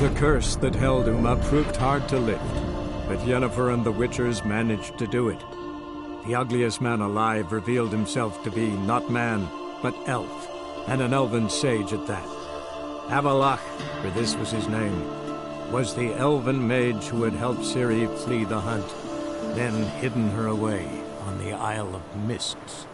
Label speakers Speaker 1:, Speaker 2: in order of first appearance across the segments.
Speaker 1: The curse that held Uma proved hard to lift, but Yennefer and the Witchers managed to do it. The ugliest man alive revealed himself to be not man, but elf, and an elven sage at that. Avalach, for this was his name, was the elven mage who had helped Ciri flee the hunt, then hidden her away on the Isle of Mists.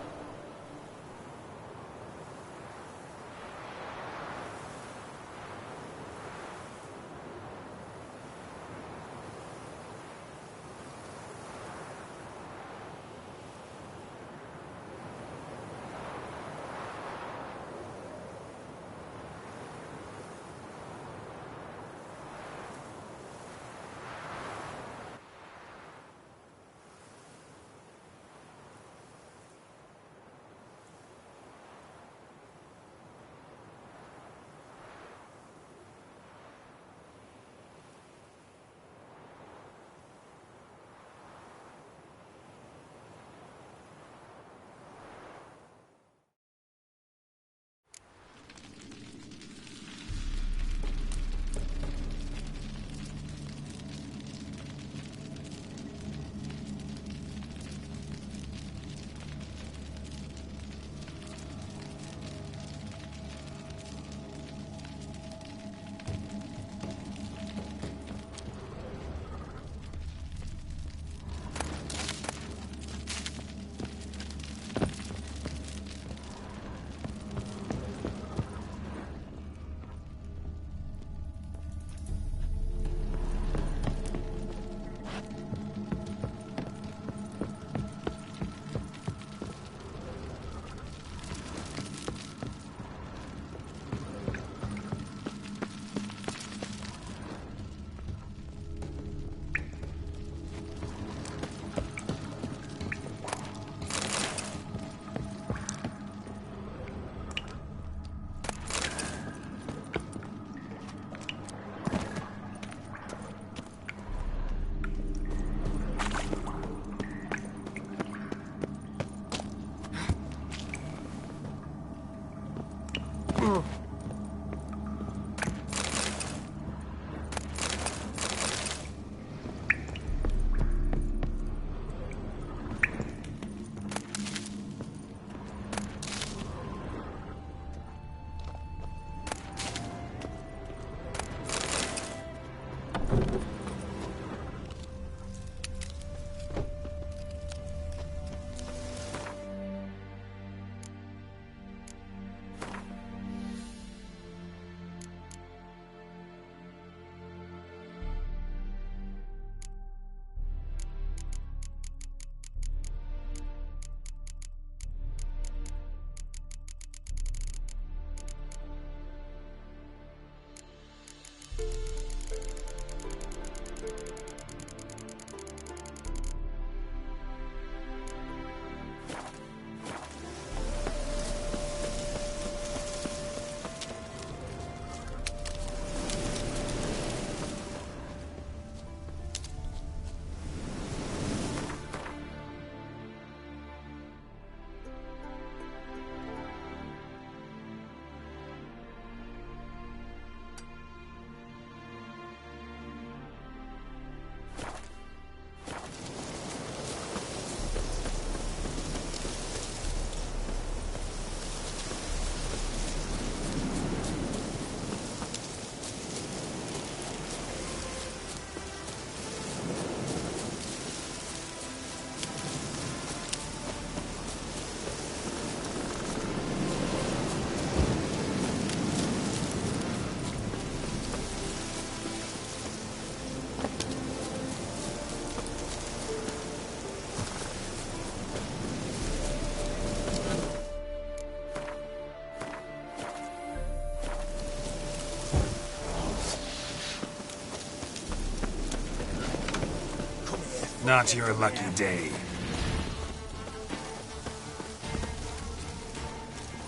Speaker 2: Not your lucky day.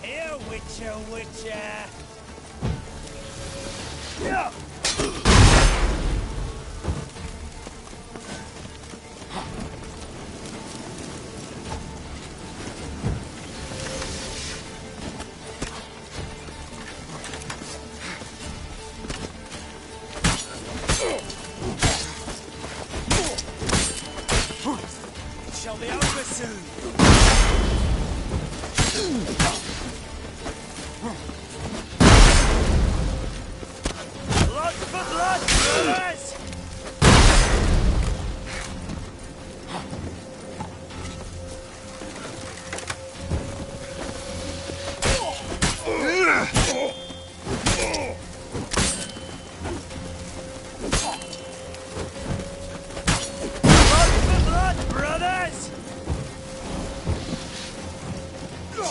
Speaker 3: Here, Witcher, Witcher! Shall be over soon. Blood for blood, brothers!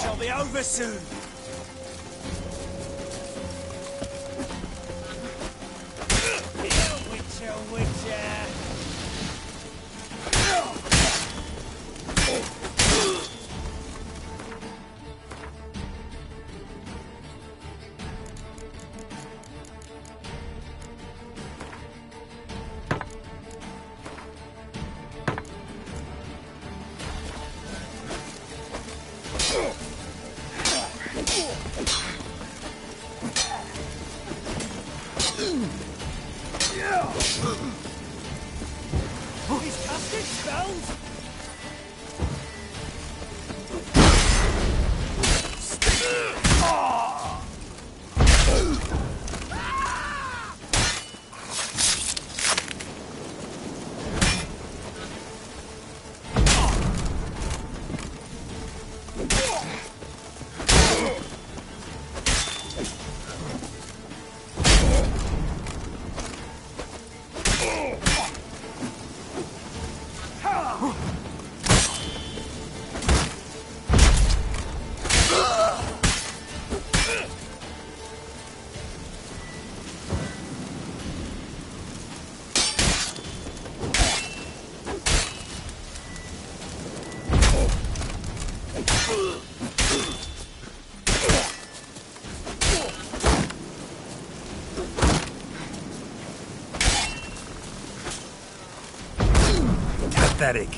Speaker 3: Shall be over soon. Here, Witcher, Witcher. He's casting spells.
Speaker 2: Pathetic.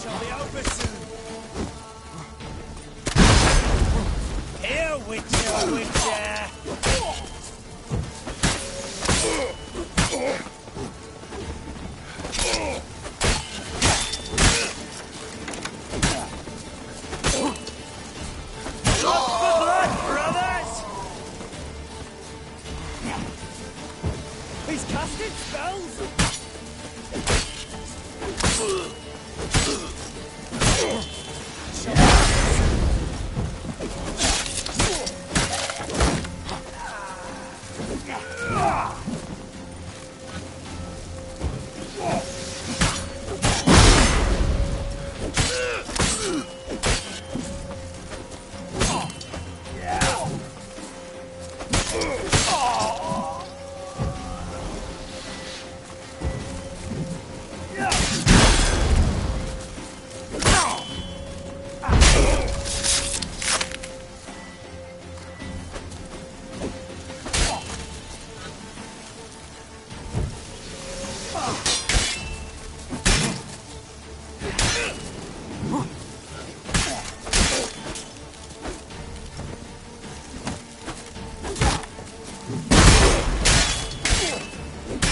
Speaker 3: shall be over soon. Here, Witcher, Witcher! Look for blood, brothers! He's casting spells!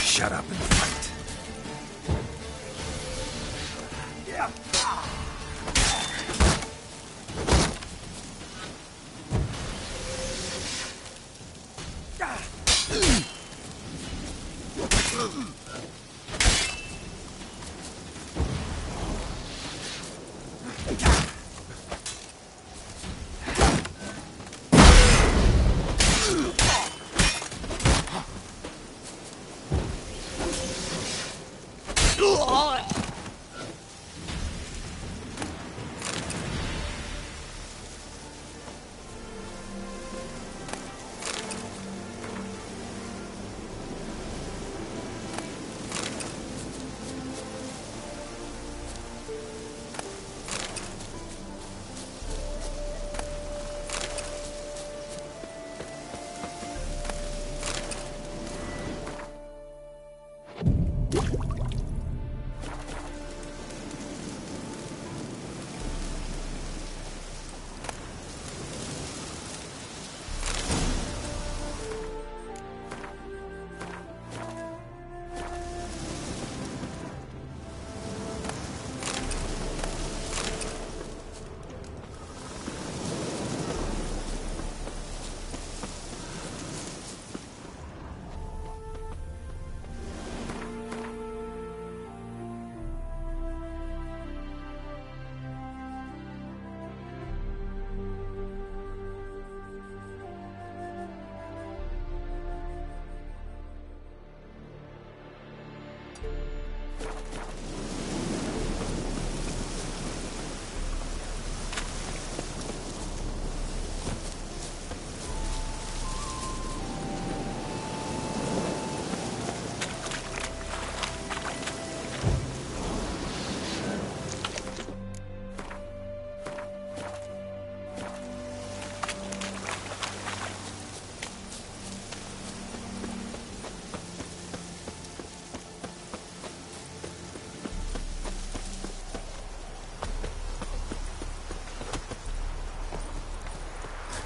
Speaker 2: Shut up and fight.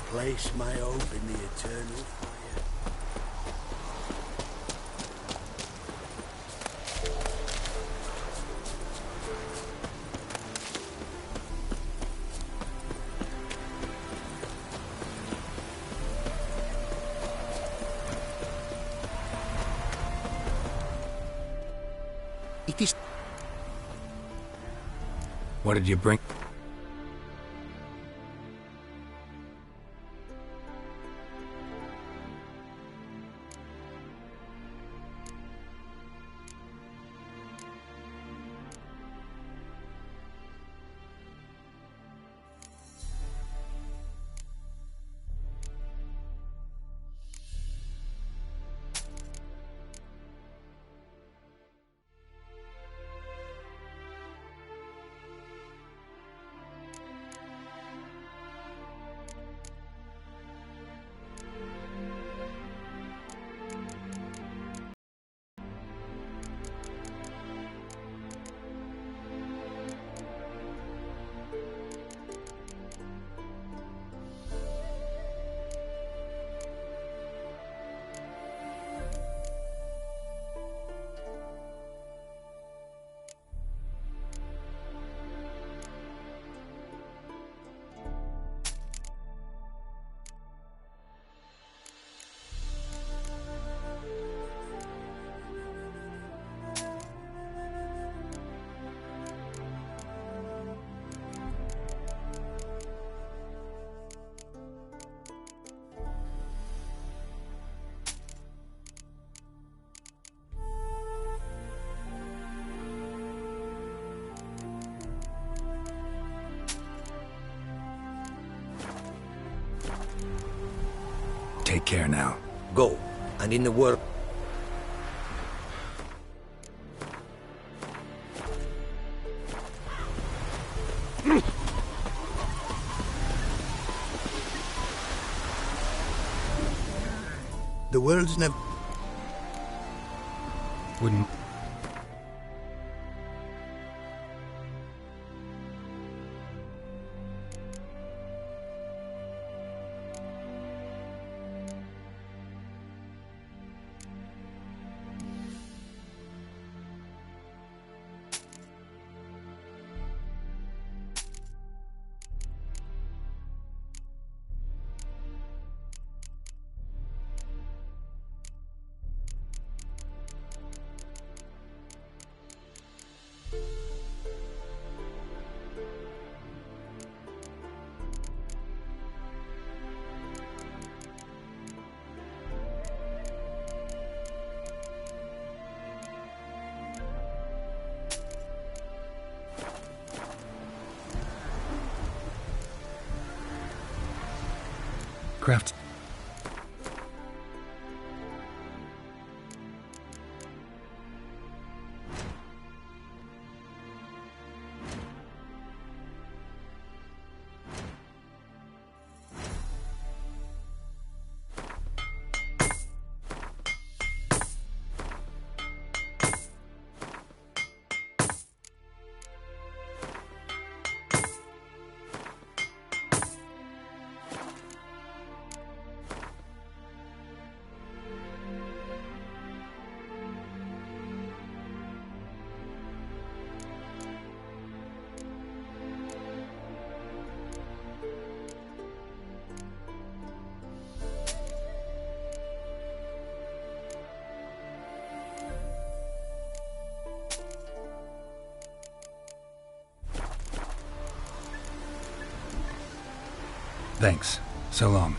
Speaker 4: Place my hope in the eternal fire.
Speaker 2: It is. What did you bring? care now.
Speaker 4: Go, and in the world... The world's never...
Speaker 2: Wouldn't... Craft. Thanks. So long.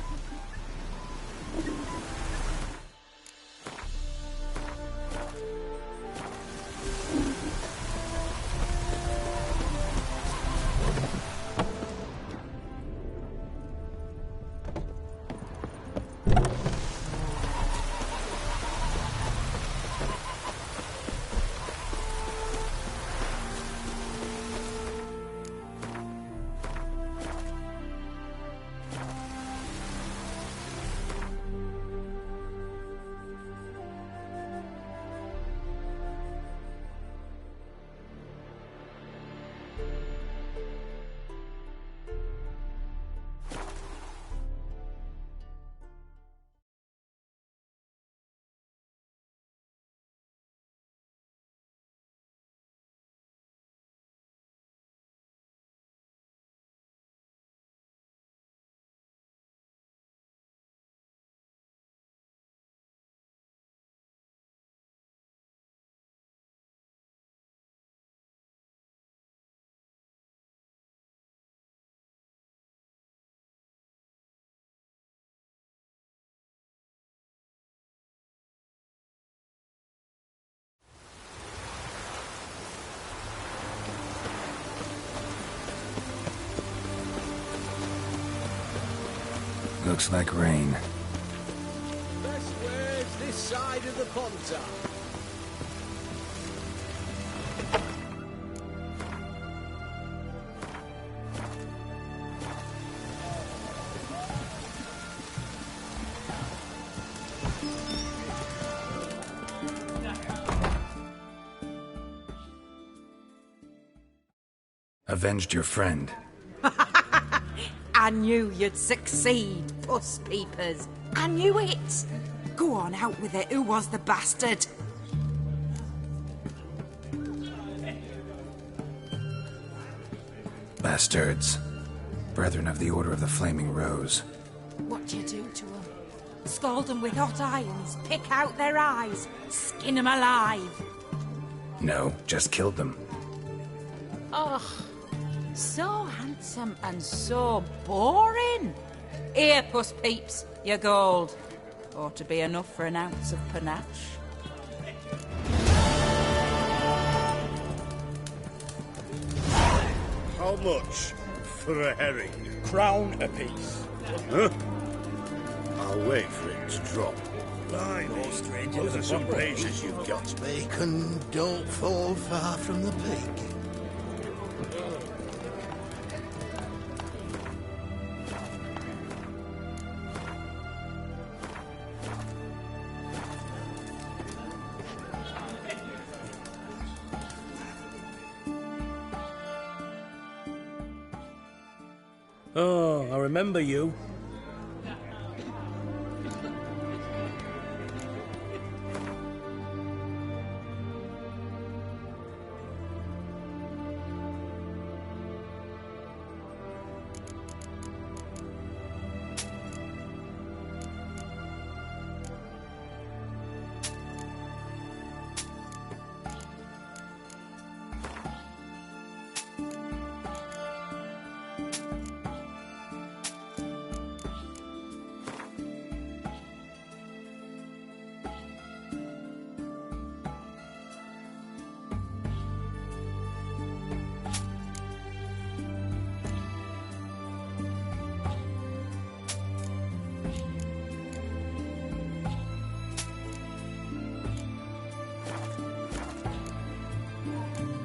Speaker 2: Looks like rain.
Speaker 5: Best waves this side of the Ponta.
Speaker 2: Avenged your friend.
Speaker 6: I knew you'd succeed, puss peepers. I knew it. Go on, out with it. Who was the bastard?
Speaker 2: Bastards. Brethren of the Order of the Flaming Rose.
Speaker 6: What'd you do to them? Scald them with hot irons, pick out their eyes, skin them alive.
Speaker 2: No, just killed them.
Speaker 6: Oh, so handsome and so boring. Here, puss peeps, your gold. Ought to be enough for an ounce of panache.
Speaker 4: How much for a herring?
Speaker 3: Crown apiece.
Speaker 4: Huh? I'll wait for it to drop. Blimey,
Speaker 3: stranger
Speaker 4: those
Speaker 3: to
Speaker 4: are
Speaker 3: the
Speaker 4: some
Speaker 3: property.
Speaker 4: razors you've got. Bacon don't fall far from the pig.
Speaker 3: Oh, I remember you.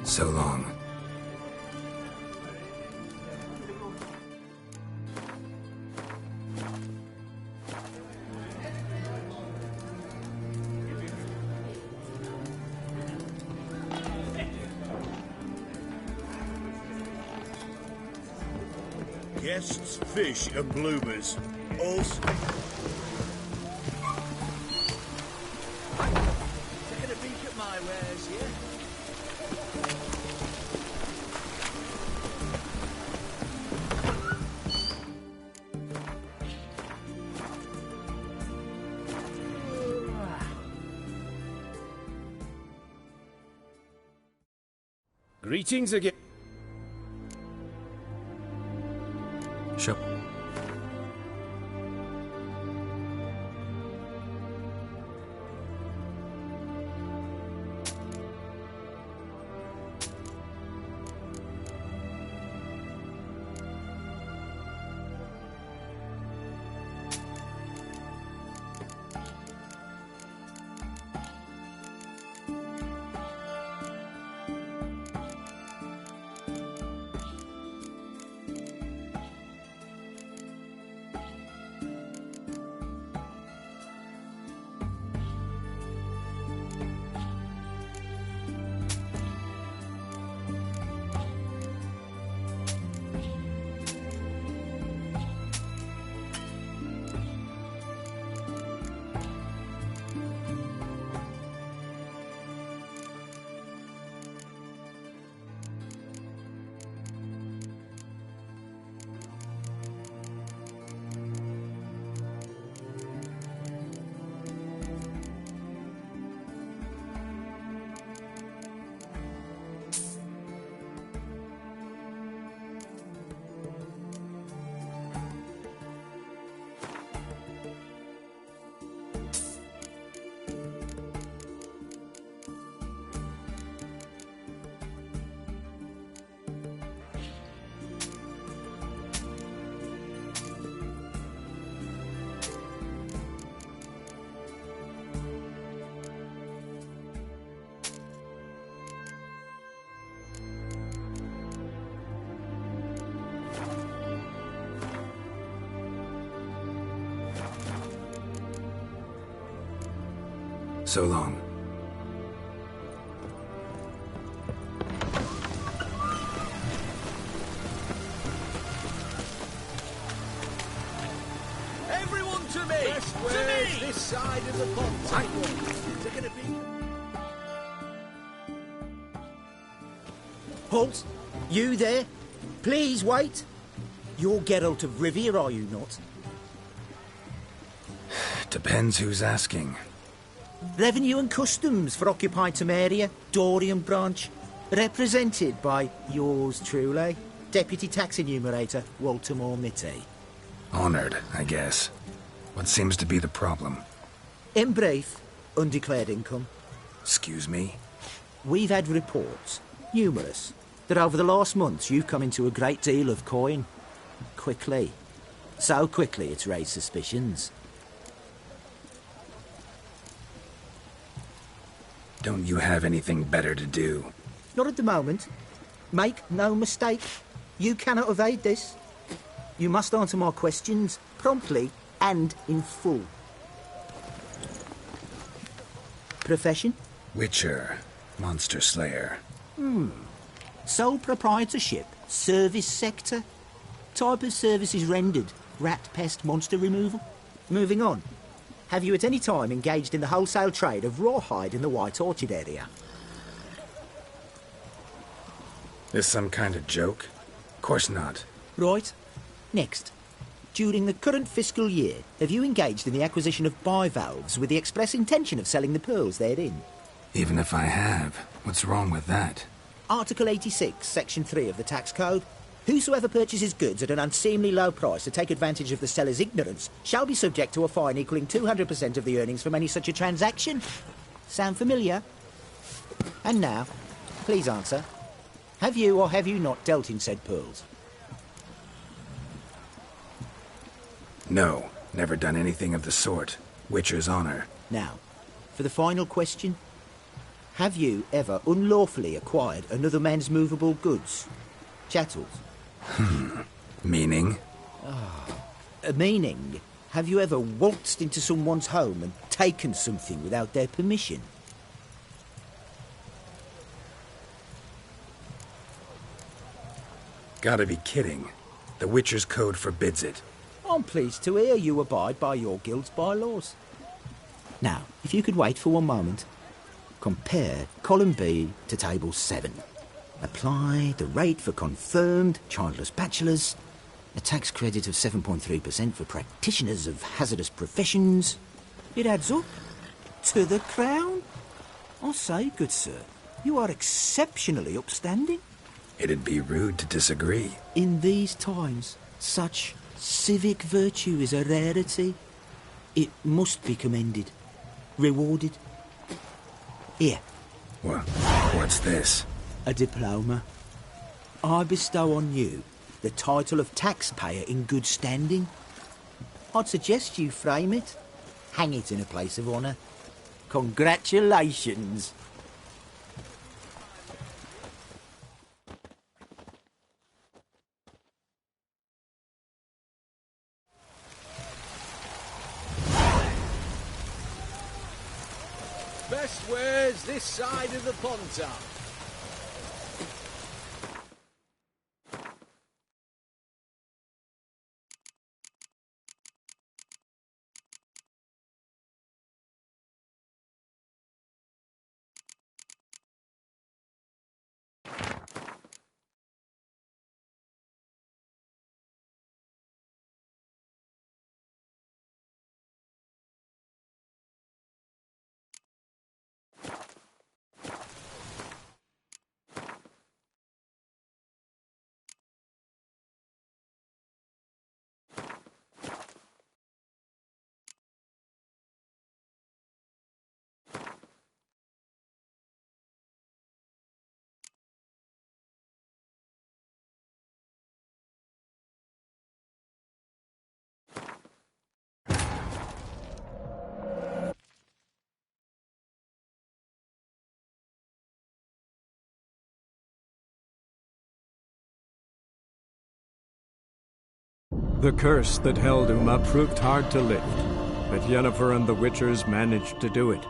Speaker 2: So long.
Speaker 4: Guests, fish, and bloomers. Also...
Speaker 3: Taking a peek at my wares, yeah?
Speaker 5: Greetings again.
Speaker 2: Sure. So long.
Speaker 3: Everyone to me!
Speaker 5: Best
Speaker 3: To
Speaker 5: wares
Speaker 3: me!
Speaker 5: this side of the pond.
Speaker 3: Taking a peek.
Speaker 7: Halt! You there? Please wait. You're Geralt of Rivia, are you not?
Speaker 2: Depends who's asking.
Speaker 7: Revenue and Customs for occupied Temeria, Dorian branch. Represented by yours truly, Deputy Tax Enumerator Walter Mitty.
Speaker 2: Honored, I guess. What seems to be the problem?
Speaker 7: In brief, undeclared income.
Speaker 2: Excuse me?
Speaker 7: We've had reports, numerous, that over the last months you've come into a great deal of coin. Quickly. So quickly it's raised suspicions.
Speaker 2: Don't you have anything better to do?
Speaker 7: Not at the moment. Make no mistake. You cannot evade this. You must answer my questions promptly and in full. Profession?
Speaker 2: Witcher. Monster Slayer.
Speaker 7: Sole proprietorship? Service sector? Type of services rendered? Rat pest monster removal? Moving on. Have you at any time engaged in the wholesale trade of rawhide in the White Orchard area?
Speaker 2: This some kind of joke? Of course not.
Speaker 7: Right. Next. During the current fiscal year, have you engaged in the acquisition of bivalves with the express intention of selling the pearls therein?
Speaker 2: Even if I have, what's wrong with that?
Speaker 7: Article 86, Section 3 of the Tax Code. Whosoever purchases goods at an unseemly low price to take advantage of the seller's ignorance shall be subject to a fine equaling 200% of the earnings from any such a transaction. Sound familiar? And now, please answer. Have you or have you not dealt in said pearls?
Speaker 2: No, never done anything of the sort. Witcher's honor.
Speaker 7: Now, for the final question. Have you ever unlawfully acquired another man's movable goods? Chattels?
Speaker 2: Meaning?
Speaker 7: Meaning, have you ever waltzed into someone's home and taken something without their permission?
Speaker 2: Gotta be kidding. The Witcher's Code forbids it.
Speaker 7: I'm pleased to hear you abide by your guild's bylaws. Now, if you could wait for one moment. Compare column B to table 7. Apply the rate for confirmed childless bachelors, a tax credit of 7.3% for practitioners of hazardous professions. It adds up to the crown. I say, good sir, you are exceptionally upstanding.
Speaker 2: It'd be rude to disagree.
Speaker 7: In these times, such civic virtue is a rarity. It must be commended, rewarded. Here.
Speaker 2: What's this?
Speaker 7: A diploma. I bestow on you the title of taxpayer in good standing. I'd suggest you frame it, hang it in a place of honour. Congratulations.
Speaker 3: Best wares this side of the Pontar.
Speaker 1: The curse that held Uma proved hard to lift, but Yennefer and the Witchers managed to do it.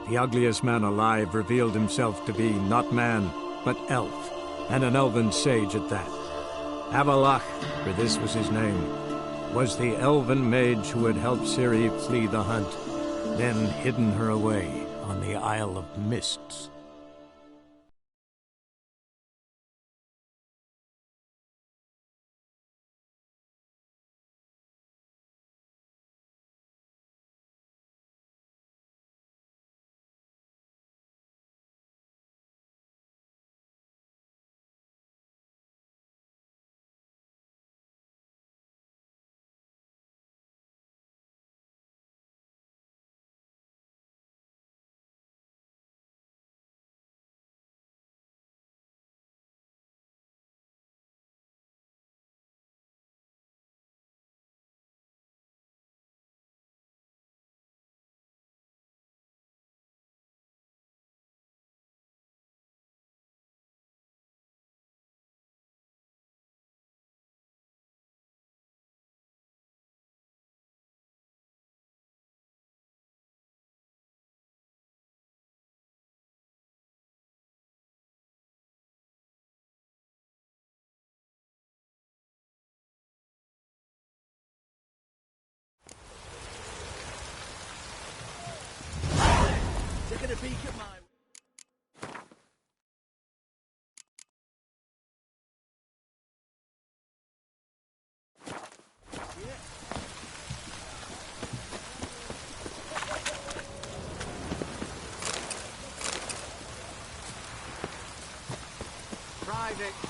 Speaker 1: The ugliest man alive revealed himself to be not man, but elf, and an elven sage at that. Avalach, for this was his name, was the elven mage who had helped Ciri flee the hunt, then hidden her away on the Isle of Mists.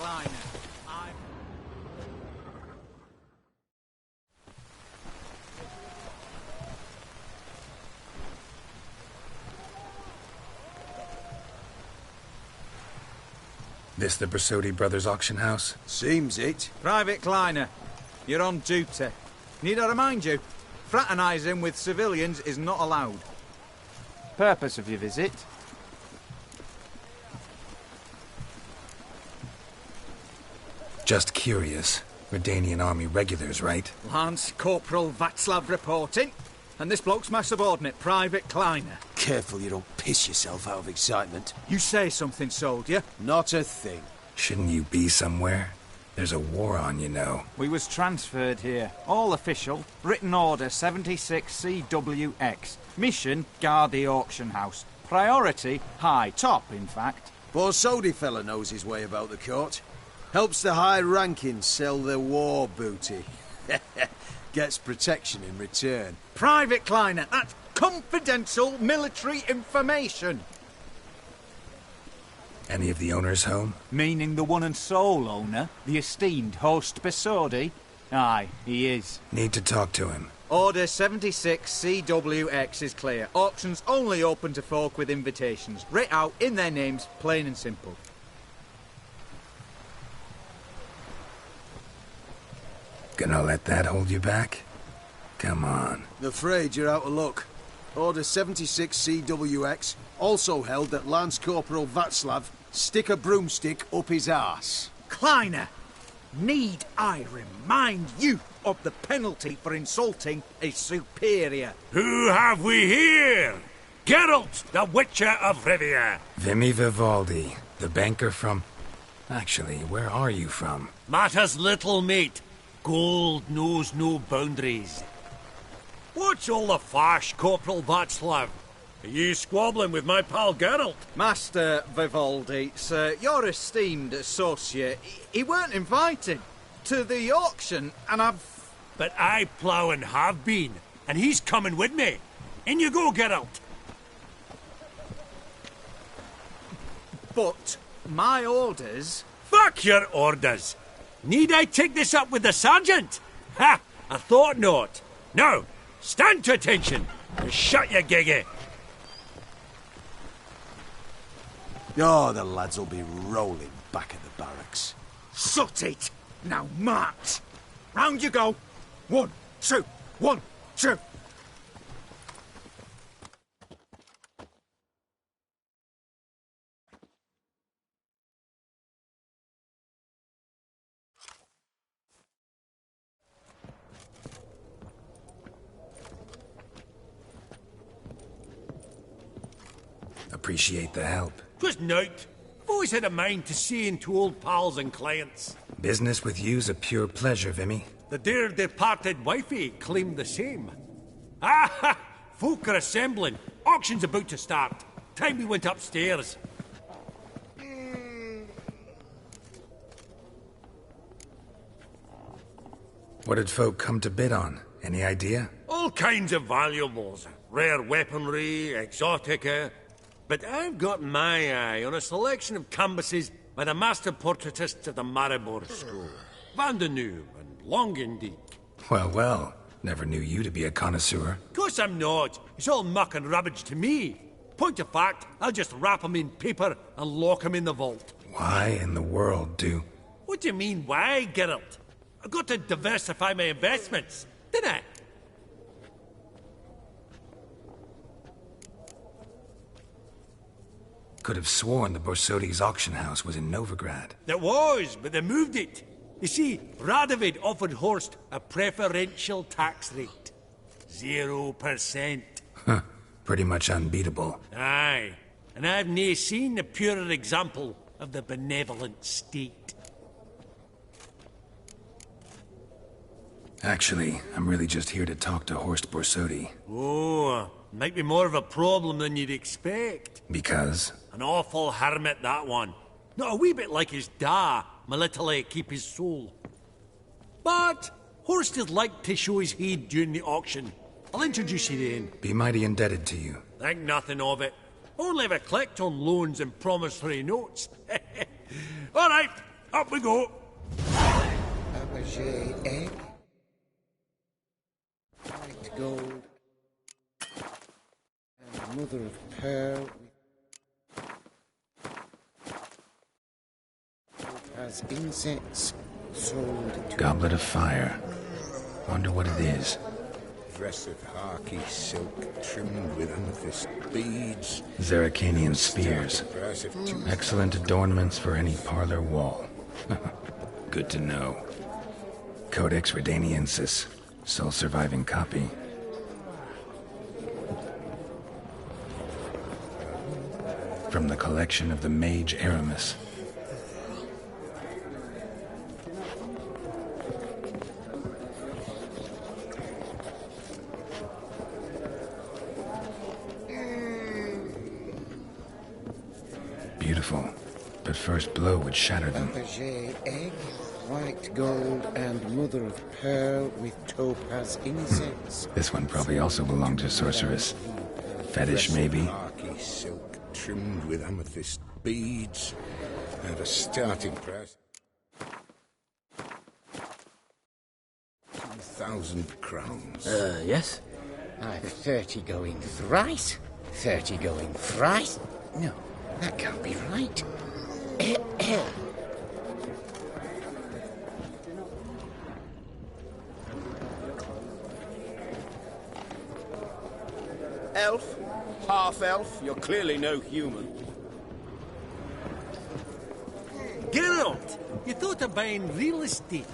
Speaker 3: Kleiner.
Speaker 2: This the Bersotti Brothers auction house?
Speaker 4: Seems it.
Speaker 3: Private Kleiner, you're on duty. Need I remind you, fraternising with civilians is not allowed. Purpose of your visit?
Speaker 2: Just curious. Redanian Army regulars, right?
Speaker 3: Lance Corporal Václav reporting. And this bloke's my subordinate, Private Kleiner.
Speaker 4: Careful you don't piss yourself out of excitement.
Speaker 3: You say something, soldier?
Speaker 4: Not a thing.
Speaker 2: Shouldn't you be somewhere? There's a war on, you know.
Speaker 3: We was transferred here. All official. Written order 76 CWX. Mission, guard the auction house. Priority, high. Top, in fact.
Speaker 4: Borsodi fella knows his way about the court. Helps the high rankings sell their war booty. Gets protection in return.
Speaker 3: Private Kleiner, that's confidential military information.
Speaker 2: Any of the owners home?
Speaker 3: Meaning the one and sole owner, the esteemed host Bersodi? Aye, he is.
Speaker 2: Need to talk to him.
Speaker 3: Order 76 CWX is clear. Auctions only open to folk with invitations. Writ out in their names, plain and simple.
Speaker 2: Gonna let that hold you back? Come on.
Speaker 4: I'm afraid you're out of luck. Order 76 CWX, also held that Lance Corporal Václav stick a broomstick up his arse.
Speaker 3: Kleiner, need I remind you of the penalty for insulting a superior?
Speaker 8: Who have we here? Geralt, the Witcher of Rivia.
Speaker 2: Vimy Vivaldi, the banker from... Actually, where are you from?
Speaker 8: Matters little, mate. Gold knows no boundaries. What's all the fash, Corporal Václav? Are you squabbling with my pal Geralt?
Speaker 3: Master Vivaldi, sir, your esteemed associate, he weren't invited to the auction, and I've...
Speaker 8: But I plough and have been, and he's coming with me. In you go, Geralt.
Speaker 3: But my orders...
Speaker 8: Fuck your orders. Need I take this up with the sergeant? Ha! I thought not. Now, stand to attention and shut your giggy.
Speaker 4: Oh, the lads will be rolling back at the barracks.
Speaker 3: Sut it! Now march! Round you go! 1, 2, 1, 2!
Speaker 2: Appreciate the help.
Speaker 8: 'Twas nowt. I've always had a mind to see into old pals and clients.
Speaker 2: Business with you's a pure pleasure, Vimy.
Speaker 8: The dear departed wifey claimed the same. Ah ha! Folk are assembling. Auction's about to start. Time we went upstairs.
Speaker 2: What did folk come to bid on? Any idea?
Speaker 8: All kinds of valuables. Rare weaponry, exotica. But I've got my eye on a selection of canvases by the master portraitists of the Maribor School. Van de Neuve and Longendijk.
Speaker 2: Well, well. Never knew you to be a connoisseur.
Speaker 8: Course I'm not. It's all muck and rubbish to me. Point of fact, I'll just wrap 'em in paper and lock 'em in the vault.
Speaker 2: Why in the world do...
Speaker 8: What do you mean, why, Geralt? I've got to diversify my investments, didn't I?
Speaker 2: Could have sworn the Borsodi's auction house was in Novigrad.
Speaker 8: It was, but they moved it. You see, Radovid offered Horst a preferential tax rate. 0%.
Speaker 2: Huh. Pretty much unbeatable.
Speaker 8: Aye. And I've nae seen a purer example of the benevolent state.
Speaker 2: Actually, I'm really just here to talk to Horst Borsodi.
Speaker 8: Oh, might be more of a problem than you'd expect.
Speaker 2: Because?
Speaker 8: An awful hermit, that one. Not a wee bit like his da, military keep his soul. But Horst is like to show his head during the auction. I'll introduce you then.
Speaker 2: Be mighty indebted to you.
Speaker 8: Think nothing of it. Only ever clicked on loans and promissory notes. All right, Up we go.
Speaker 9: Fabergé egg. White gold. And mother of pearl. As insects sold to...
Speaker 2: Goblet of fire. Wonder what it is.
Speaker 9: Dress of harky silk trimmed with amethyst beads.
Speaker 2: Zeracanian spears. Excellent adornments for any parlor wall. Good to know. Codex Redaniensis. Sole surviving copy. From the collection of the Mage Aramis. Beautiful, but first blow would shatter them.
Speaker 9: Fabergé egg, white gold, and mother of pearl with topaz incense.
Speaker 2: This one probably also belonged to Sorceress. Fetish, maybe?
Speaker 9: Harky silk trimmed with amethyst beads, and a starting price. 2,000 crowns.
Speaker 7: Yes?
Speaker 9: I've 30 going thrice, 30 going thrice. No, that can't be right.
Speaker 5: Elf? Half-elf? You're clearly no human.
Speaker 8: Geralt, you thought of buying real estate.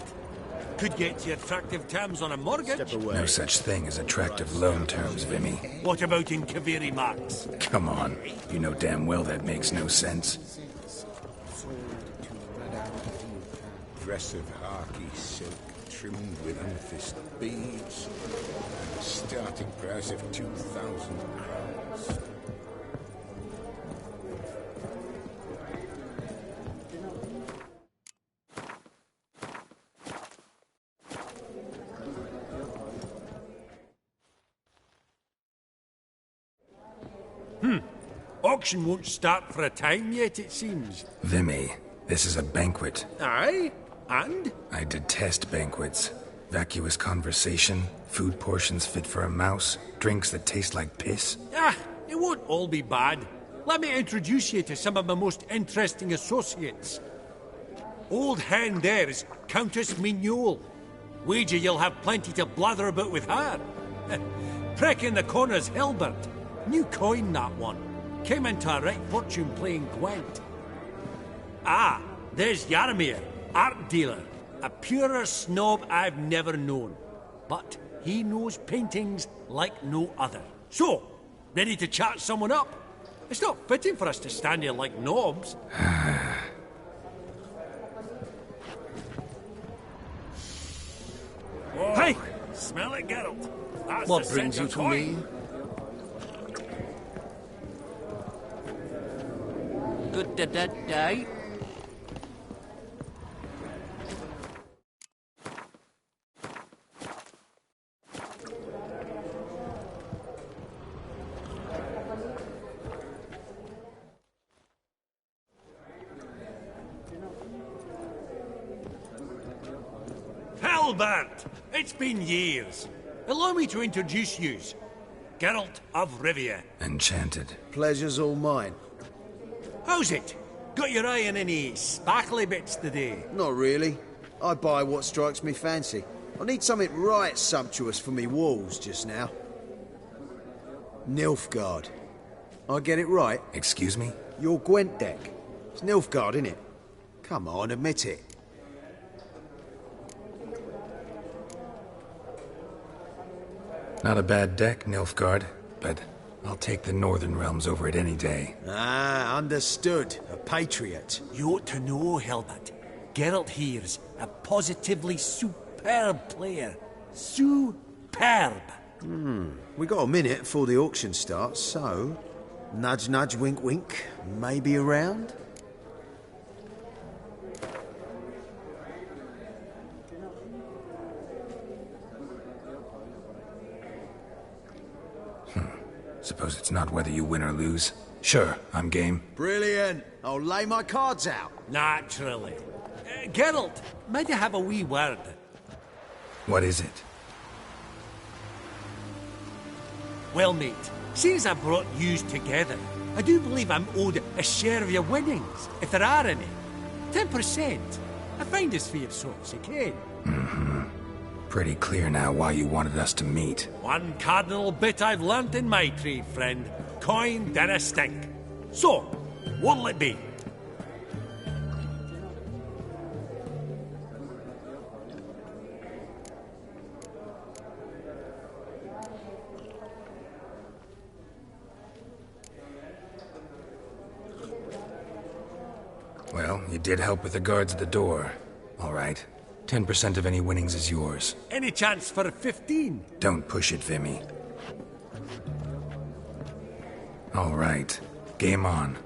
Speaker 8: Could get you attractive terms on a mortgage.
Speaker 2: No such thing as attractive loan terms, Vimy.
Speaker 8: What about in Kaviri Marks?
Speaker 2: Come on. You know damn well that makes no sense.
Speaker 9: Dress of harky silk trimmed with amethyst beads, and a starting price of 2,000 crowns.
Speaker 8: Auction won't start for a time yet, it seems.
Speaker 2: Vimy, this is a banquet.
Speaker 8: Aye? And?
Speaker 2: I detest banquets. Vacuous conversation, food portions fit for a mouse, drinks that taste like piss.
Speaker 8: Ah, it won't all be bad. Let me introduce you to some of my most interesting associates. Old hen there is Countess Mignole. Wager you'll have plenty to blather about with her. Prick in the corner's Hilbert. New coin, that one. Came into a right fortune playing Gwent. Ah, there's Yaramir, art dealer. A purer snob I've never known. But he knows paintings like no other. So, ready to chat someone up? It's not fitting for us to stand here like knobs. Hey! Smell it, Geralt. That's
Speaker 5: What
Speaker 8: the
Speaker 5: brings
Speaker 8: scent
Speaker 5: you
Speaker 8: of
Speaker 5: to
Speaker 8: coin.
Speaker 5: me?
Speaker 10: Good day.
Speaker 8: Halbert! It's been years. Allow me to introduce yous. Geralt of Rivia.
Speaker 2: Enchanted.
Speaker 4: Pleasure's all mine.
Speaker 8: How's it? Got your eye on any sparkly bits today?
Speaker 4: Not really. I buy what strikes me fancy. I need something right sumptuous for me walls just now. Nilfgaard. I get it right?
Speaker 2: Excuse me?
Speaker 4: Your Gwent deck. It's Nilfgaard, innit? Come on, admit it.
Speaker 2: Not a bad deck, Nilfgaard, but I'll take the Northern Realms over it any day.
Speaker 4: Ah, understood. A patriot.
Speaker 8: You ought to know, Hilbert. Geralt here's a positively superb player. Superb!
Speaker 4: We got a minute before the auction starts, so... Nudge, nudge, wink, wink. Maybe around?
Speaker 2: Suppose it's not whether you win or lose. Sure, I'm game.
Speaker 4: Brilliant. I'll lay my cards out.
Speaker 8: Naturally. Geralt, might I have a wee word?
Speaker 2: What is it?
Speaker 8: Well, mate, since I brought yous together, I do believe I'm owed a share of your winnings, if there are any. 10%. I find this for your souls, okay?
Speaker 2: Pretty clear now why you wanted us to meet.
Speaker 8: One cardinal bit I've learnt in my trade, friend. Coin dinna stink. So, what'll it be?
Speaker 2: Well, you did help with the guards at the door. All right. 10% of any winnings is yours.
Speaker 8: Any chance for a 15?
Speaker 2: Don't push it, Vimy. All right. Game on.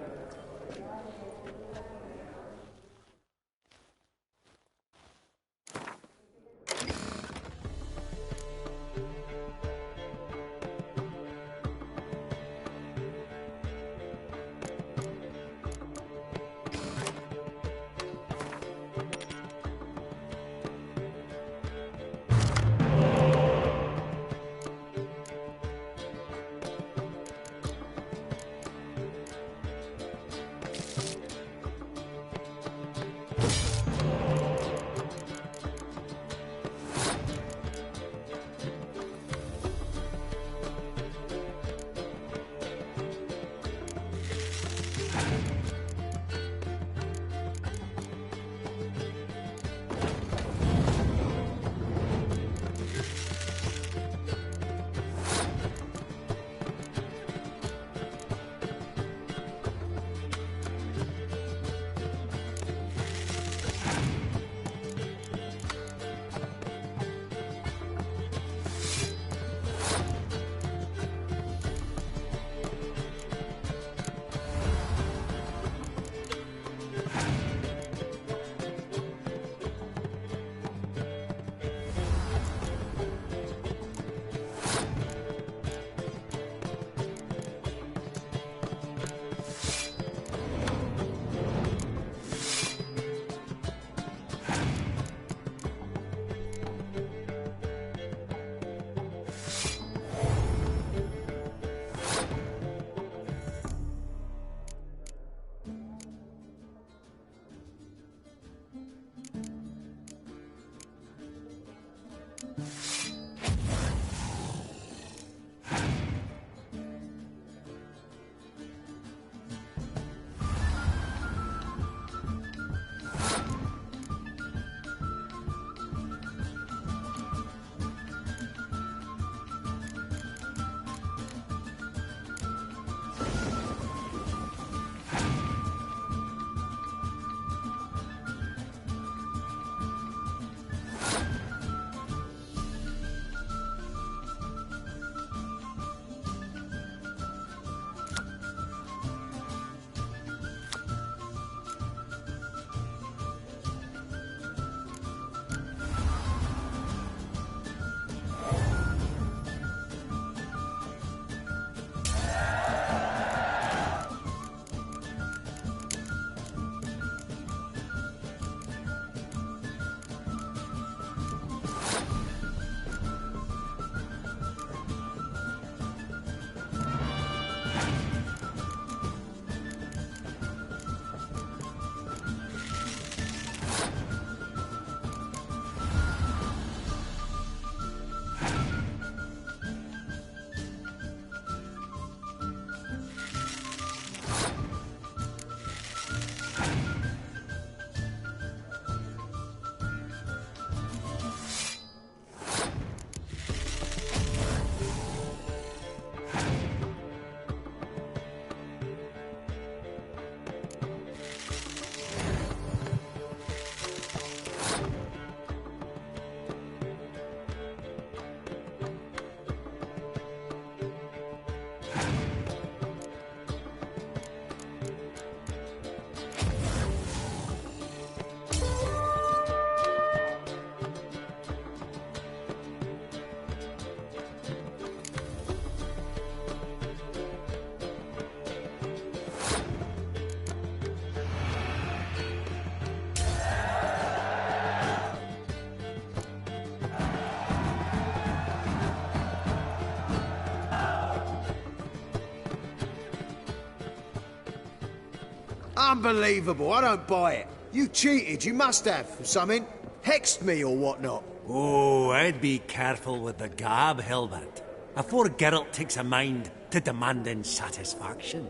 Speaker 4: Unbelievable, I don't buy it. You cheated, you must have, or something. Hexed me or whatnot.
Speaker 8: Oh, I'd be careful with the gab, Hilbert. Afore Geralt takes a mind to demanding satisfaction.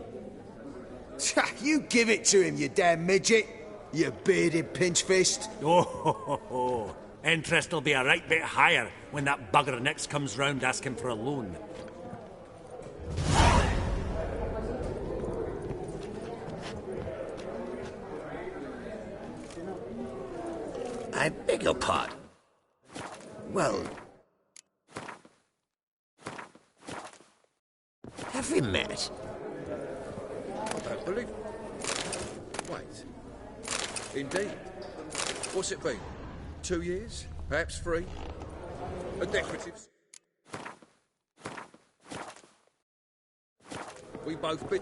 Speaker 4: You give it to him, you damn midget. You bearded pinchfist.
Speaker 8: Oh, interest will be a right bit higher when that bugger next comes round asking for a loan.
Speaker 11: I beg your pardon. Well... have we met?
Speaker 5: I don't believe... Wait. Indeed. What's it been? 2 years? Perhaps 3? A decorative... We both been...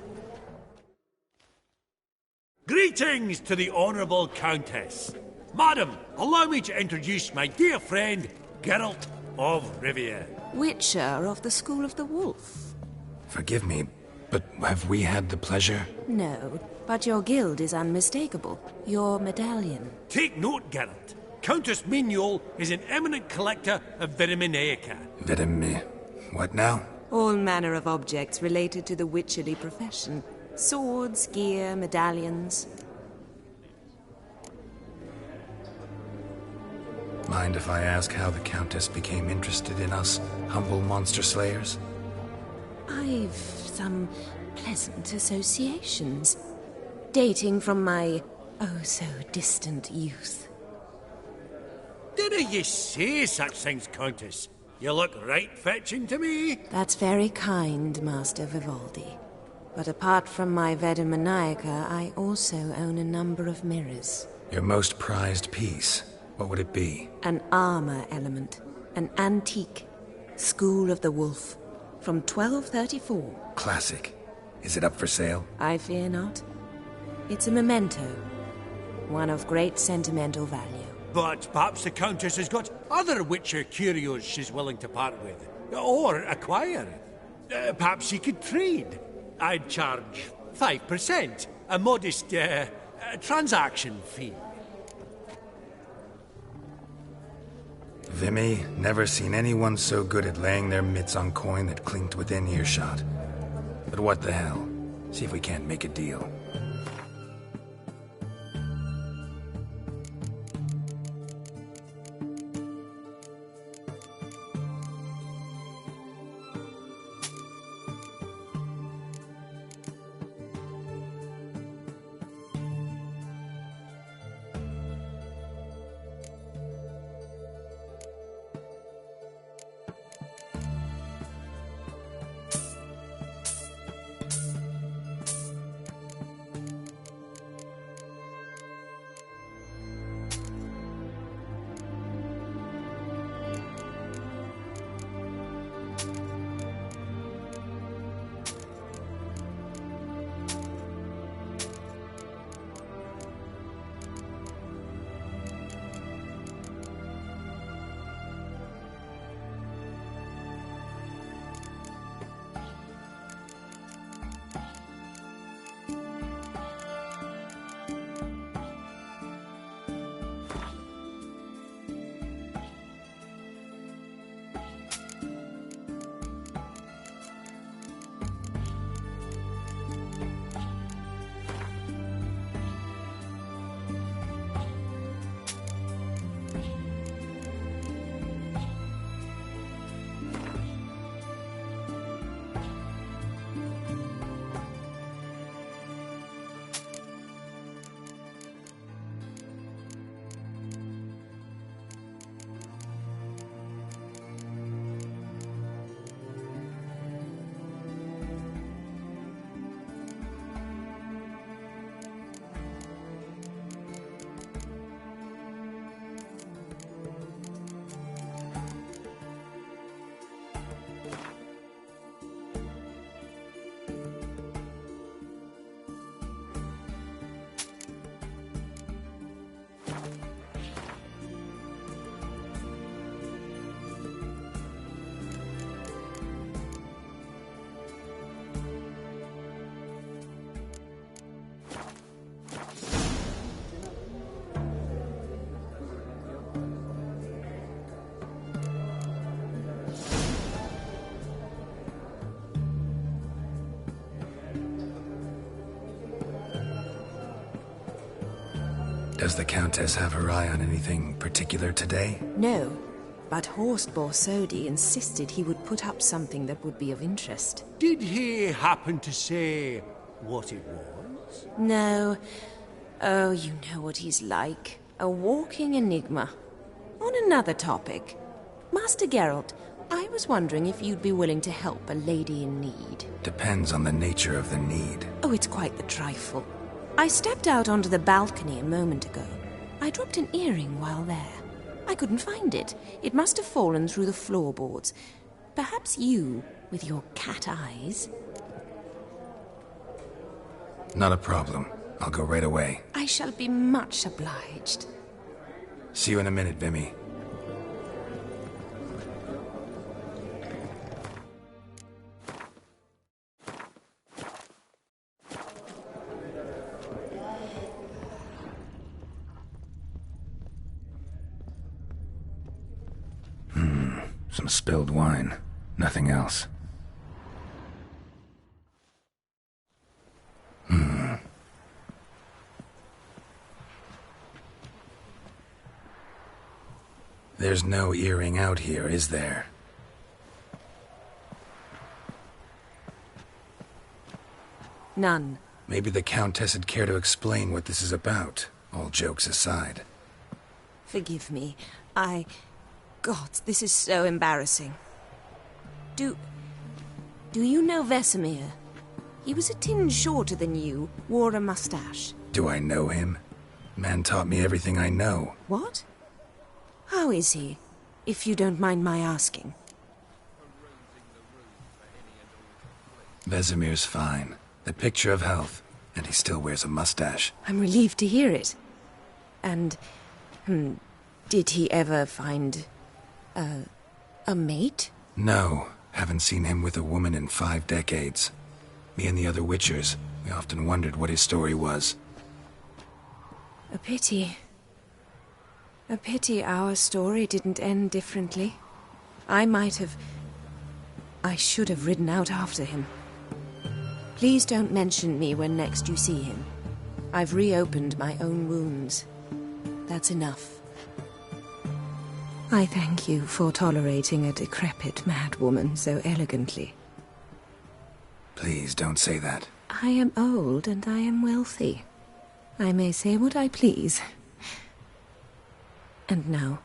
Speaker 8: Greetings to the Honourable Countess. Madam, allow me to introduce my dear friend, Geralt of Rivia.
Speaker 12: Witcher of the School of the Wolf.
Speaker 2: Forgive me, but have we had the pleasure?
Speaker 12: No, but your guild is unmistakable. Your medallion.
Speaker 8: Take note, Geralt. Countess Mignol is an eminent collector of Vitaminaica.
Speaker 2: What now?
Speaker 12: All manner of objects related to the witcherly profession. Swords, gear, medallions.
Speaker 2: Mind if I ask how the Countess became interested in us, humble monster slayers?
Speaker 12: I've some pleasant associations, dating from my oh-so-distant youth.
Speaker 8: Dinna ye say such things, Countess? You look right fetching to me.
Speaker 12: That's very kind, Master Vivaldi. But apart from my Vitaminaica, I also own a number of mirrors.
Speaker 2: Your most prized piece, what would it be?
Speaker 12: An armor element. An antique. School of the Wolf. From 1234.
Speaker 2: Classic. Is it up for sale?
Speaker 12: I fear not. It's a memento. One of great sentimental value.
Speaker 8: But perhaps the Countess has got other Witcher curios she's willing to part with. Or acquire. Perhaps she could trade. I'd charge 5%. A modest, transaction fee.
Speaker 2: Vimy, never seen anyone so good at laying their mitts on coin that clinked within earshot. But what the hell? See if we can't make a deal. Does the Countess have her eye on anything particular today?
Speaker 12: No, but Horst Borsodi insisted he would put up something that would be of interest.
Speaker 8: Did he happen to say what it was?
Speaker 12: No. Oh, you know what he's like. A walking enigma. On another topic, Master Geralt, I was wondering if you'd be willing to help a lady in need.
Speaker 2: Depends on the nature of the need.
Speaker 12: Oh, it's quite the trifle. I stepped out onto the balcony a moment ago. I dropped an earring while there. I couldn't find it. It must have fallen through the floorboards. Perhaps you, with your cat eyes...
Speaker 2: Not a problem. I'll go right away.
Speaker 12: I shall be much obliged.
Speaker 2: See you in a minute, Vimy. Some spilled wine. Nothing else. There's no earring out here, is there?
Speaker 12: None.
Speaker 2: Maybe the Countess would care to explain what this is about, all jokes aside.
Speaker 12: Forgive me. God, this is so embarrassing. Do you know Vesemir? He was a tinge shorter than you, wore a mustache.
Speaker 2: Do I know him? Man taught me everything I know.
Speaker 12: What? How is he, if you don't mind my asking?
Speaker 2: Vesemir's fine. The picture of health, and he still wears a mustache.
Speaker 12: I'm relieved to hear it. And, did he ever find... a mate?
Speaker 2: No, haven't seen him with a woman in 5 decades. Me and the other Witchers, we often wondered what his story was.
Speaker 12: A pity. A pity our story didn't end differently. I should have ridden out after him. Please don't mention me when next you see him. I've reopened my own wounds. That's enough. I thank you for tolerating a decrepit madwoman so elegantly.
Speaker 2: Please don't say that.
Speaker 12: I am old and I am wealthy. I may say what I please. And now,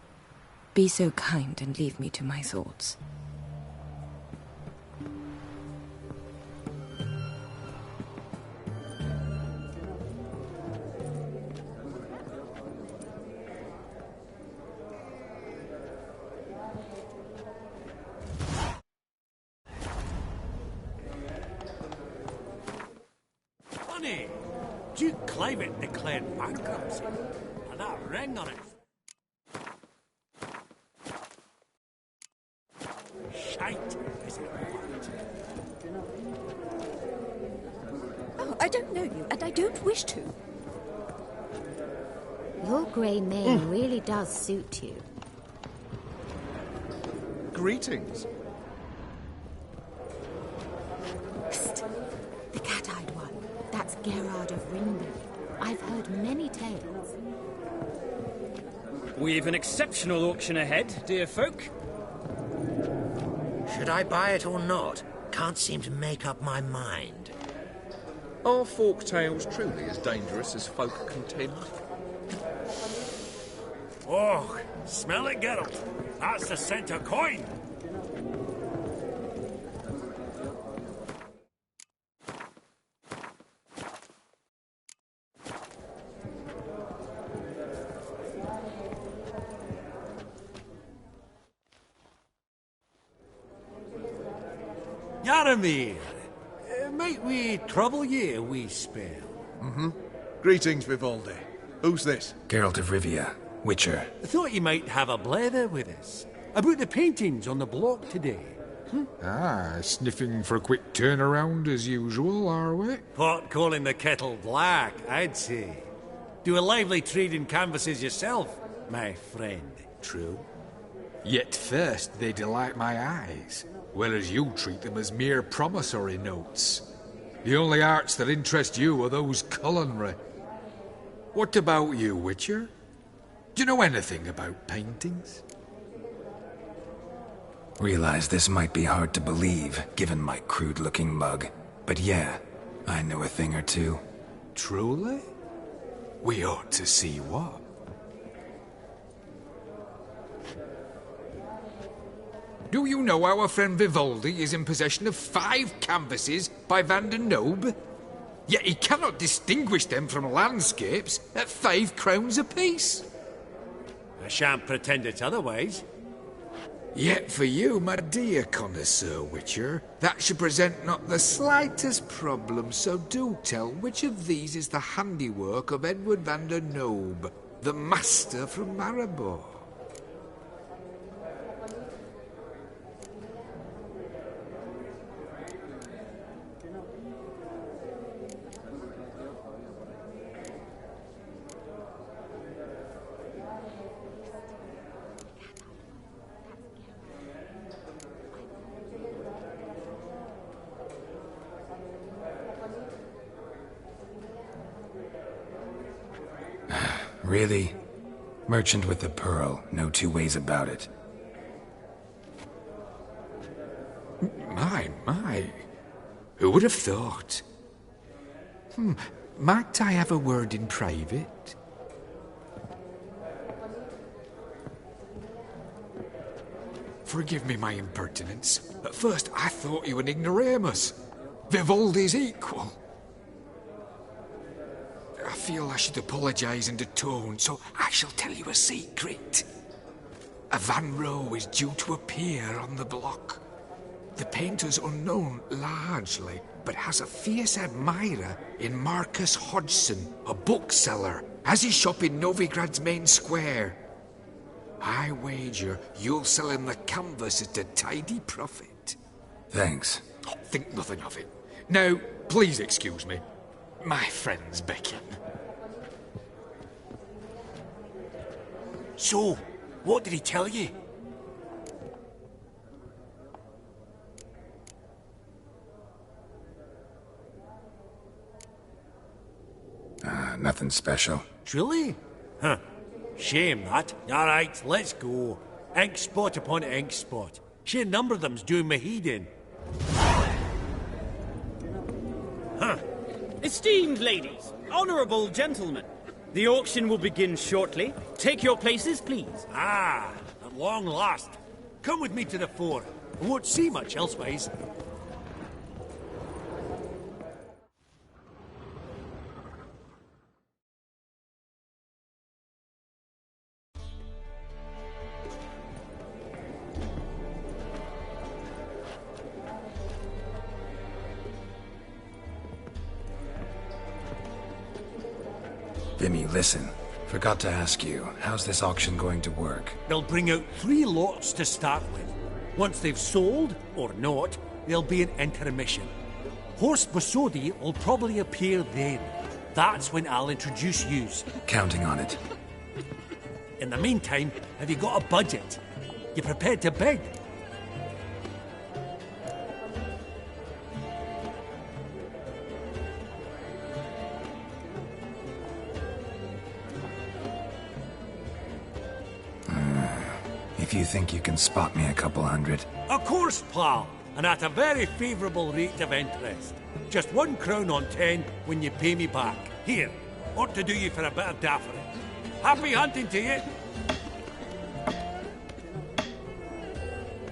Speaker 12: be so kind and leave me to my thoughts.
Speaker 8: Funny, Duke Climate declared bankruptcy, and that ring on it. Shite, is it not?
Speaker 13: Oh, I don't know you, and I don't wish to.
Speaker 14: Your grey mane really does suit you.
Speaker 15: Greetings.
Speaker 14: Psst. The cat-eyed one. That's Gerard of Ringbury. I've heard many tales.
Speaker 16: We've an exceptional auction ahead, dear folk.
Speaker 11: Should I buy it or not? Can't seem to make up my mind.
Speaker 15: Are folk tales truly as dangerous as folk contend?
Speaker 8: Oh, smell it, Geralt. That's the scent of coin. Yaramir, might we trouble ye a wee spell?
Speaker 4: Mm-hmm. Greetings, Vivaldi. Who's this?
Speaker 2: Geralt of Rivia, Witcher.
Speaker 8: I thought you might have a blather with us about the paintings on the block today.
Speaker 17: Ah, sniffing for a quick turnaround as usual, are we?
Speaker 8: Pot calling the kettle black, I'd say. Do a lively trade in canvases yourself, my friend. True.
Speaker 17: Yet first they delight my eyes, whereas you treat them as mere promissory notes. The only arts that interest you are those culinary. What about you, Witcher? Do you know anything about paintings?
Speaker 2: Realize this might be hard to believe, given my crude-looking mug. But yeah, I know a thing or two.
Speaker 17: Truly? We ought to see what. Do you know our friend Vivaldi is in possession of 5 canvases by Van der Noob? Yet he cannot distinguish them from landscapes at 5 crowns apiece.
Speaker 8: I shan't pretend it's otherwise.
Speaker 17: Yet for you, my dear connoisseur Witcher, that should present not the slightest problem, so do tell which of these is the handiwork of Edward van der Noob, the master from Maribor.
Speaker 2: Really? Merchant with the pearl, no two ways about it.
Speaker 17: My. Who would have thought? Might I have a word in private? Forgive me my impertinence. At first I thought you an ignoramus. Vivaldi's equal. I feel I should apologise and atone, so I shall tell you a secret. A Van Row is due to appear on the block. The painter's unknown, largely, but has a fierce admirer in Marcus Hodgson, a bookseller, has his shop in Novigrad's main square. I wager you'll sell him the canvas at a tidy profit.
Speaker 2: Thanks.
Speaker 17: Oh, think nothing of it. Now, please excuse me. My friends beckon.
Speaker 8: So, what did he tell you?
Speaker 2: Nothing special.
Speaker 8: Truly? Huh. Shame that. Alright, let's go. Ink spot upon ink spot. Sheer number of them's doing my head in. Huh.
Speaker 16: Esteemed ladies, honourable gentlemen, the auction will begin shortly. Take your places, please.
Speaker 8: Ah, at long last. Come with me to the fore. I won't see much elsewise.
Speaker 2: Vimy, listen. Forgot to ask you, how's this auction going to work?
Speaker 8: They'll bring out 3 lots to start with. Once they've sold, or not, there'll be an intermission. Horse Bosodi will probably appear then. That's when I'll introduce yous.
Speaker 2: Counting on it.
Speaker 8: In the meantime, have you got a budget? You prepared to bid?
Speaker 2: If you think you can spot me a couple hundred.
Speaker 8: Of course, pal, and at a very favourable rate of interest. Just 1 crown on 10 when you pay me back. Here, ought to do you for a bit of daffering. Happy hunting to you!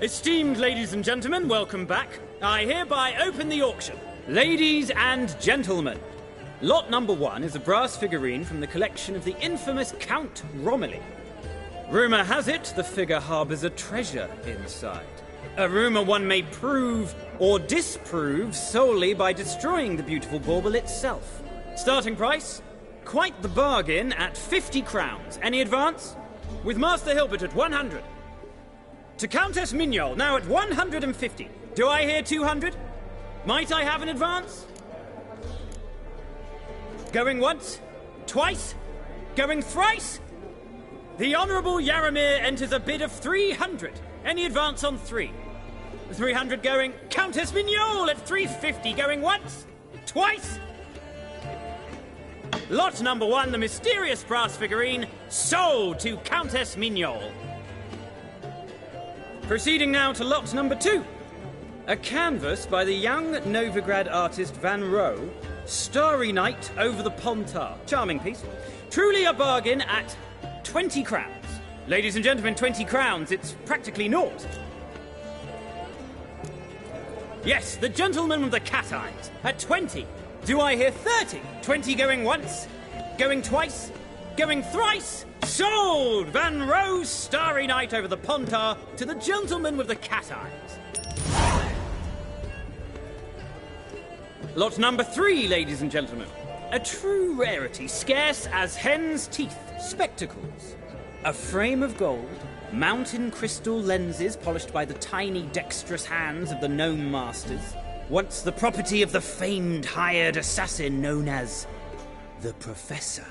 Speaker 16: Esteemed ladies and gentlemen, welcome back. I hereby open the auction. Ladies and gentlemen, lot number 1 is a brass figurine from the collection of the infamous Count Romilly. Rumour has it the figure harbours a treasure inside. A rumour one may prove or disprove solely by destroying the beautiful bauble itself. Starting price? Quite the bargain at 50 crowns. Any advance? With Master Hilbert at 100. To Countess Mignol, now at 150. Do I hear 200? Might I have an advance? Going once? Twice? Going thrice? The Honourable Yaramir enters a bid of 300. Any advance on 3? 300 going. Countess Mignol at 350 going once? Twice? Lot number 1, the mysterious brass figurine, sold to Countess Mignol. Proceeding now to lot number 2. A canvas by the young Novigrad artist Van Rohe, Starry Night over the Pontar. Charming piece. Truly a bargain at 20 crowns. Ladies and gentlemen, 20 crowns, it's practically naught. Yes, the gentleman with the cat eyes, at 20. Do I hear 30? 20 going once, going twice, going thrice? Sold! Van Rohe's Starry Night over the Pontar to the gentleman with the cat eyes. Lot number 3, ladies and gentlemen. A true rarity, scarce as hen's teeth. Spectacles. A frame of gold, mountain crystal lenses polished by the tiny dexterous hands of the gnome masters. Once the property of the famed hired assassin known as the Professor.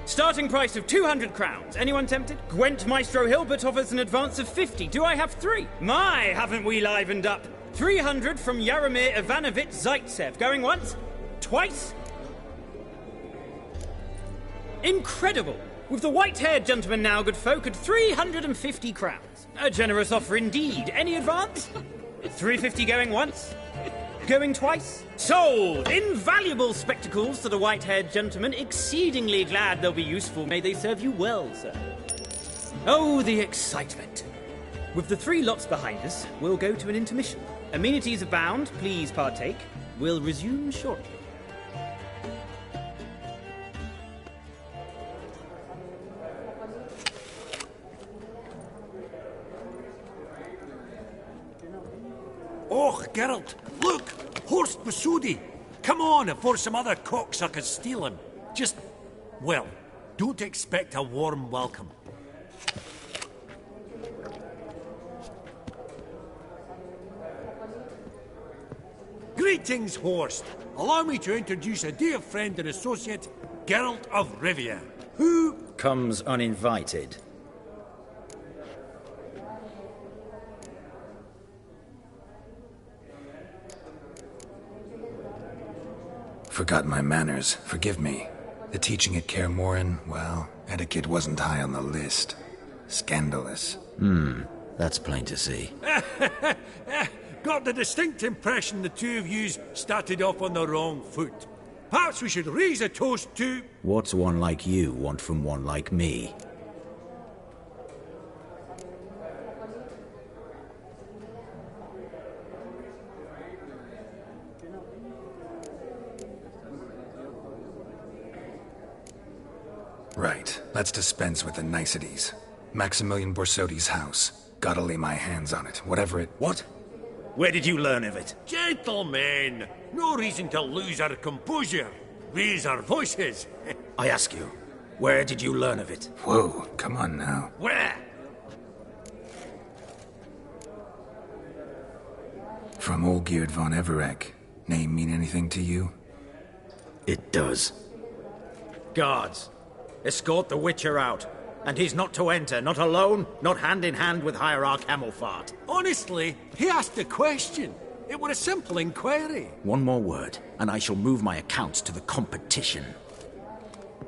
Speaker 16: Starting price of 200 crowns. Anyone tempted? Gwent Maestro Hilbert offers an advance of 50. Do I have 3? My, haven't we livened up? 300 from Yaromir Ivanovich Zaitsev. Going once? Twice? Incredible! With the white-haired gentleman now, good folk, at 350 crowns. A generous offer indeed. Any advance? 350 going once? Going twice? Sold! Invaluable spectacles to the white-haired gentleman. Exceedingly glad they'll be useful. May they serve you well, sir. Oh, the excitement. With the 3 lots behind us, we'll go to an intermission. Amenities abound. Please partake. We'll resume shortly.
Speaker 8: Oh, Geralt, look! Horst Masudi! Come on before some other cocksuckers steal him. Just, well, don't expect a warm welcome. Greetings, Horst. Allow me to introduce a dear friend and associate, Geralt of Rivia, who
Speaker 7: comes uninvited.
Speaker 2: Forgot my manners. Forgive me. The teaching at Kaer Morhen, well, etiquette wasn't high on the list. Scandalous.
Speaker 7: That's plain to see.
Speaker 8: Got the distinct impression the two of yous started off on the wrong foot. Perhaps we should raise a toast to...
Speaker 7: What's one like you want from one like me?
Speaker 2: Right, let's dispense with the niceties. Maximilian Borsodi's house. Gotta lay my hands on it, whatever it...
Speaker 7: What? Where did you learn of it?
Speaker 8: Gentlemen, no reason to lose our composure. Raise our voices.
Speaker 7: I ask you, where did you learn of it?
Speaker 2: Whoa, come on now.
Speaker 8: Where?
Speaker 2: From Olgierd von Everek. Name mean anything to you?
Speaker 7: It does.
Speaker 10: Guards, escort the Witcher out. And he's not to enter, not alone, not hand in hand with Hierarch Hamilfart.
Speaker 8: Honestly, he asked a question. It were a simple inquiry.
Speaker 7: One more word, and I shall move my accounts to the competition.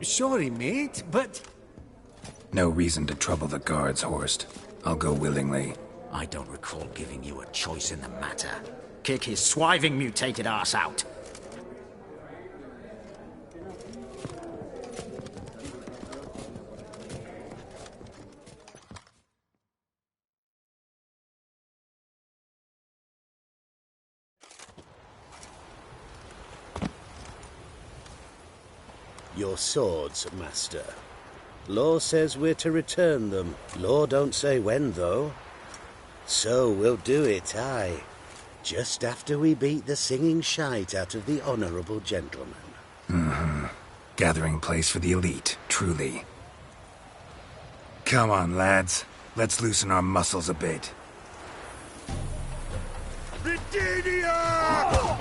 Speaker 8: Sorry, mate, but...
Speaker 2: No reason to trouble the guards, Horst. I'll go willingly.
Speaker 7: I don't recall giving you a choice in the matter. Kick his swiving mutated ass out.
Speaker 18: Your swords, Master. Law says we're to return them. Law don't say when, though. So we'll do it, aye. Just after we beat the singing shite out of the honourable gentleman.
Speaker 2: Gathering place for the elite, truly. Come on, lads. Let's loosen our muscles a bit.
Speaker 8: Britannia!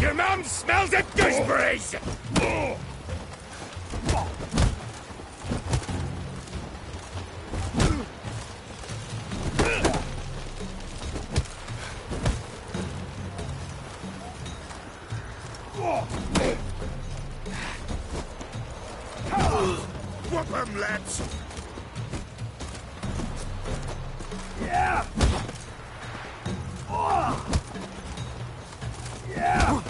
Speaker 8: Your mum smells of gooseberries! guts! Yeah! Yeah!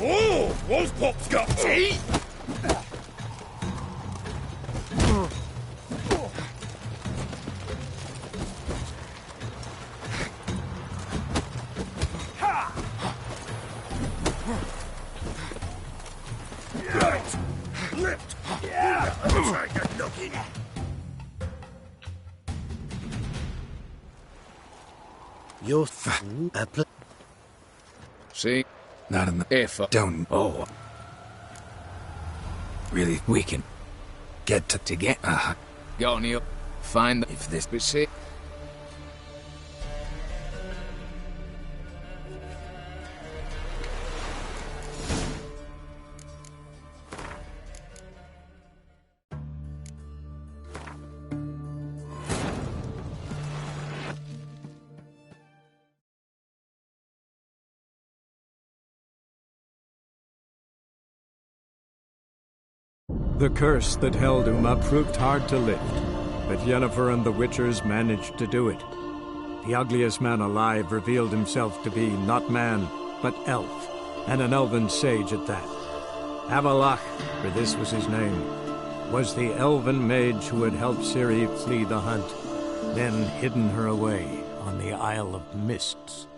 Speaker 8: Oh, Wolfpop's got teeth! Right! Lift! Yeah! Try to knock it.
Speaker 18: You're a
Speaker 9: See?
Speaker 2: Not in the...
Speaker 9: If
Speaker 2: Don't...
Speaker 9: Oh.
Speaker 2: Really, we can... Get to get...
Speaker 9: Go on, you find... If this be sick.
Speaker 1: The curse that held Uma proved hard to lift, but Yennefer and the Witchers managed to do it. The ugliest man alive revealed himself to be not man, but elf, and an elven sage at that. Avalach, for this was his name, was the elven mage who had helped Ciri flee the hunt, then hidden her away on the Isle of Mists.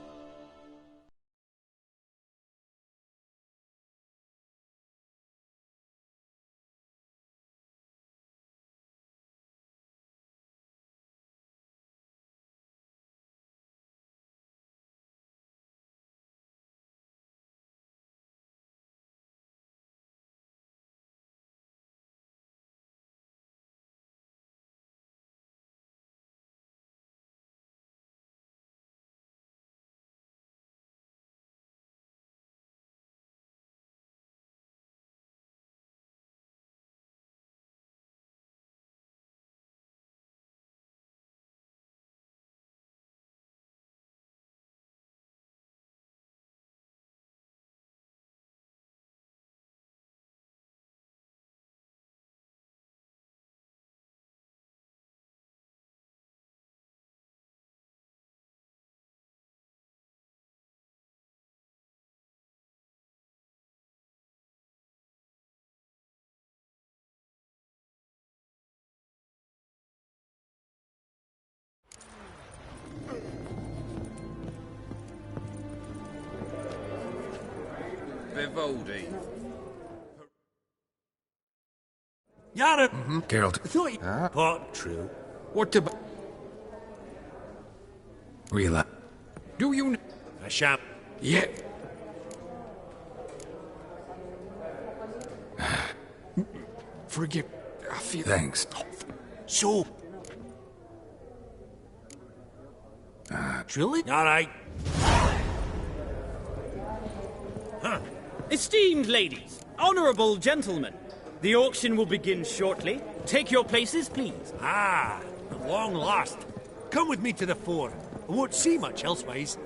Speaker 15: Vivaldi.
Speaker 8: Yara!
Speaker 2: Geralt.
Speaker 8: I thought you... Part true.
Speaker 9: What about...
Speaker 2: Rila.
Speaker 9: Do you...
Speaker 8: I shan't.
Speaker 9: Yeah. Forgive... I feel...
Speaker 2: Thanks.
Speaker 8: So... Truly? Alright.
Speaker 16: Esteemed ladies, honourable gentlemen, the auction will begin shortly. Take your places, please.
Speaker 8: Ah, at long last. Come with me to the fore. I won't see much elsewise.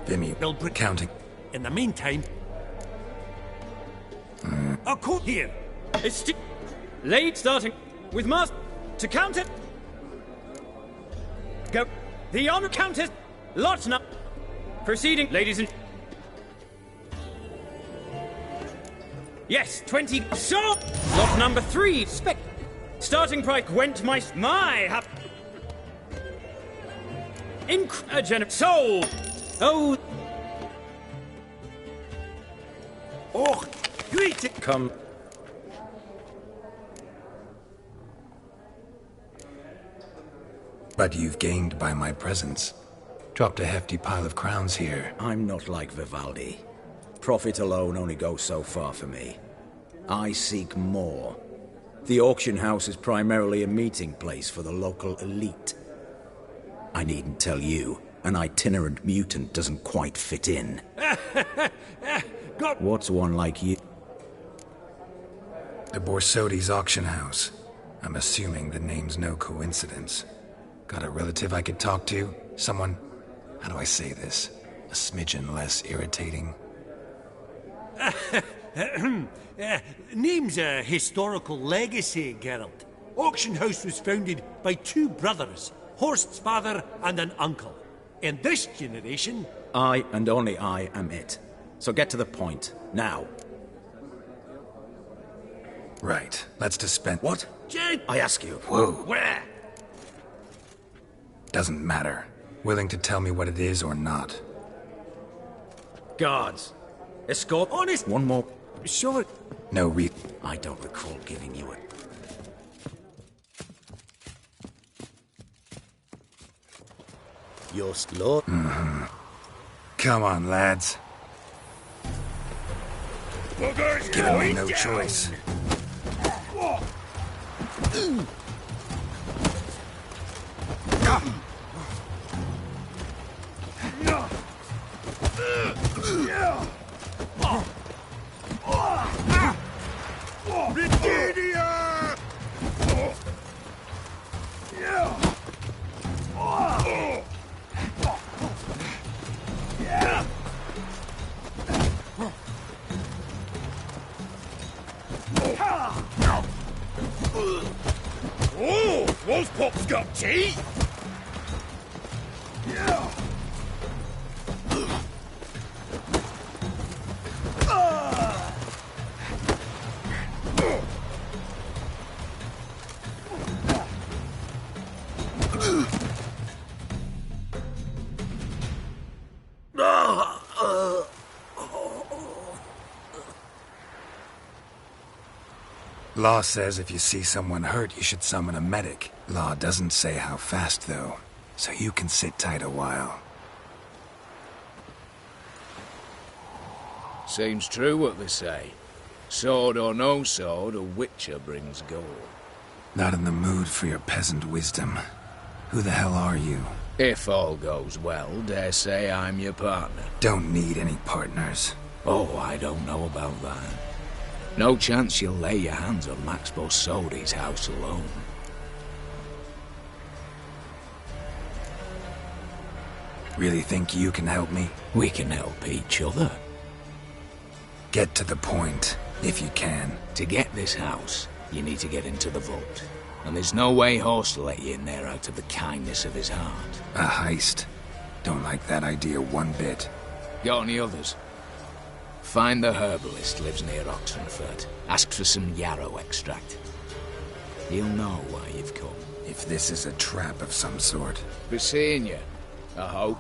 Speaker 2: Vimy, counting.
Speaker 8: In the meantime... I'll come here.
Speaker 16: Late starting with Master to count it. Go. The honor countess. Lot now. Proceeding, ladies and... Yes, 20. So, lot number 3. Starting price went my sold. Oh.
Speaker 8: Oh, great.
Speaker 10: Come.
Speaker 2: But you've gained by my presence. Dropped a hefty pile of crowns here.
Speaker 7: I'm not like Vivaldi. Profit alone only goes so far for me. I seek more. The auction house is primarily a meeting place for the local elite. I needn't tell you, an itinerant mutant doesn't quite fit in. What's one like you?
Speaker 2: The Borsodi's auction house. I'm assuming the name's no coincidence. Got a relative I could talk to? Someone, how do I say this? A smidgen less irritating?
Speaker 8: Name's a historical legacy, Geralt. Auction house was founded by two brothers, Horst's father and an uncle. In this generation...
Speaker 10: I and only I am it. So get to the point, now.
Speaker 2: Right, let's dispense...
Speaker 10: What? I ask you.
Speaker 2: Whoa.
Speaker 8: Where?
Speaker 2: Doesn't matter. Willing to tell me what it is or not.
Speaker 10: Guards. Escort...
Speaker 8: Honest...
Speaker 10: One more...
Speaker 8: Sure.
Speaker 2: No
Speaker 10: I don't recall giving you a...
Speaker 18: Your slot?
Speaker 2: Come on, lads. Giving me no choice.
Speaker 8: Oh, those pops got teeth!
Speaker 2: Law says if you see someone hurt, you should summon a medic. Law doesn't say how fast, though, so you can sit tight a while.
Speaker 5: Seems true what they say. Sword or no sword, a witcher brings gold.
Speaker 2: Not in the mood for your peasant wisdom. Who the hell are you?
Speaker 5: If all goes well, dare say I'm your partner.
Speaker 2: Don't need any partners.
Speaker 5: Oh, I don't know about that. No chance you'll lay your hands on Max Borsodi's house alone.
Speaker 2: Really think you can help me?
Speaker 5: We can help each other.
Speaker 2: Get to the point, if you can.
Speaker 5: To get this house, you need to get into the vault. And there's no way Horst will let you in there out of the kindness of his heart.
Speaker 2: A heist. Don't like that idea one bit.
Speaker 5: Got any others? Find the herbalist, lives near Oxenfurt. Ask for some yarrow extract. He'll know why you've come.
Speaker 2: If this is a trap of some sort.
Speaker 5: Be seeing you, I hope.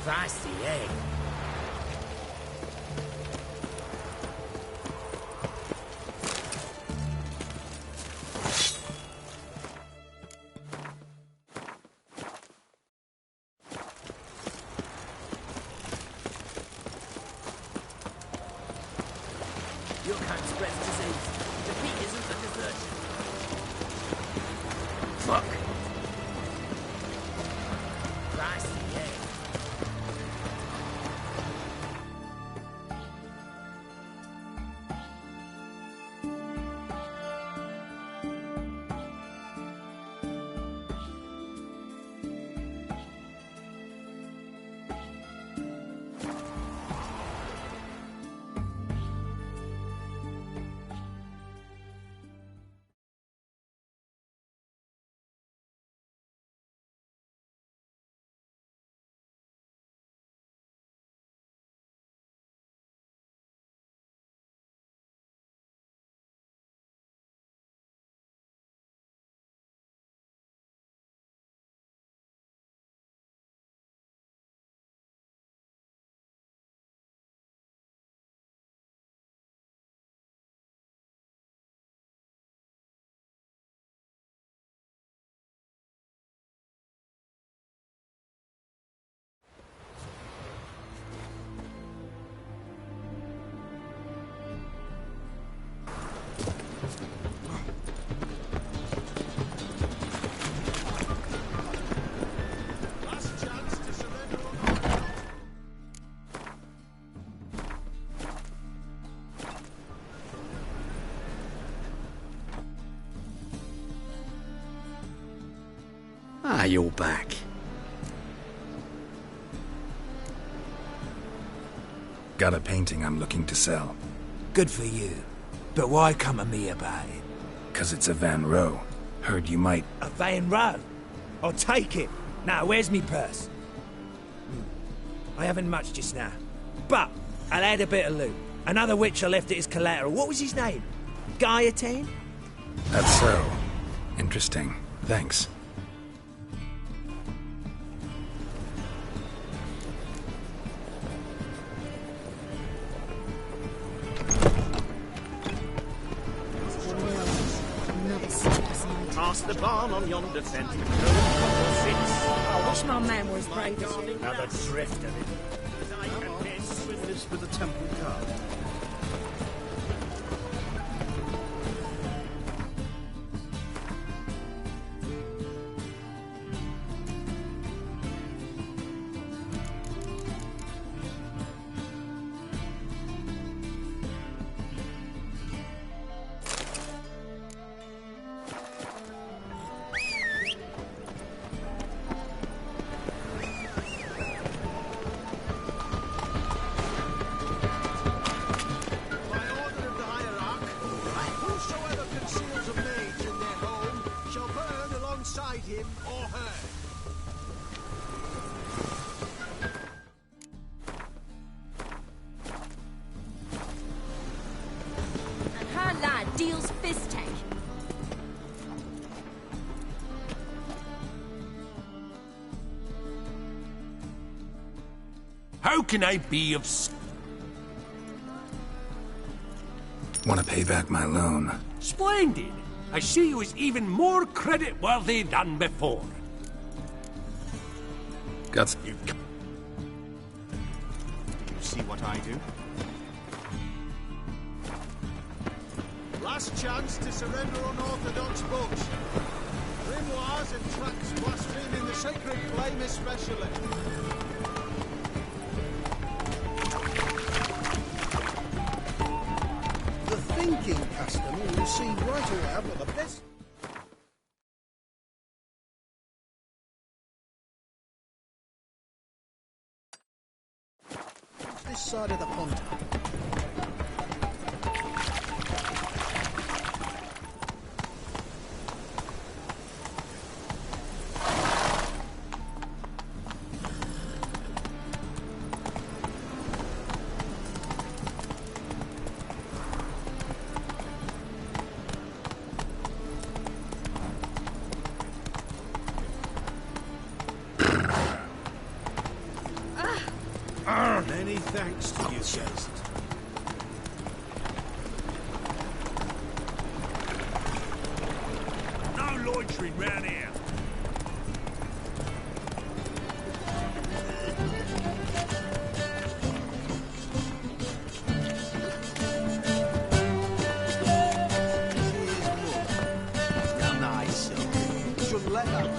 Speaker 11: Feisty egg. Your kind spreads disease. The peak isn't a desertion.
Speaker 10: fuck? Ah, you're back.
Speaker 2: Got a painting I'm looking to sell.
Speaker 19: Good for you. But why come to me about it?
Speaker 2: 'Cause it's a Van Row. Heard you might...
Speaker 19: A Van Row? I'll take it. Now, where's me purse? I haven't much just now. But I'll add a bit of loot. Another witch I left it as collateral. What was his name? Guillotine?
Speaker 2: That's so. Interesting. Thanks.
Speaker 10: Past the barn on yonder fence. I
Speaker 13: wish my man was brave as you.
Speaker 10: Another drift of it.
Speaker 4: This with a temple card. Him or her.
Speaker 13: And her lad deals fist tank.
Speaker 8: How can I be of...
Speaker 2: Want to pay back my loan?
Speaker 8: Splendid! I see you as even more credit-worthy than before.
Speaker 2: Got
Speaker 3: You see what I do?
Speaker 4: Last chance to surrender unorthodox books. Grimoires and tracts blaspheming the sacred flame especially. The thinking custom will see right around what the best... This side of the pond. Many thanks to you, guest.
Speaker 8: No loitering round here.
Speaker 4: let that...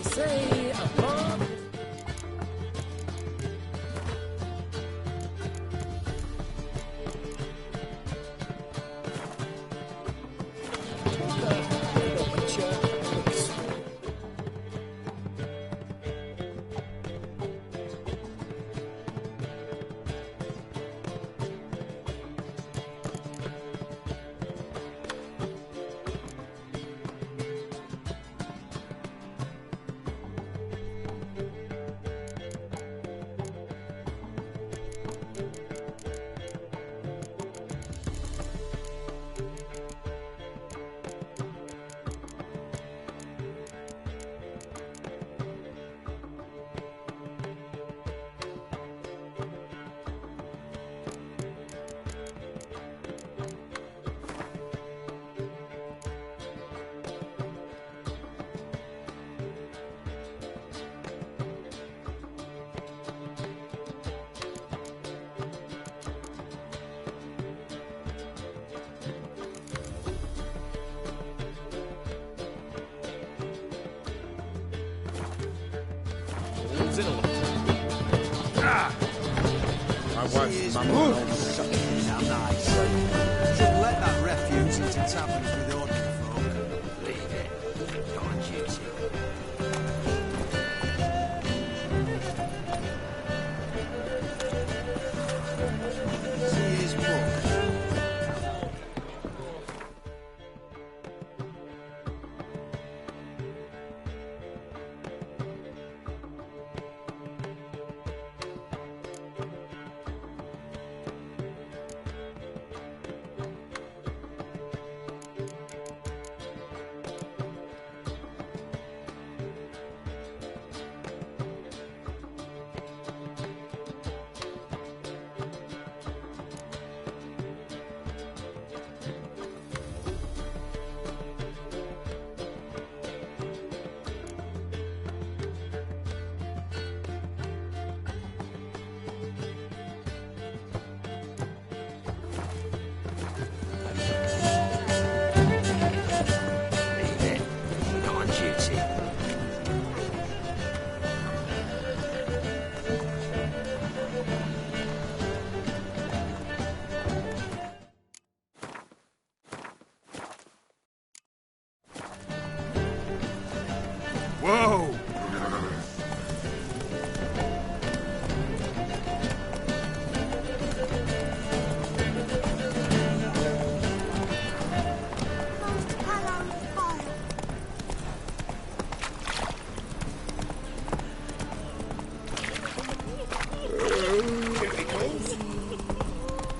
Speaker 17: Say a bomb.
Speaker 4: My wife's mum. Shouldn't let that refuse into taverns with ordinary folk.
Speaker 5: Leave it. You're on duty.
Speaker 4: See his book.
Speaker 9: Whoa!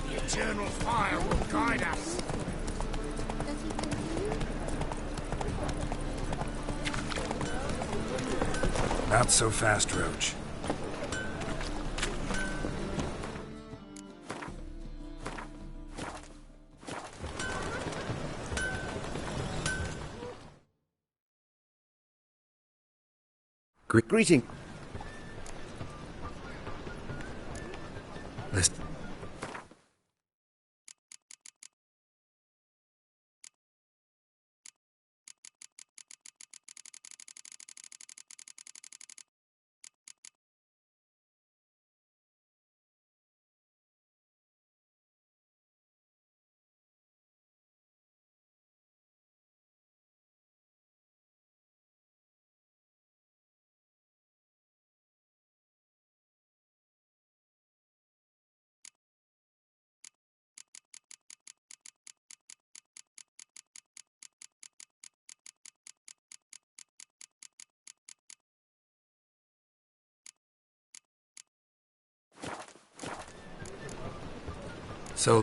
Speaker 8: The eternal fire will guide us.
Speaker 2: Not so fast, Roach.
Speaker 18: Greeting.
Speaker 2: Listen. So...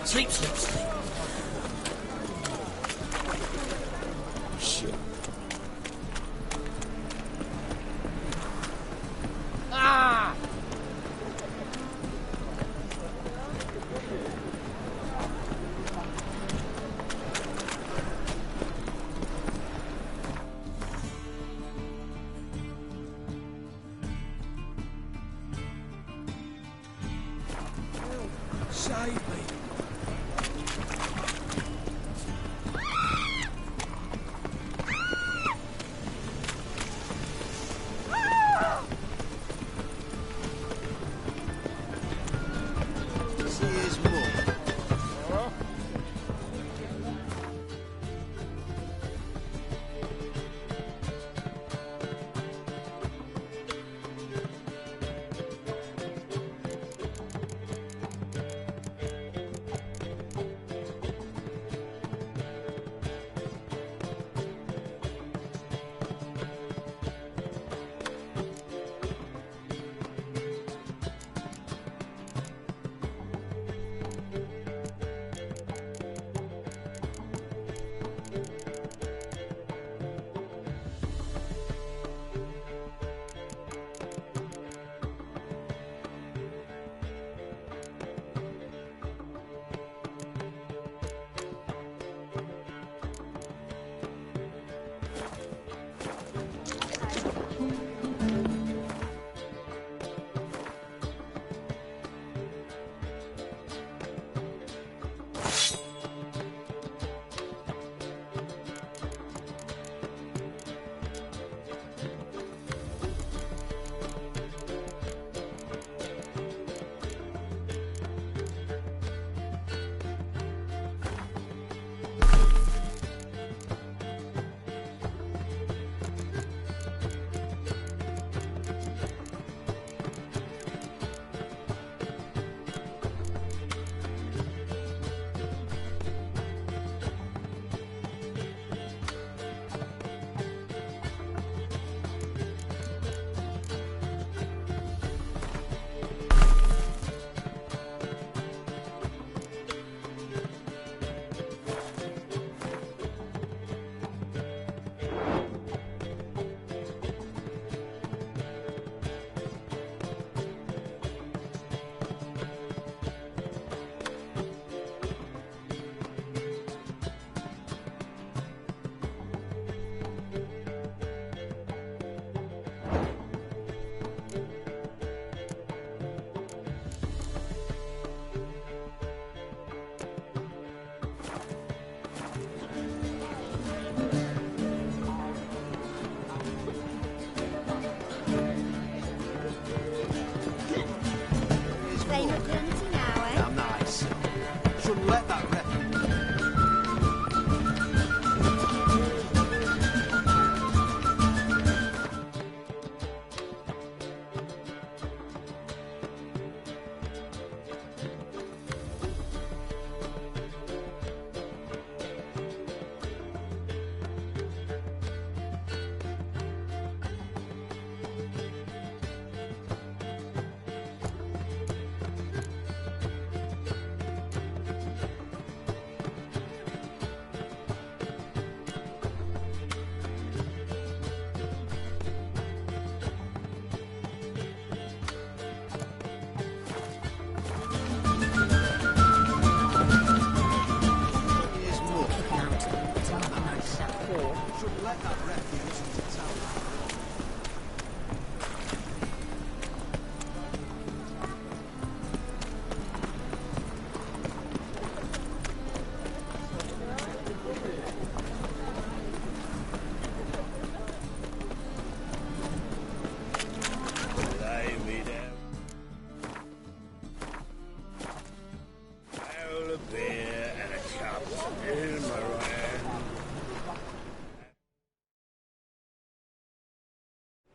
Speaker 11: Sleep, sleep, sleep.
Speaker 9: Shit.
Speaker 11: Ah!
Speaker 9: Save me.
Speaker 4: Here's more.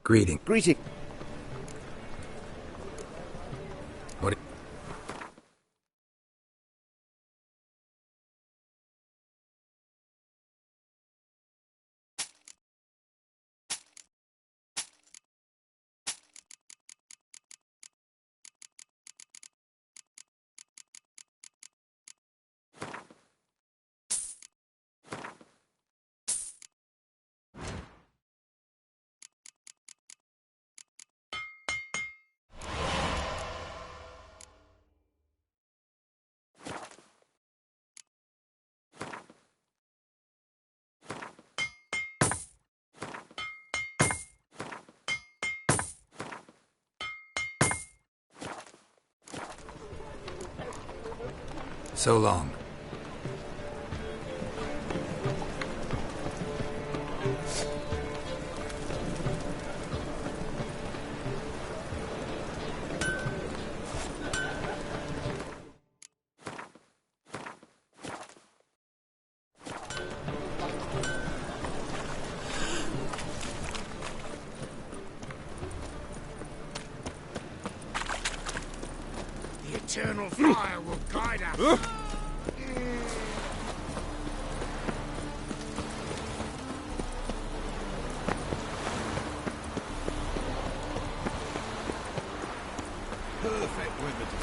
Speaker 2: Greeting. So long.
Speaker 9: The eternal fire will guide us. Perfect remedy.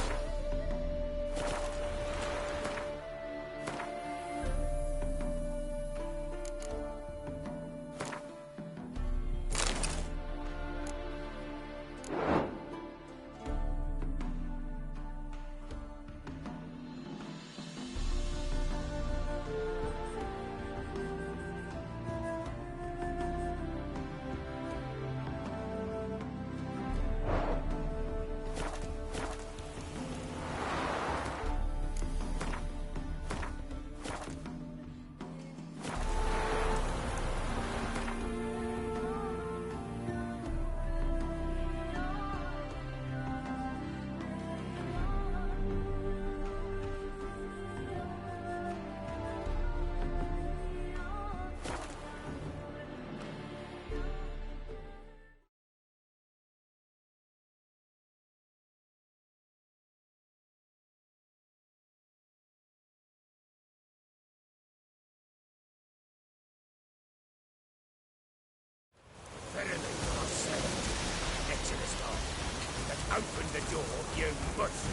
Speaker 9: Open the door, you must.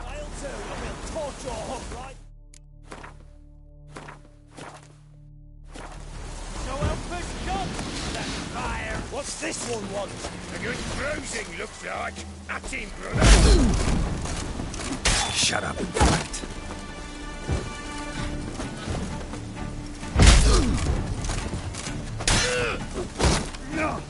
Speaker 19: I'll do. I will torch your hook, right? So help us God! That fire! What's this one want?
Speaker 9: A good bruising, looks like. At him, brother.
Speaker 2: Shut up and fight.
Speaker 9: No!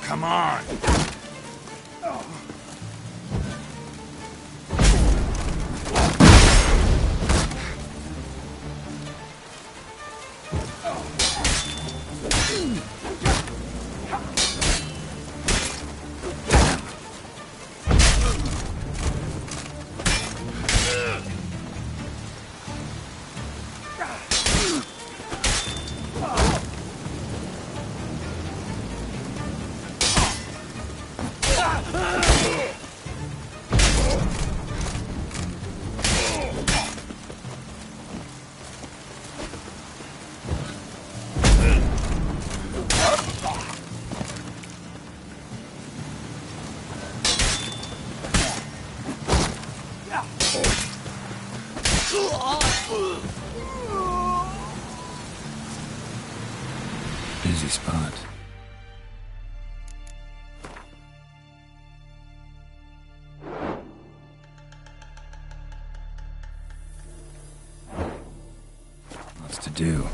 Speaker 2: Come on. Busy spot. Lots to do.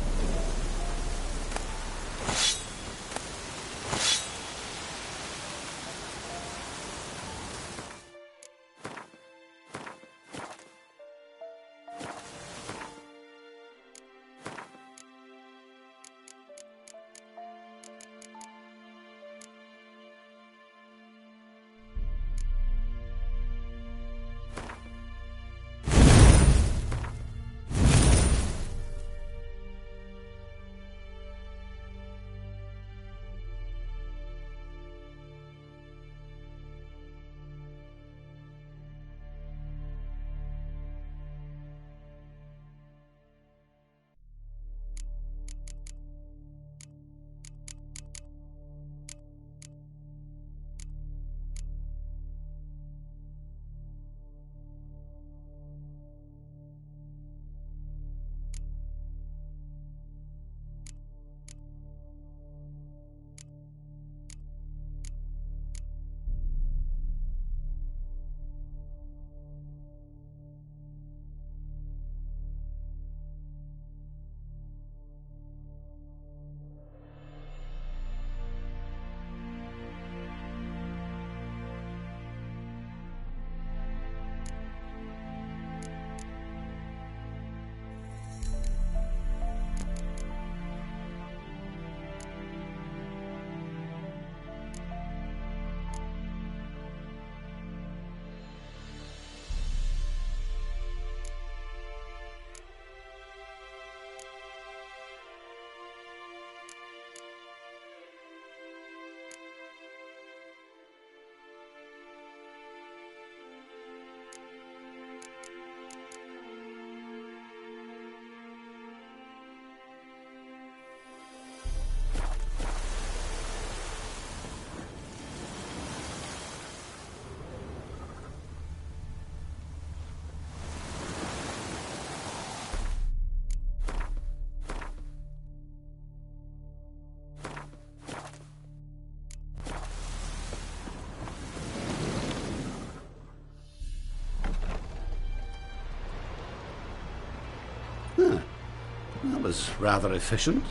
Speaker 20: was rather efficient.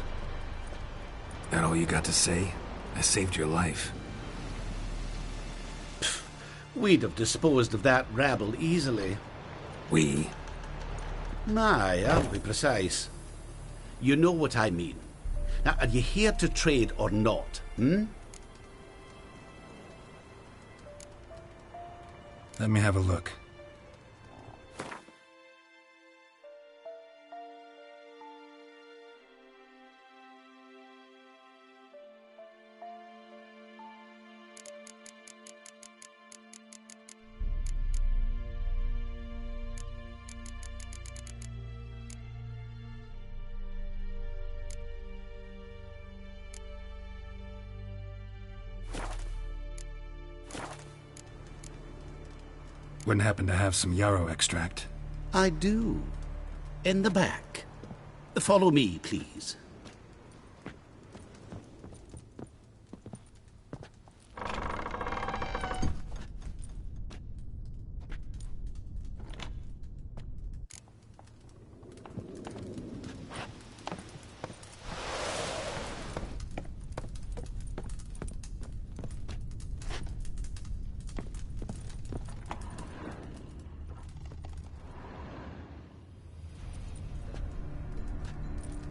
Speaker 2: That all you got to say? I saved your life.
Speaker 20: We'd have disposed of that rabble easily.
Speaker 2: We?
Speaker 20: Aye, aren't we precise? You know what I mean. Now, are you here to trade or not,
Speaker 2: Let me have a look. Wouldn't happen to have some yarrow extract?
Speaker 20: I do. In the back. Follow me, please.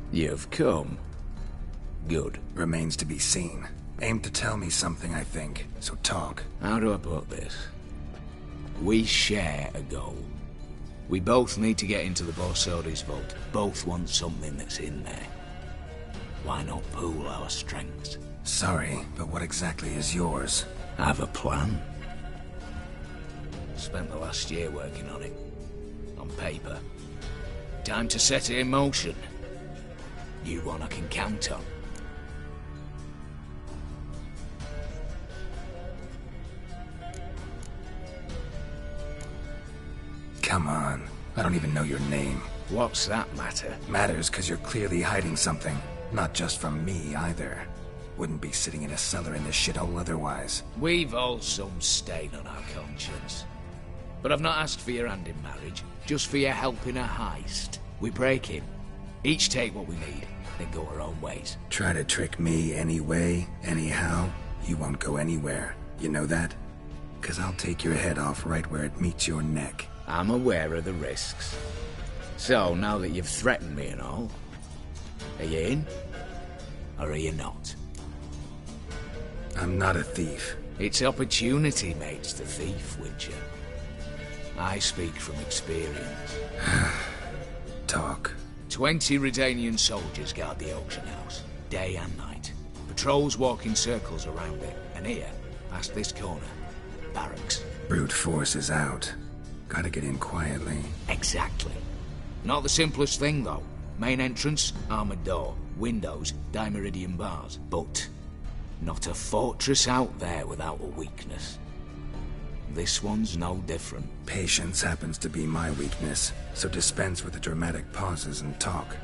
Speaker 5: You've come. Good.
Speaker 2: Remains to be seen. Aim to tell me something, I think. So talk.
Speaker 5: How do I put this? We share a goal. We both need to get into the Borsodi's vault. Both want something that's in there. Why not pool our strengths?
Speaker 2: Sorry, but what exactly is yours?
Speaker 5: I have a plan. Spent the last year working on it. On paper. Time to set it in motion. You one I can count on.
Speaker 2: Come on. I don't even know your name.
Speaker 5: What's that matter?
Speaker 2: Matters because you're clearly hiding something. Not just from me, either. Wouldn't be sitting in a cellar in this shithole otherwise.
Speaker 5: We've all some stain on our conscience. But I've not asked for your hand in marriage, just for your help in a heist. We break in. Each take what we need, then go our own ways.
Speaker 2: Try to trick me anyway, anyhow, you won't go anywhere. You know that? 'Cause I'll take your head off right where it meets your neck.
Speaker 5: I'm aware of the risks. So, now that you've threatened me and all, are you in? Or are you not?
Speaker 2: I'm not a thief.
Speaker 5: It's opportunity makes the thief, Witcher. I speak from experience.
Speaker 2: Talk.
Speaker 5: 20 Redanian soldiers guard the auction house, day and night. Patrols walk in circles around it, and here, past this corner, barracks.
Speaker 2: Brute force is out. Gotta get in quietly.
Speaker 5: Exactly. Not the simplest thing, though. Main entrance, armored door, windows, dimeridian bars. But not a fortress out there without a weakness. This one's no different.
Speaker 2: Patience happens to be my weakness, so dispense with the dramatic pauses and talk.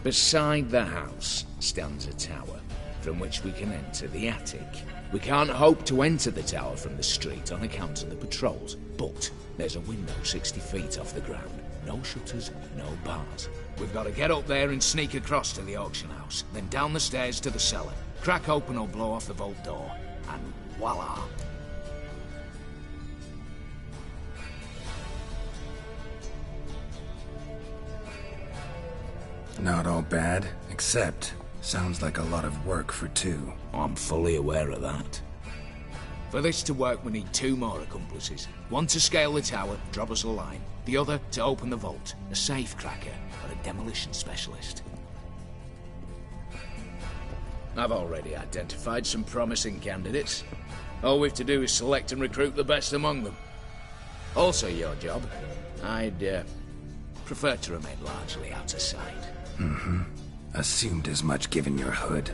Speaker 5: Beside the house stands a tower, from which we can enter the attic. We can't hope to enter the tower from the street on account of the patrols, but there's a window 60 feet off the ground. No shutters, no bars. We've got to get up there and sneak across to the auction house, then down the stairs to the cellar, crack open or blow off the vault door, and voila!
Speaker 2: Not all bad, except sounds like a lot of work for two.
Speaker 5: I'm fully aware of that. For this to work, we need 2 more accomplices. One to scale the tower, drop us a line. The other to open the vault, a safe cracker or a demolition specialist. I've already identified some promising candidates. All we've to do is select and recruit the best among them. Also your job. I'd prefer to remain largely out of sight.
Speaker 2: Assumed as much given your hood.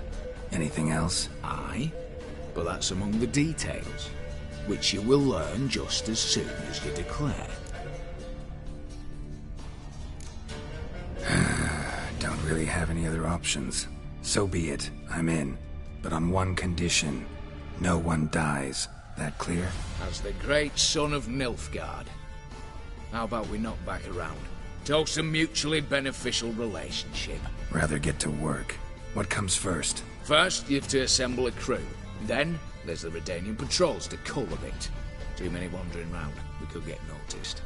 Speaker 2: Anything else?
Speaker 5: Aye, but that's among the details, which you will learn just as soon as you declare.
Speaker 2: Don't really have any other options. So be it, I'm in. But on one condition. No one dies. That clear?
Speaker 5: As the great son of Nilfgaard. How about we knock back around? Toast a mutually beneficial relationship.
Speaker 2: Rather get to work. What comes first?
Speaker 5: First, you have to assemble a crew. Then, there's the Redanian patrols to cull a bit. Too many wandering round. We could get noticed.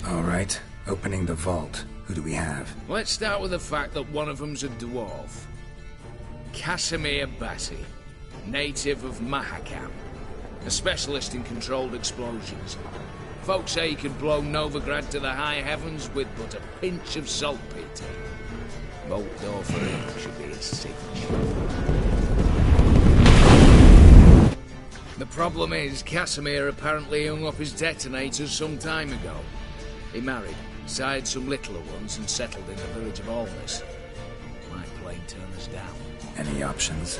Speaker 2: All right, opening the vault. Who do we have?
Speaker 5: Let's start with the fact that one of them's a dwarf. Casimir Bassi, native of Mahakam. A specialist in controlled explosions. Folks say he could blow Novigrad to the high heavens with but a pinch of saltpeter. Bolt door for him should be a cinch. The problem is, Casimir apparently hung up his detonators some time ago. He married, sired some littler ones, and settled in the village of Almas. Might plain turn us down.
Speaker 2: Any options?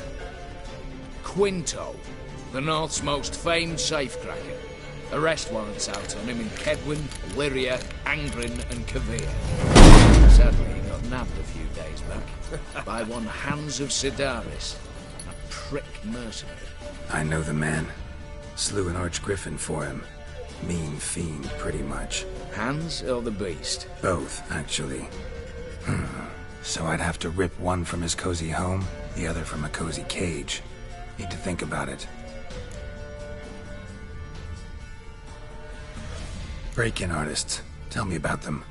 Speaker 5: Quinto, the North's most famed safecracker. Arrest warrants out on him in Kedwin, Lyria, Angrin, and Kavir. Sadly, he got nabbed a few days back by one Hans of Sidaris, a prick mercenary.
Speaker 2: I know the man. Slew an archgriffin for him. Mean fiend, pretty much.
Speaker 5: Hans or the beast?
Speaker 2: Both, actually. So I'd have to rip one from his cozy home, the other from a cozy cage. Need to think about it. Break-in artists. Tell me about them.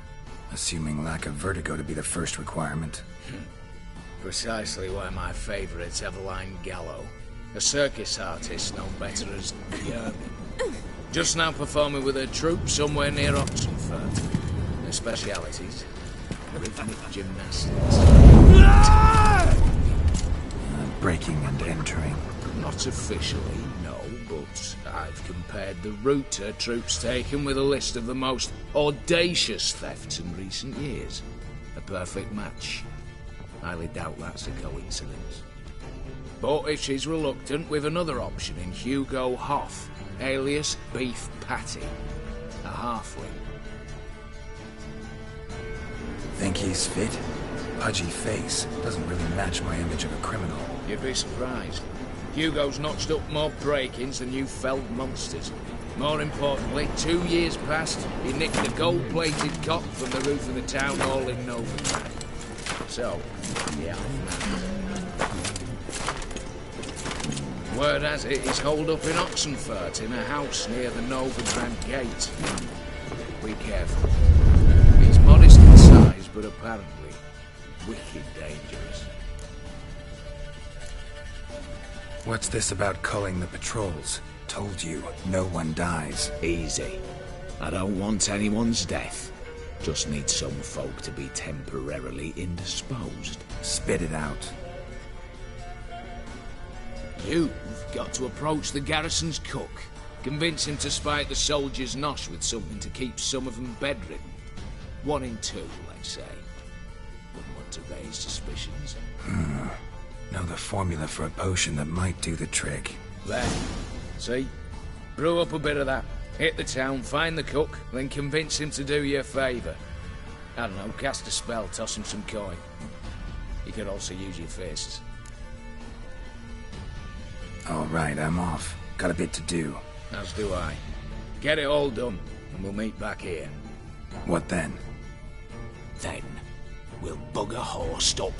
Speaker 2: Assuming lack of vertigo to be the first requirement.
Speaker 5: Precisely why my favourite's Eveline Gallo. A circus artist known better as Yerman. Just now performing with her troupe somewhere near Oxenford. Their specialities: rhythmic gymnastics.
Speaker 2: Breaking and entering.
Speaker 5: Not officially, no, but I've compared the route her troope's taken with a list of the most audacious thefts in recent years. A perfect match. Highly doubt that's a coincidence. But if she's reluctant, we've another option in Hugo Hoff, alias Beef Patty, a halfling.
Speaker 2: Think he's fit? Pudgy face. Doesn't really match my image of a criminal.
Speaker 5: You'd be surprised. Hugo's notched up more break-ins than you felled monsters. More importantly, 2 years past, he nicked a gold-plated cot from the roof of the town hall in Novigrad. So, yeah. Word has it, he's holed up in Oxenfurt in a house near the Novigrad gate. Be careful. He's modest in size, but apparently wicked dangerous.
Speaker 2: What's this about culling the patrols? Told you, no one dies.
Speaker 5: Easy. I don't want anyone's death. Just need some folk to be temporarily indisposed.
Speaker 2: Spit it out.
Speaker 5: You've got to approach the garrison's cook. Convince him to spike the soldiers' nosh with something to keep some of them bedridden. 1 in 2, let's say. Wouldn't want to raise suspicions.
Speaker 2: Know the formula for a potion that might do the trick.
Speaker 5: There. See? Brew up a bit of that. Hit the town, find the cook, then convince him to do you a favour. I don't know, cast a spell, toss him some coin. You could also use your faces.
Speaker 2: All right, I'm off. Got a bit to do.
Speaker 5: As do I. Get it all done, and we'll meet back here.
Speaker 2: What then?
Speaker 5: Then, we'll bugger horsed up,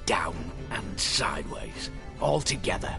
Speaker 5: down and sideways, all together.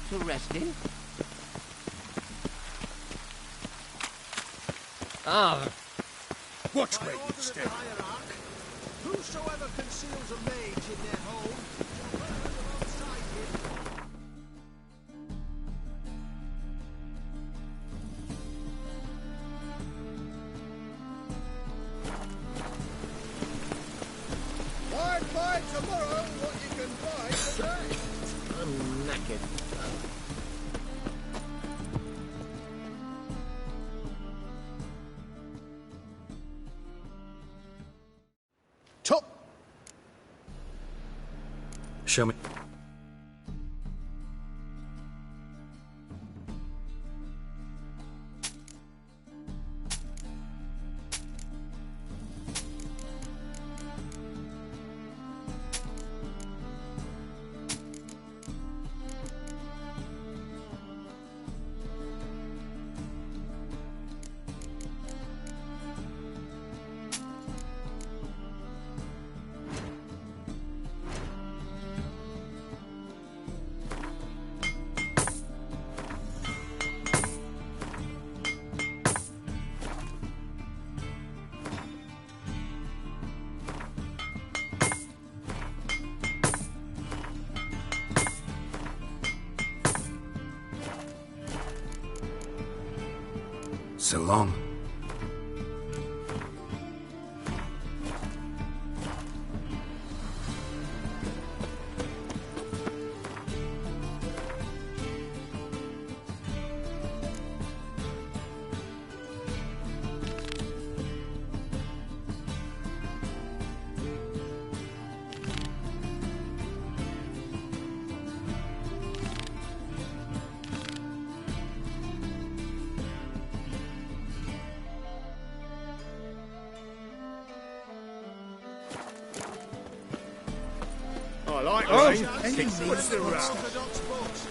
Speaker 21: To rest in? Ah.
Speaker 4: Watch where you step. Whosoever conceals a mage in their home, shall burn alongside him. Buy tomorrow what you can buy today.
Speaker 21: I'm knackered.
Speaker 4: Top.
Speaker 2: Show me. So long.
Speaker 4: I like rain. What's the row?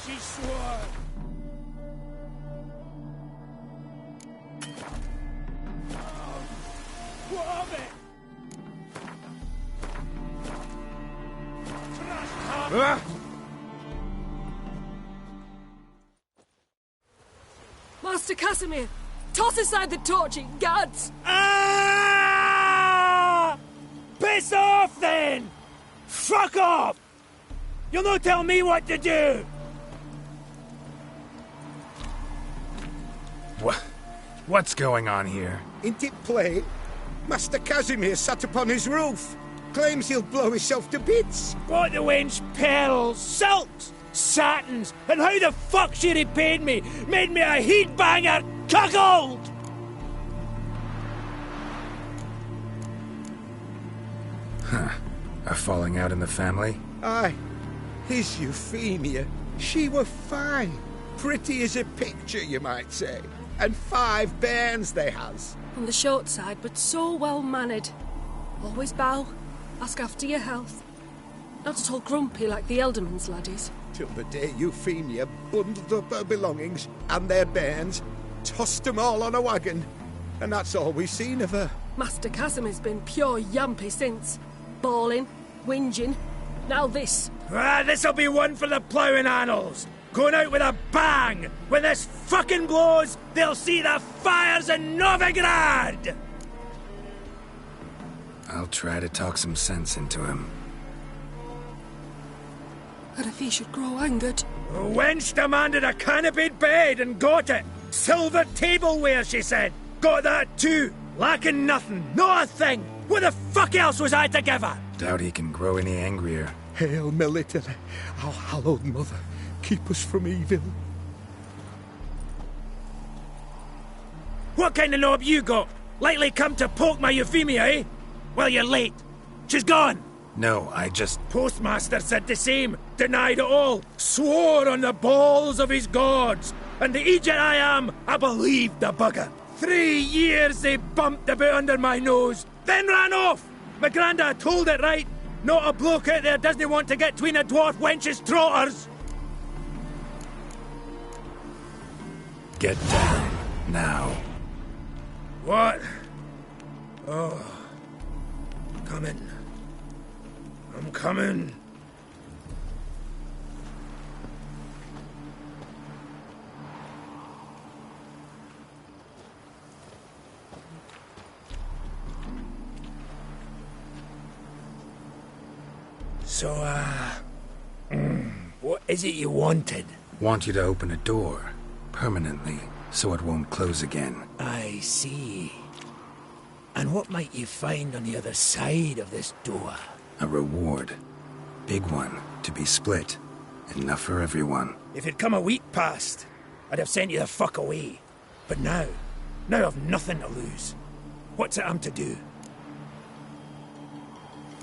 Speaker 19: she swore. What of it?
Speaker 6: Master Casimir, toss aside the torching gods!
Speaker 19: Ah! Piss off, then! Fuck off! You'll not tell me what to do!
Speaker 2: What's going on here?
Speaker 9: Ain't it plain? Master Casimir sat upon his roof. Claims he'll blow himself to bits.
Speaker 19: What the wench pearls, silks, satins, and how the fuck she repaid me? Made me a heat banger cuckold!
Speaker 2: Huh. A falling out in the family?
Speaker 9: Aye. His Euphemia, she were fine. Pretty as a picture, you might say. And 5 bairns they has.
Speaker 6: On the short side, but so well-mannered. Always bow, ask after your health. Not at all grumpy like the Elderman's laddies.
Speaker 9: Till the day Euphemia bundled up her belongings and their bairns, tossed them all on a wagon, and that's all we've seen of her.
Speaker 6: Master Casimir's been pure yampy since. Bawling, whinging, now this.
Speaker 19: Ah, this'll be one for the ploughing annals! Going out with a bang! When this fucking blows, they'll see the fires in Novigrad!
Speaker 2: I'll try to talk some sense into him.
Speaker 6: And if he should grow angered?
Speaker 19: The wench demanded a canopied bed and got it. Silver tableware, she said. Got that too. Lacking nothing, not a thing. What the fuck else was I to give her?
Speaker 2: Doubt he can grow any angrier.
Speaker 9: Hail Military, our hallowed mother, keep us from evil.
Speaker 19: What kind of knob you got? Likely come to poke my Euphemia, eh? Well, you're late. She's gone.
Speaker 2: No, I just...
Speaker 19: Postmaster said the same. Denied it all. Swore on the balls of his gods. And the Egypt I am, I believed the bugger. 3 years they bumped about under my nose, then ran off. My granda told it right. Not a bloke out there doesn't want to get between a dwarf wench's trotters.
Speaker 2: Get down, now.
Speaker 19: What? Oh. Coming. I'm coming. So, what is it you wanted?
Speaker 2: Want you to open a door, permanently, so it won't close again.
Speaker 19: I see. And what might you find on the other side of this door?
Speaker 2: A reward. Big one, to be split. Enough for everyone.
Speaker 19: If it'd come a week past, I'd have sent you the fuck away. But now I've nothing to lose. What's it I'm to do?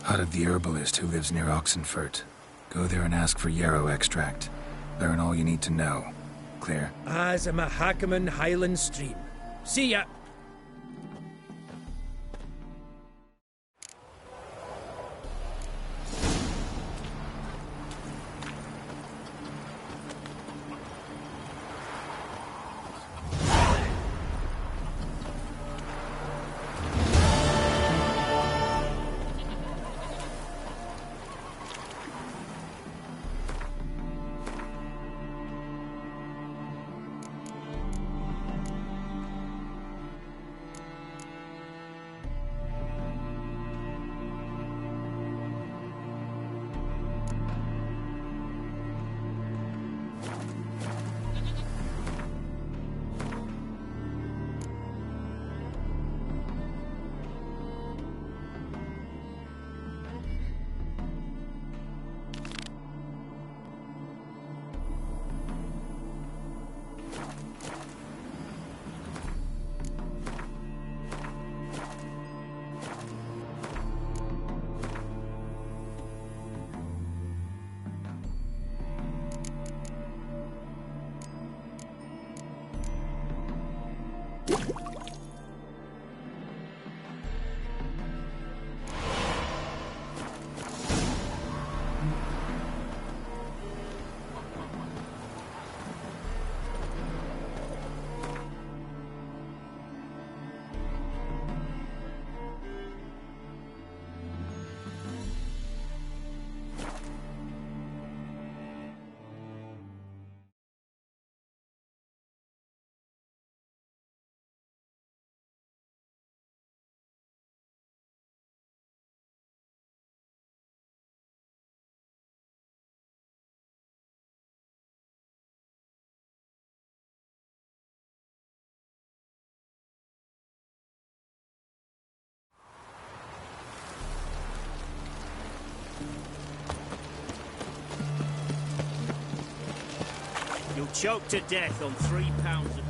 Speaker 2: Hut of the herbalist who lives near Oxenfurt. Go there and ask for yarrow extract. Learn all you need to know. Clear?
Speaker 19: As a Mahakaman Highland Stream. See ya!
Speaker 16: You'll choke to death on 3 pounds of...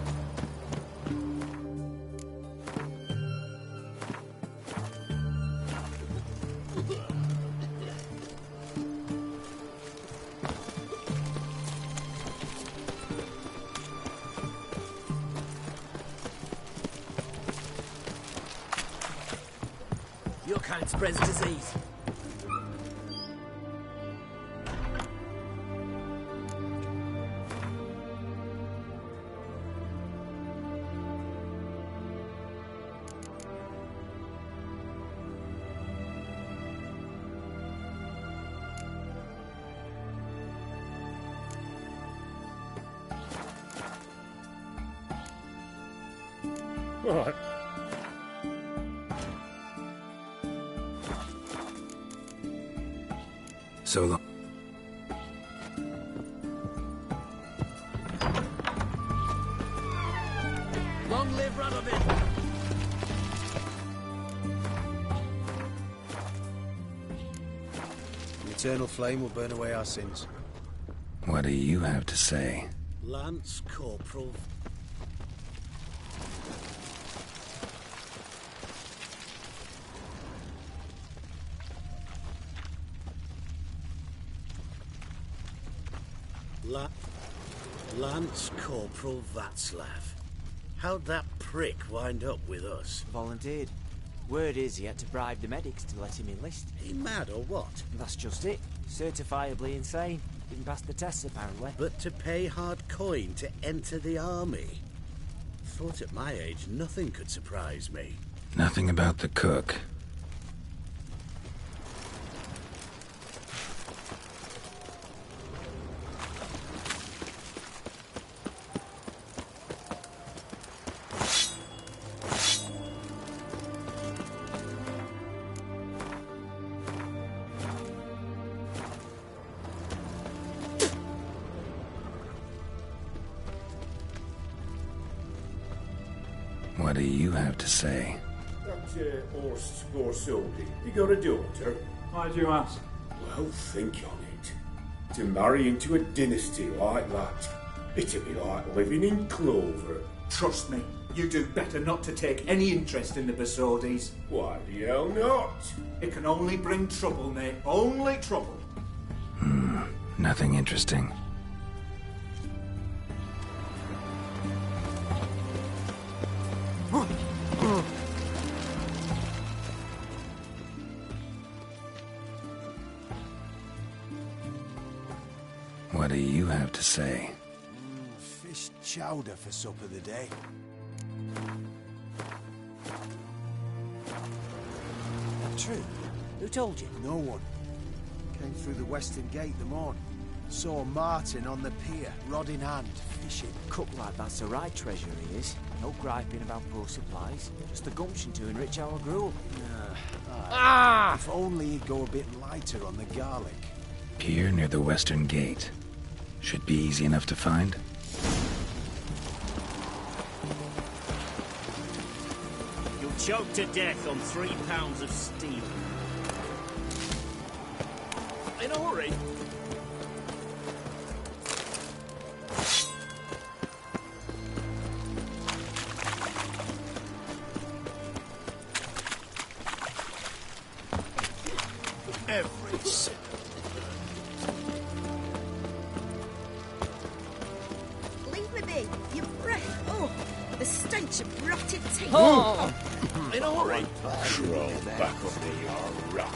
Speaker 19: Your kind spreads disease.
Speaker 8: What?
Speaker 2: So long.
Speaker 19: Long live Radovid!
Speaker 4: The eternal flame will burn away our sins.
Speaker 2: What do you have to say?
Speaker 18: Lance Corporal. Lance Corporal Václav. How'd that prick wind up with us?
Speaker 10: Volunteered. Word is he had to bribe the medics to let him enlist.
Speaker 18: He mad or what?
Speaker 10: That's just it. Certifiably insane. Didn't pass the tests, apparently.
Speaker 18: But to pay hard coin to enter the army? Thought at my age nothing could surprise me.
Speaker 2: Nothing about the cook. What do you have to say?
Speaker 8: That horse Scorsodi, he got a daughter.
Speaker 3: Why do you ask?
Speaker 8: Well, think on it. To marry into a dynasty like that, it'd be like living in clover.
Speaker 3: Trust me, you do better not to take any interest in the Basodis.
Speaker 8: Why the hell not?
Speaker 3: It can only bring trouble, mate. Only trouble.
Speaker 2: Nothing interesting. What do you have to say?
Speaker 4: Fish chowder for supper the day.
Speaker 10: That true? Who told you?
Speaker 4: No one. Came through the western gate the morning. Saw Martin on the pier, rod in hand, fishing.
Speaker 10: Cook like that's the right treasure he is. No griping about poor supplies. Just the gumption to enrich our gruel.
Speaker 4: If only he'd go a bit lighter on the garlic.
Speaker 2: Pier near the western gate. Should be easy enough to find.
Speaker 16: You'll choke to death on 3 pounds of steel.
Speaker 19: In a hurry.
Speaker 4: Every sip.
Speaker 13: Leave me be. Your breath. Oh, the stench of rotted teeth.
Speaker 19: Oh. In a hurry.
Speaker 8: Crawl back under your rock.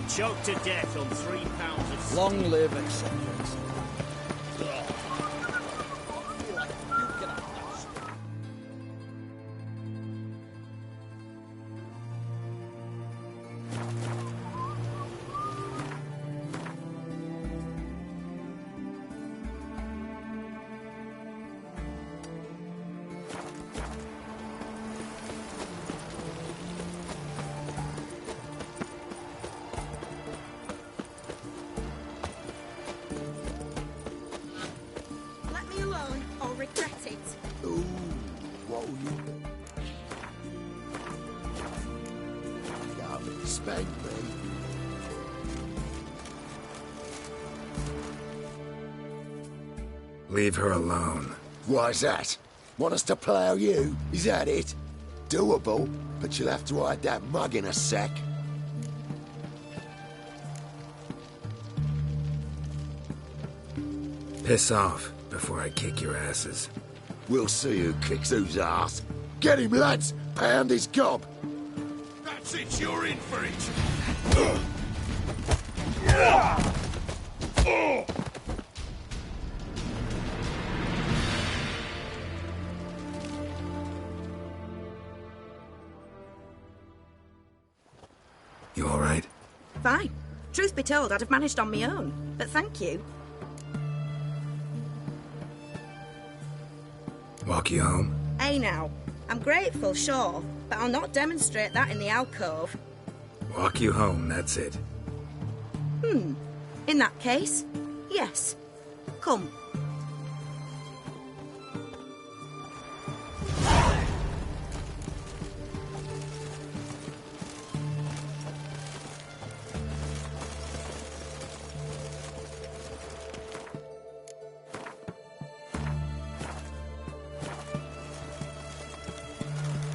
Speaker 16: Choked to death on 3 pounds of steel.
Speaker 19: Long live acceptance.
Speaker 12: Come and spank me.
Speaker 2: Leave her alone.
Speaker 12: Why's that? Want us to plough you? Is that it? Doable, but you'll have to hide that mug in a sec.
Speaker 2: Piss off before I kick your asses.
Speaker 12: We'll see who kicks whose ass. Get him, lads! Pound his gob!
Speaker 9: That's it, you're in for it!
Speaker 2: You all right?
Speaker 13: Fine. Truth be told, I'd have managed on my own. But thank you.
Speaker 2: Walk you home?
Speaker 13: Hey now. I'm grateful, sure, but I'll not demonstrate that in the alcove.
Speaker 2: Walk you home, that's it.
Speaker 13: In that case, yes. Come.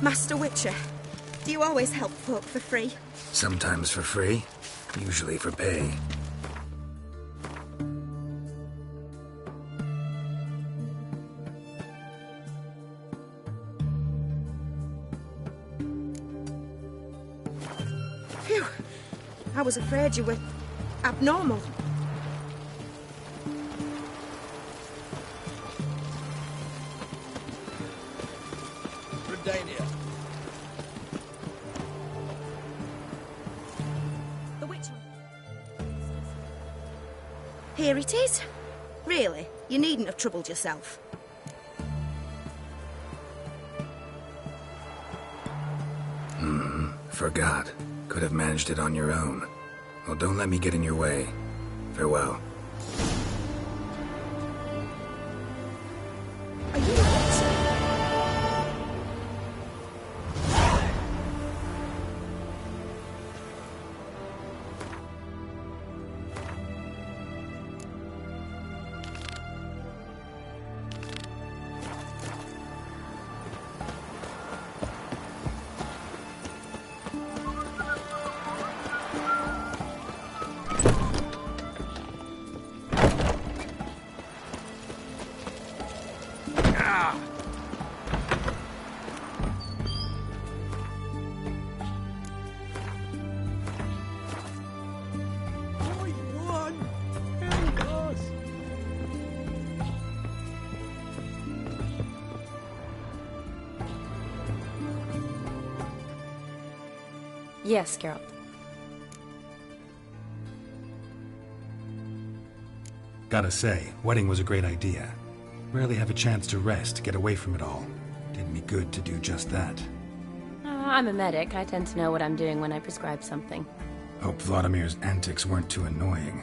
Speaker 13: Master Witcher, do you always help folk for free?
Speaker 2: Sometimes for free, usually for pay.
Speaker 13: Phew. I was afraid you were abnormal. The Witcher. Here it is. Really, you needn't have troubled yourself.
Speaker 2: Forgot. Could have managed it on your own. Well, don't let me get in your way. Farewell.
Speaker 13: Are you a Witcher?
Speaker 22: Yes, Geralt.
Speaker 2: Gotta say, wedding was a great idea. Rarely have a chance to rest, get away from it all. Did me good to do just that.
Speaker 22: I'm a medic. I tend to know what I'm doing when I prescribe something.
Speaker 2: Hope Vladimir's antics weren't too annoying.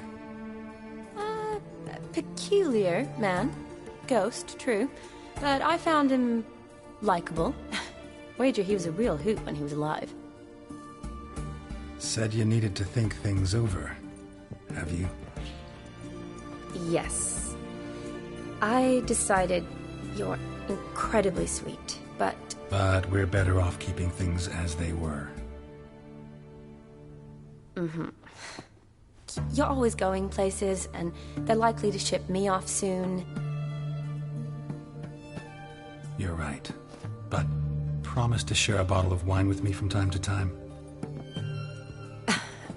Speaker 22: Peculiar man. Ghost, true. But I found him likable. Wager he was a real hoot when he was alive.
Speaker 2: Said you needed to think things over. Have you?
Speaker 22: Yes. I decided you're incredibly sweet, but...
Speaker 2: But we're better off keeping things as they were.
Speaker 22: You're always going places, and they're likely to ship me off soon.
Speaker 2: You're right. But promise to share a bottle of wine with me from time to time?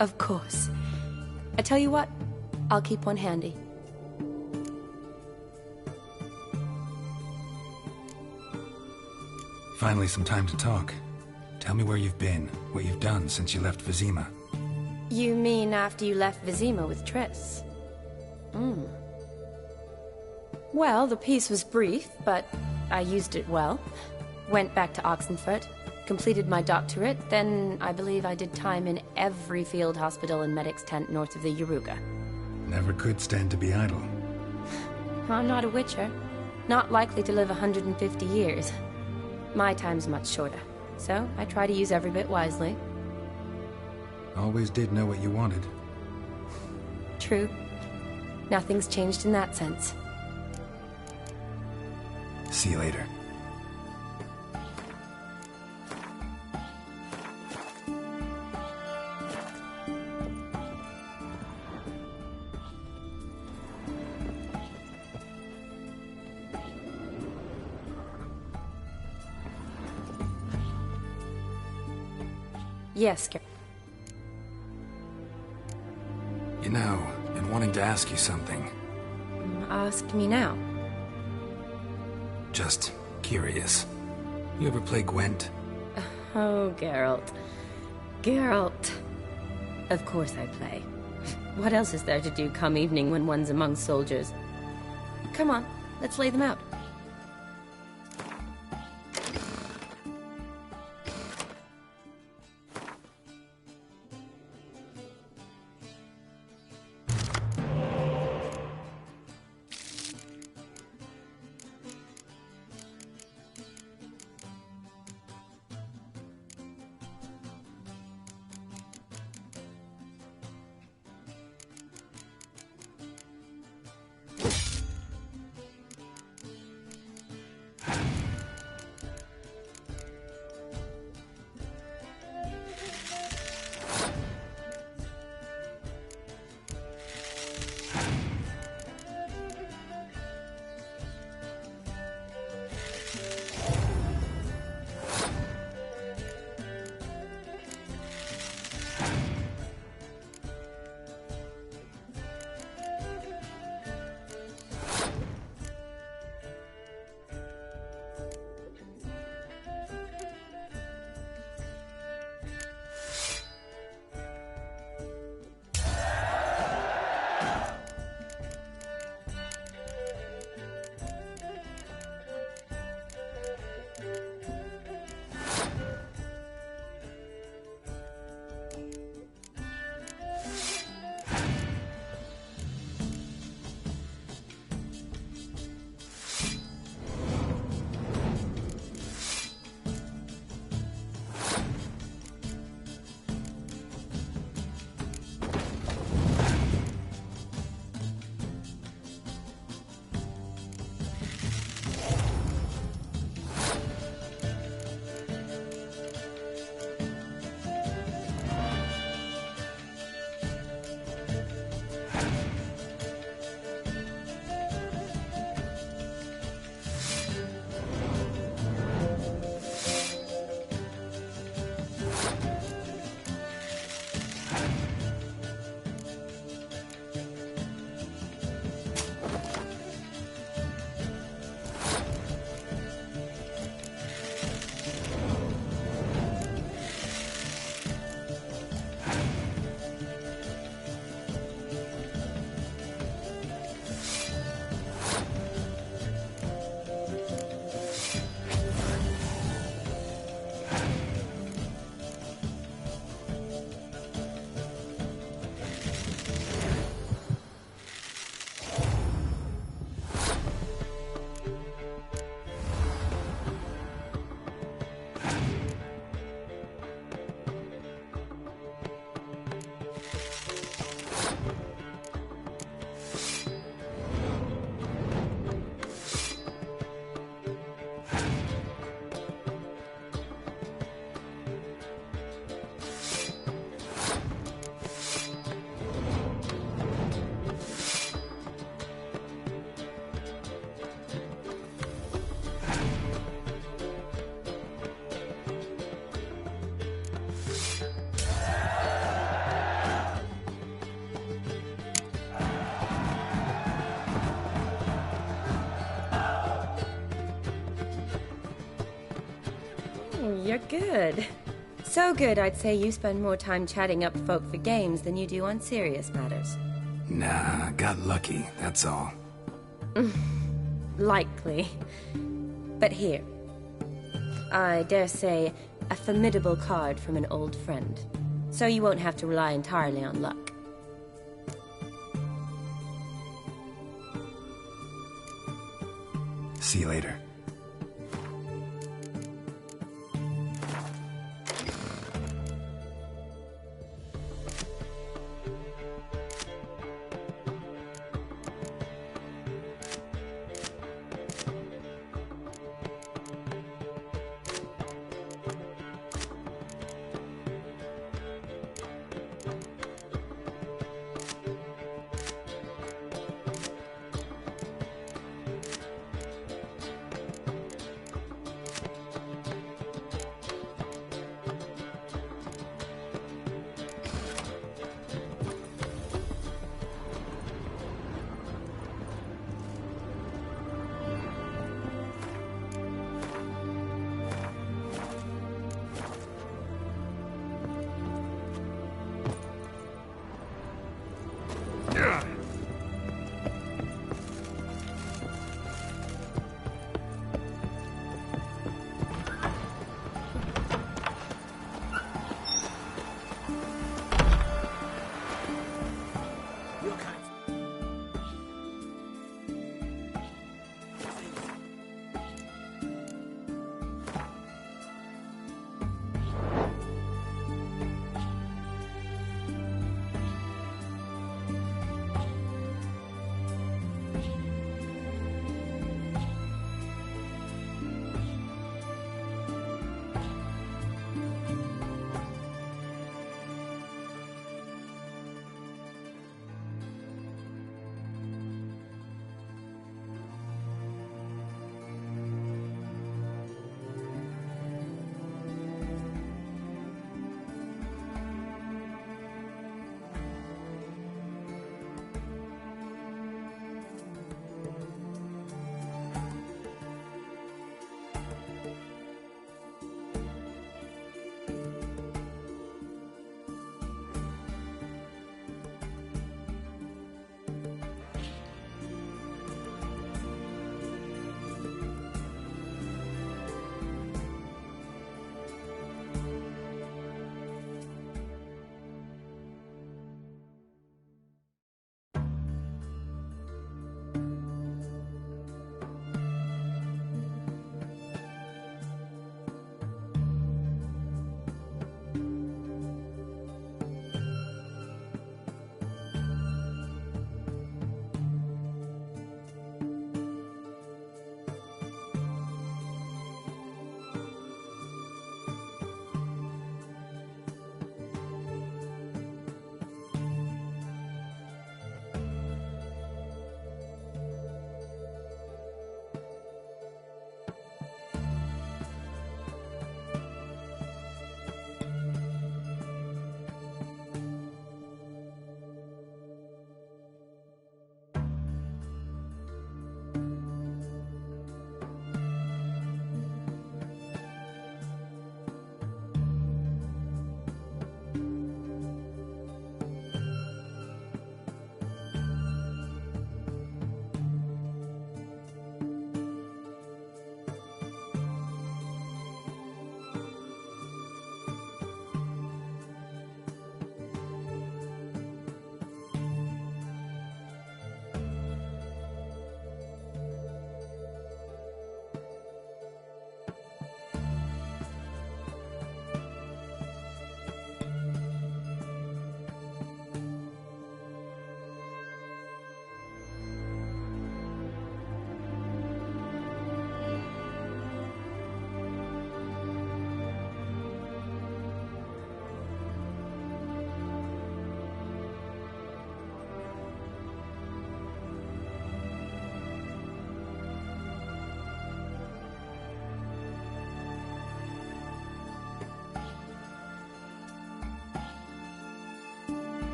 Speaker 22: Of course. I tell you what, I'll keep one handy.
Speaker 2: Finally some time to talk. Tell me where you've been, what you've done since you left Vizima.
Speaker 22: You mean after you left Vizima with Triss? Well, the peace was brief, but I used it well. Went back to Oxenfurt, completed my doctorate, then I believe I did time in every field hospital and medic's tent north of the Yaruga.
Speaker 2: Never could stand to be idle.
Speaker 22: I'm not a witcher. Not likely to live 150 years. My time's much shorter, so I try to use every bit wisely.
Speaker 2: Always did know what you wanted.
Speaker 22: True. Nothing's changed in that sense.
Speaker 2: See you later.
Speaker 22: Yes, Gary.
Speaker 2: You know, been wanting to ask you something.
Speaker 22: Ask me now.
Speaker 2: Just curious. You ever play Gwent?
Speaker 22: Oh, Geralt. Geralt. Of course I play. What else is there to do come evening when one's among soldiers? Come on, let's lay them out. You're good. So good, I'd say you spend more time chatting up folk for games than you do on serious matters.
Speaker 2: Nah, got lucky, that's all.
Speaker 22: Likely. But here. I dare say, a formidable card from an old friend. So you won't have to rely entirely on luck.
Speaker 2: See you later.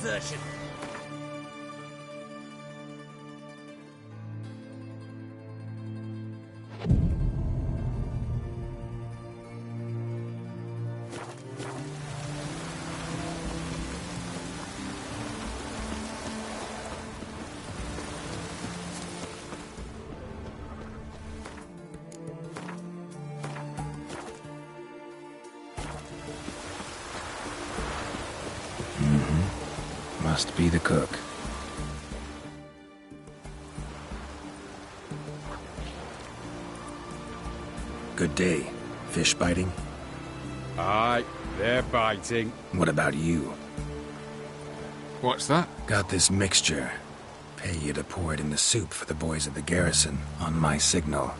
Speaker 11: desertion.
Speaker 2: Must be the cook. Good day. Fish biting?
Speaker 15: Aye, they're biting.
Speaker 2: What about you?
Speaker 15: What's that?
Speaker 2: Got this mixture. Pay you to pour it in the soup for the boys at the garrison, on my signal.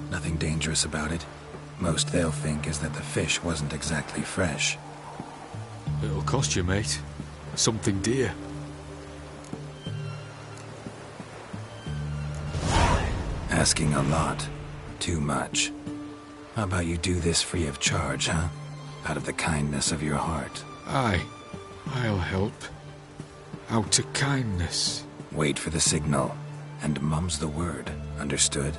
Speaker 2: Nothing dangerous about it. Most they'll think is that the fish wasn't exactly fresh.
Speaker 15: It'll cost you, mate. Something dear.
Speaker 2: Asking a lot. Too much. How about you do this free of charge, huh? Out of the kindness of your heart.
Speaker 15: Aye, I'll help. Out of kindness.
Speaker 2: Wait for the signal, and mum's the word. Understood?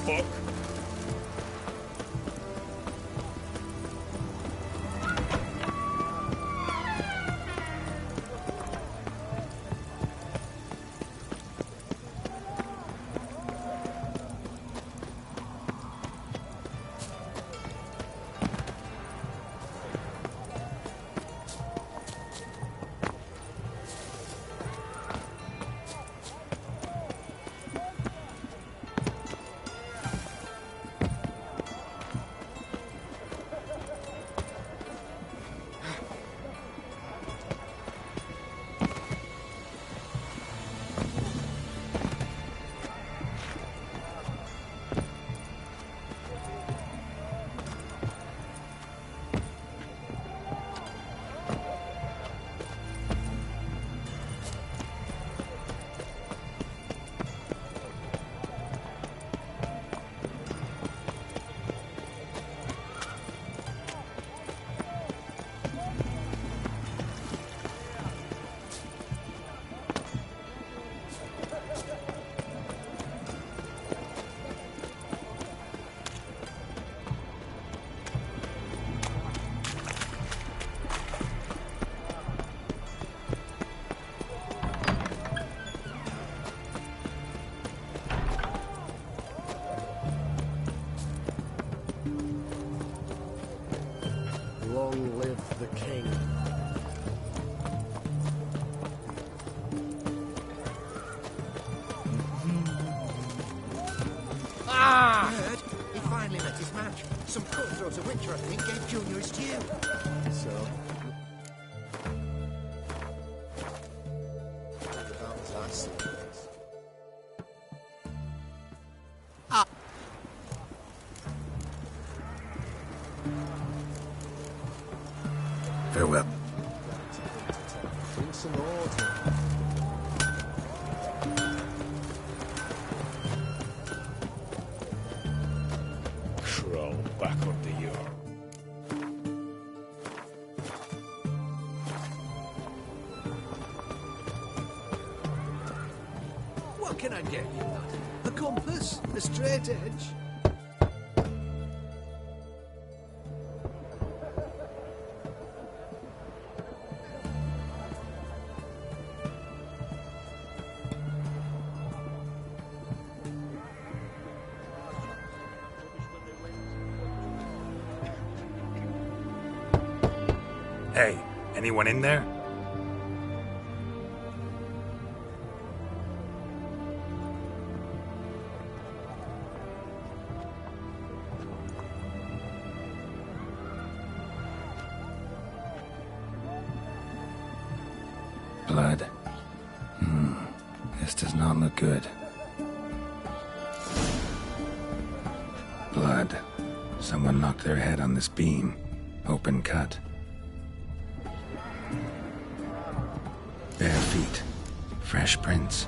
Speaker 15: Fuck.
Speaker 11: Long live the king.
Speaker 21: Ah! Heard? He finally met his match. Some cutthroat of Witcher, I think, gave Junior his due.
Speaker 11: So... About his last place.
Speaker 2: Farewell.
Speaker 11: Drink some water.
Speaker 5: Crawl back under your...
Speaker 4: What can I get you, lad? A compass? A straight edge?
Speaker 2: Hey, anyone in there? Blood. This does not look good. Blood. Someone knocked their head on this beam. Open cut. Bare feet. Fresh prints.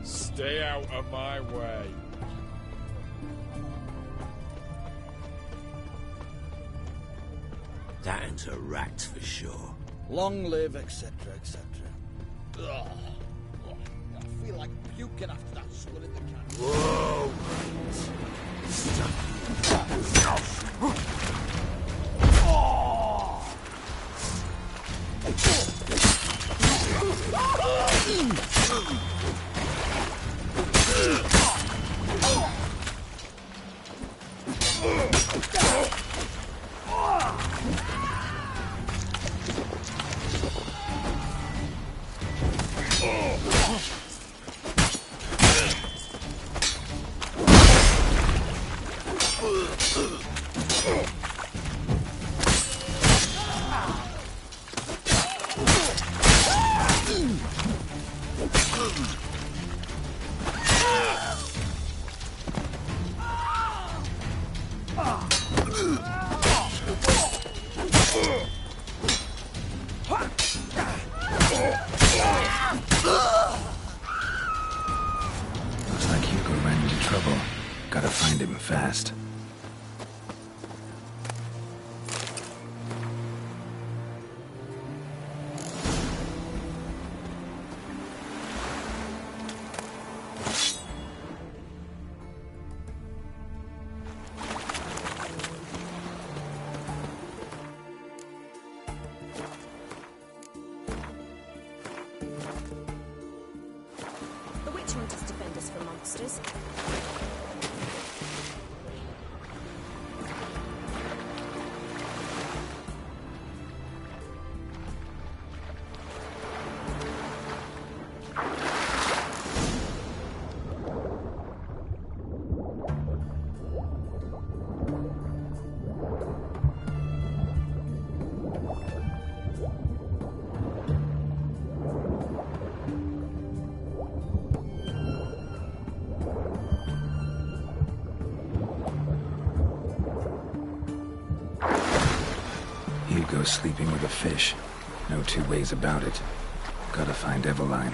Speaker 1: Stay out of my way.
Speaker 11: That ain't a rat for sure.
Speaker 14: Long live, etc., etc. Ugh. I feel like puking after that sword in the can.
Speaker 11: Whoa!
Speaker 2: Looks like Hugo ran into trouble. Gotta find him fast.
Speaker 23: The witch hunters defend us from monsters.
Speaker 2: Hugo's sleeping with a fish. No two ways about it. Gotta find Eveline.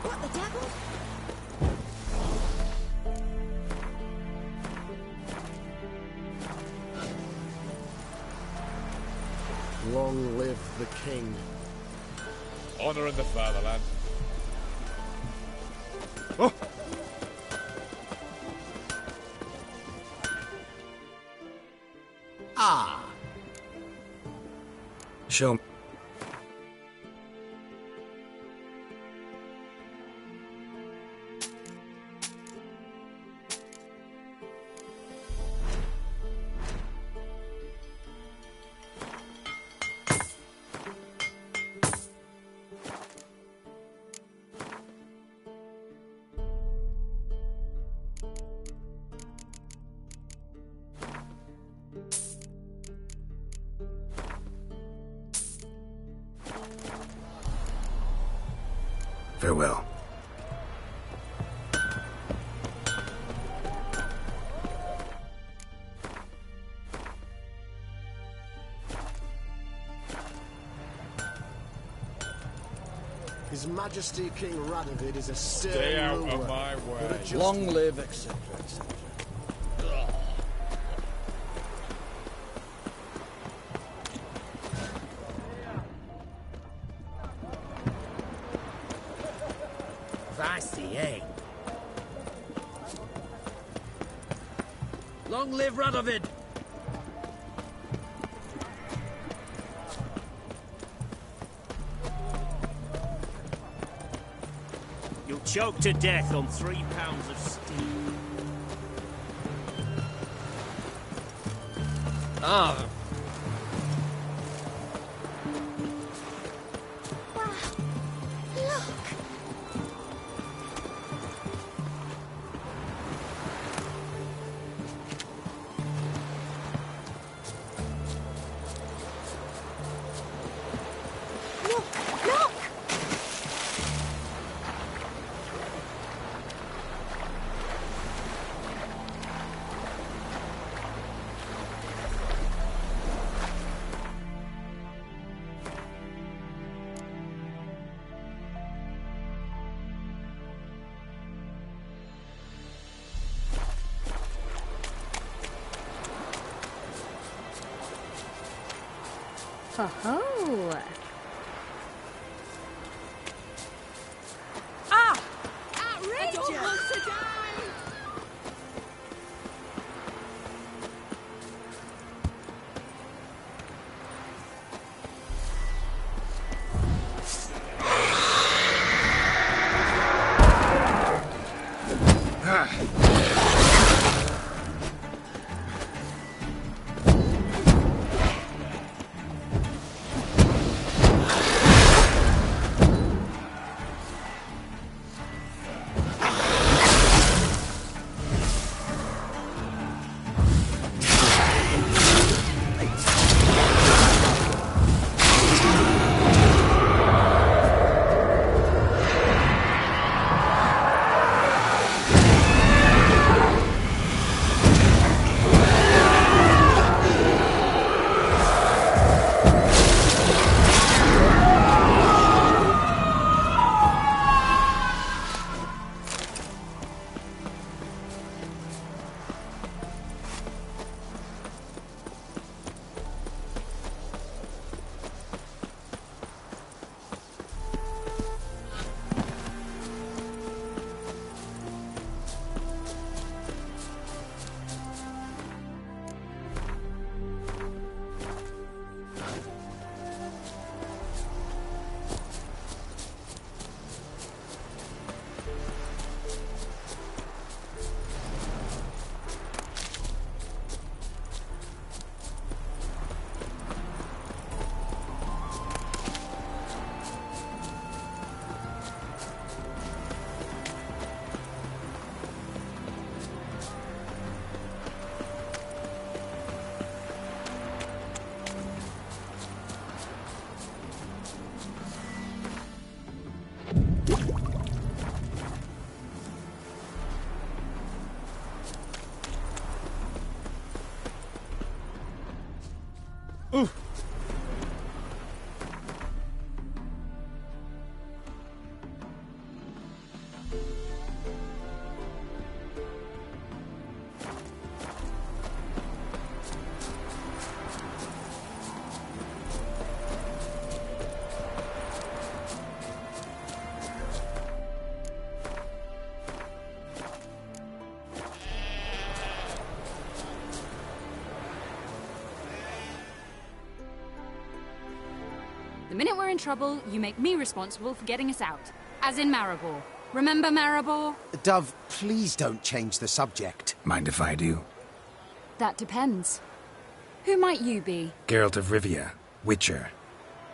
Speaker 23: What the devil?
Speaker 4: Long live the king.
Speaker 1: Honor in the fatherland.
Speaker 4: Oh!
Speaker 2: Ah! Show me. Farewell.
Speaker 4: His Majesty King Radovid is a stern
Speaker 1: Stay out
Speaker 4: ruler.
Speaker 1: of my way.
Speaker 14: Long live, etc., etc.
Speaker 11: Feisty, eh? Long live Radovid!
Speaker 24: You'll choke to death on 3 pounds of steel.
Speaker 11: Ah,
Speaker 6: Ho ho!
Speaker 13: Ah! Outrageous! I don't want to die!
Speaker 6: The minute we're in trouble, you make me responsible for getting us out. As in Maribor. Remember Maribor?
Speaker 4: Dove, please don't change the subject.
Speaker 2: Mind if I do?
Speaker 6: That depends. Who might you be?
Speaker 2: Geralt of Rivia, Witcher.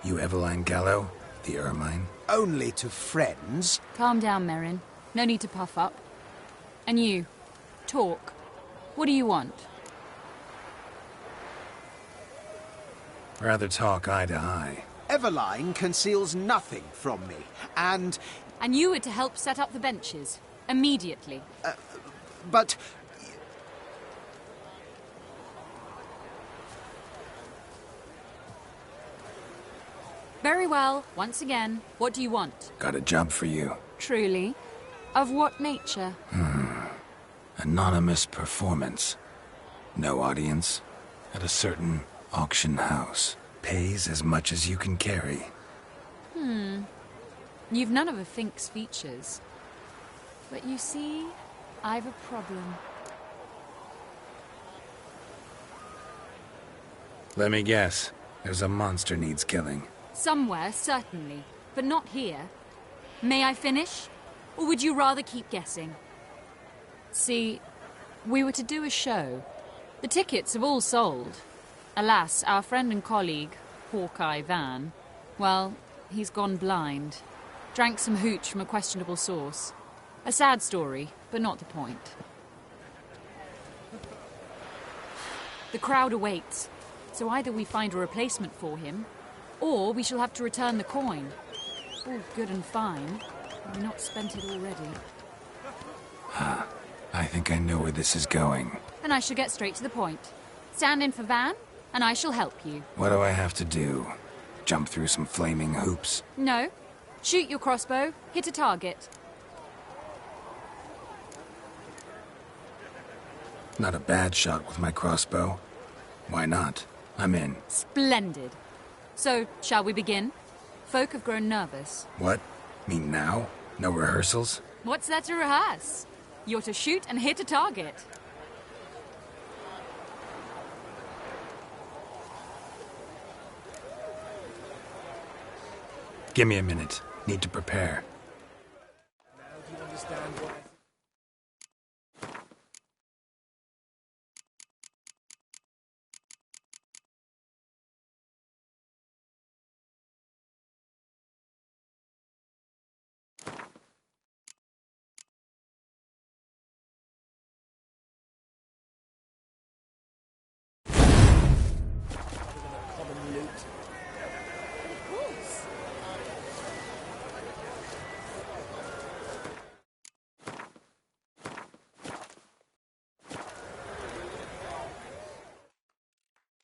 Speaker 2: You Eveline Gallo, the Ermine?
Speaker 4: Only to friends.
Speaker 6: Calm down, Merrin. No need to puff up. And you, talk. What do you want?
Speaker 2: Rather talk eye to eye.
Speaker 4: Eveline conceals nothing from me, and...
Speaker 6: And you were to help set up the benches. Immediately.
Speaker 4: But...
Speaker 6: Very well. Once again, what do you want?
Speaker 2: Got a job for you.
Speaker 6: Truly? Of what nature?
Speaker 2: Anonymous performance. No audience. At a certain auction house. Pays as much as you can carry.
Speaker 6: You've none of a Fink's features. But you see, I've a problem.
Speaker 2: Let me guess. There's a monster needs killing.
Speaker 6: Somewhere, certainly. But not here. May I finish? Or would you rather keep guessing? See, we were to do a show. The tickets have all sold. Alas, our friend and colleague, Hawkeye Van, well, he's gone blind. Drank some hooch from a questionable source. A sad story, but not the point. The crowd awaits, so either we find a replacement for him, or we shall have to return the coin. All good and fine. We've not spent it already.
Speaker 2: I think I know where this is going.
Speaker 6: Then I shall get straight to the point. Stand in for Van, and I shall help you.
Speaker 2: What do I have to do? Jump through some flaming hoops?
Speaker 6: No. Shoot your crossbow, hit a target.
Speaker 2: Not a bad shot with my crossbow. Why not? I'm in.
Speaker 6: Splendid. So, shall we begin? Folk have grown nervous.
Speaker 2: What? Mean now? No rehearsals?
Speaker 6: What's there to rehearse? You're to shoot and hit a target.
Speaker 2: Give me a minute. Need to prepare.
Speaker 19: Now do you understand what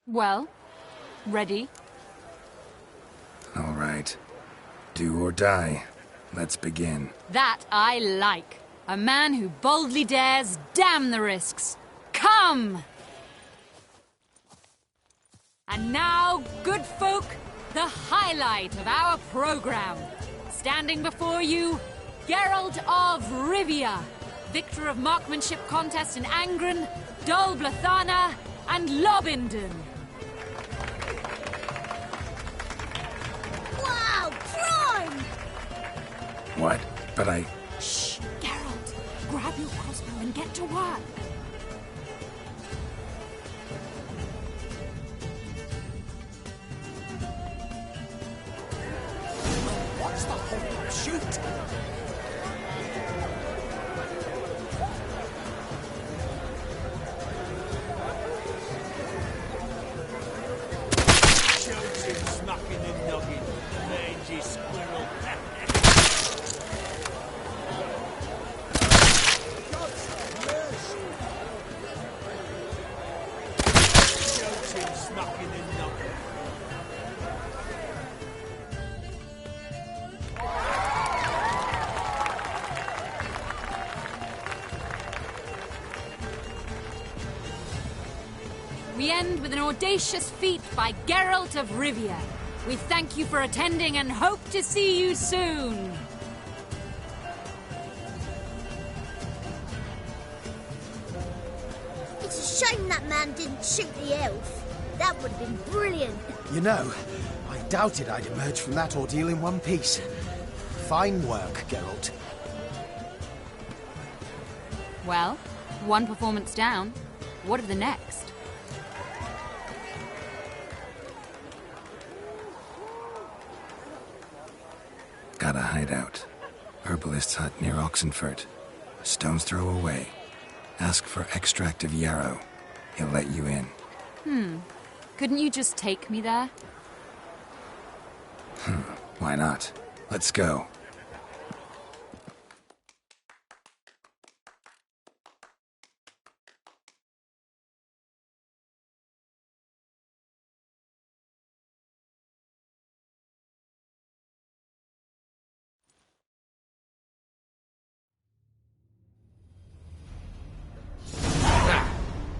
Speaker 6: Well, ready?
Speaker 2: All right. Do or die. Let's begin.
Speaker 6: That I like. A man who boldly dares, damn the risks. Come! And now, good folk, the highlight of our program. Standing before you, Geralt of Rivia, victor of marksmanship contest in Angren, Dol Blathana, and Lobindon.
Speaker 13: Wow, prime!
Speaker 2: What? But I...
Speaker 6: Shh, Geralt. Grab your crossbow and get to work.
Speaker 14: What's the whole shoot?
Speaker 8: Shooting, smacking and noggin. Mangy squirrel. Shooting, smacking and noggin.
Speaker 6: We end with an audacious feat by Geralt of Rivia. We thank you for attending and hope to see you soon.
Speaker 13: It's a shame that man didn't shoot the elf. That would have been brilliant.
Speaker 4: You know, I doubted I'd emerge from that ordeal in one piece. Fine work, Geralt.
Speaker 6: Well, one performance down. What of the next?
Speaker 2: Got a hideout. Herbalist's hut near Oxenfurt. Stone's throw away. Ask for extract of yarrow. He'll let you in.
Speaker 6: Couldn't you just take me there?
Speaker 2: Why not? Let's go.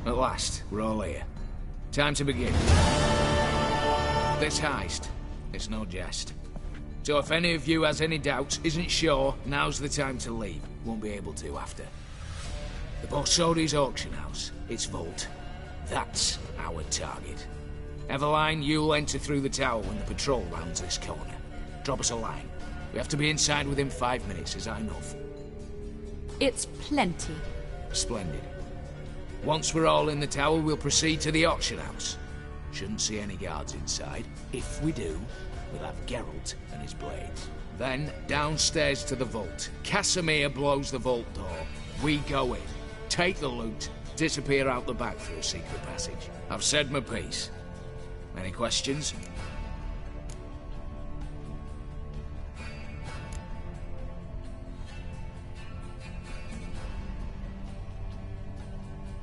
Speaker 5: At last, we're all here. Time to begin. This heist, it's no jest. So if any of you has any doubts, isn't sure, now's the time to leave. Won't be able to after. The Borsodi's auction house, its vault. That's our target. Eveline, you'll enter through the tower when the patrol rounds this corner. Drop us a line. We have to be inside within 5 minutes, is that enough?
Speaker 6: It's plenty.
Speaker 5: Splendid. Once we're all in the tower, we'll proceed to the auction house. Shouldn't see any guards inside. If we do, we'll have Geralt and his blades. Then, downstairs to the vault. Casimir blows the vault door. We go in, take the loot, disappear out the back through a secret passage. I've said my piece. Any questions?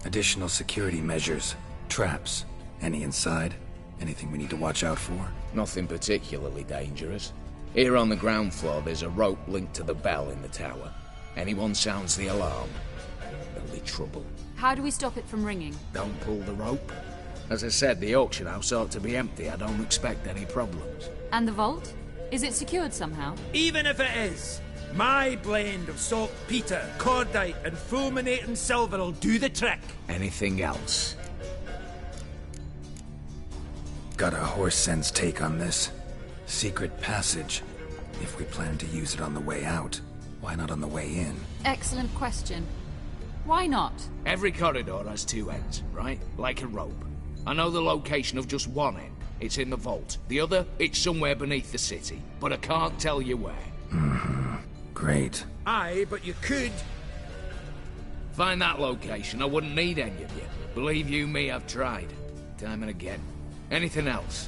Speaker 2: Additional security measures. Traps. Any inside? Anything we need to watch out for?
Speaker 5: Nothing particularly dangerous. Here on the ground floor, there's a rope linked to the bell in the tower. Anyone sounds the alarm, there'll be trouble.
Speaker 6: How do we stop it from ringing?
Speaker 5: Don't pull the rope. As I said, the auction house ought to be empty. I don't expect any problems.
Speaker 6: And the vault? Is it secured somehow?
Speaker 19: Even if it is, my blend of saltpeter, cordite, and fulminating silver will do the trick.
Speaker 5: Anything else?
Speaker 2: Got a horse sense take on this. Secret passage. If we plan to use it on the way out, why not on the way in?
Speaker 6: Excellent question. Why not?
Speaker 5: Every corridor has two ends, right? Like a rope. I know the location of just one end. It's in the vault. The other, it's somewhere beneath the city. But I can't tell you where.
Speaker 2: Mm-hmm. Great.
Speaker 19: Aye, but you could.
Speaker 5: Find that location. I wouldn't need any of you. Believe you me, I've tried. Time and again. Anything else?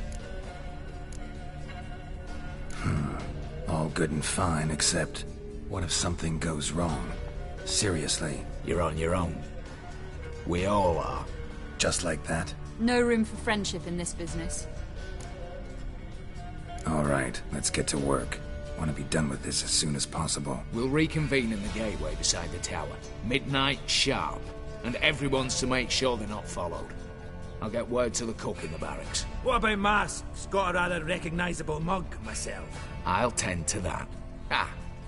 Speaker 2: All good and fine, except... what if something goes wrong? Seriously.
Speaker 5: You're on your own. We all are.
Speaker 2: Just like that?
Speaker 6: No room for friendship in this business.
Speaker 2: All right, let's get to work. Want to be done with this as soon as possible.
Speaker 5: We'll reconvene in the gateway beside the tower. Midnight sharp. And everyone's to make sure they're not followed. I'll get word to the cook in the barracks.
Speaker 19: What about masks? Got a rather recognisable mug myself.
Speaker 5: I'll tend to that.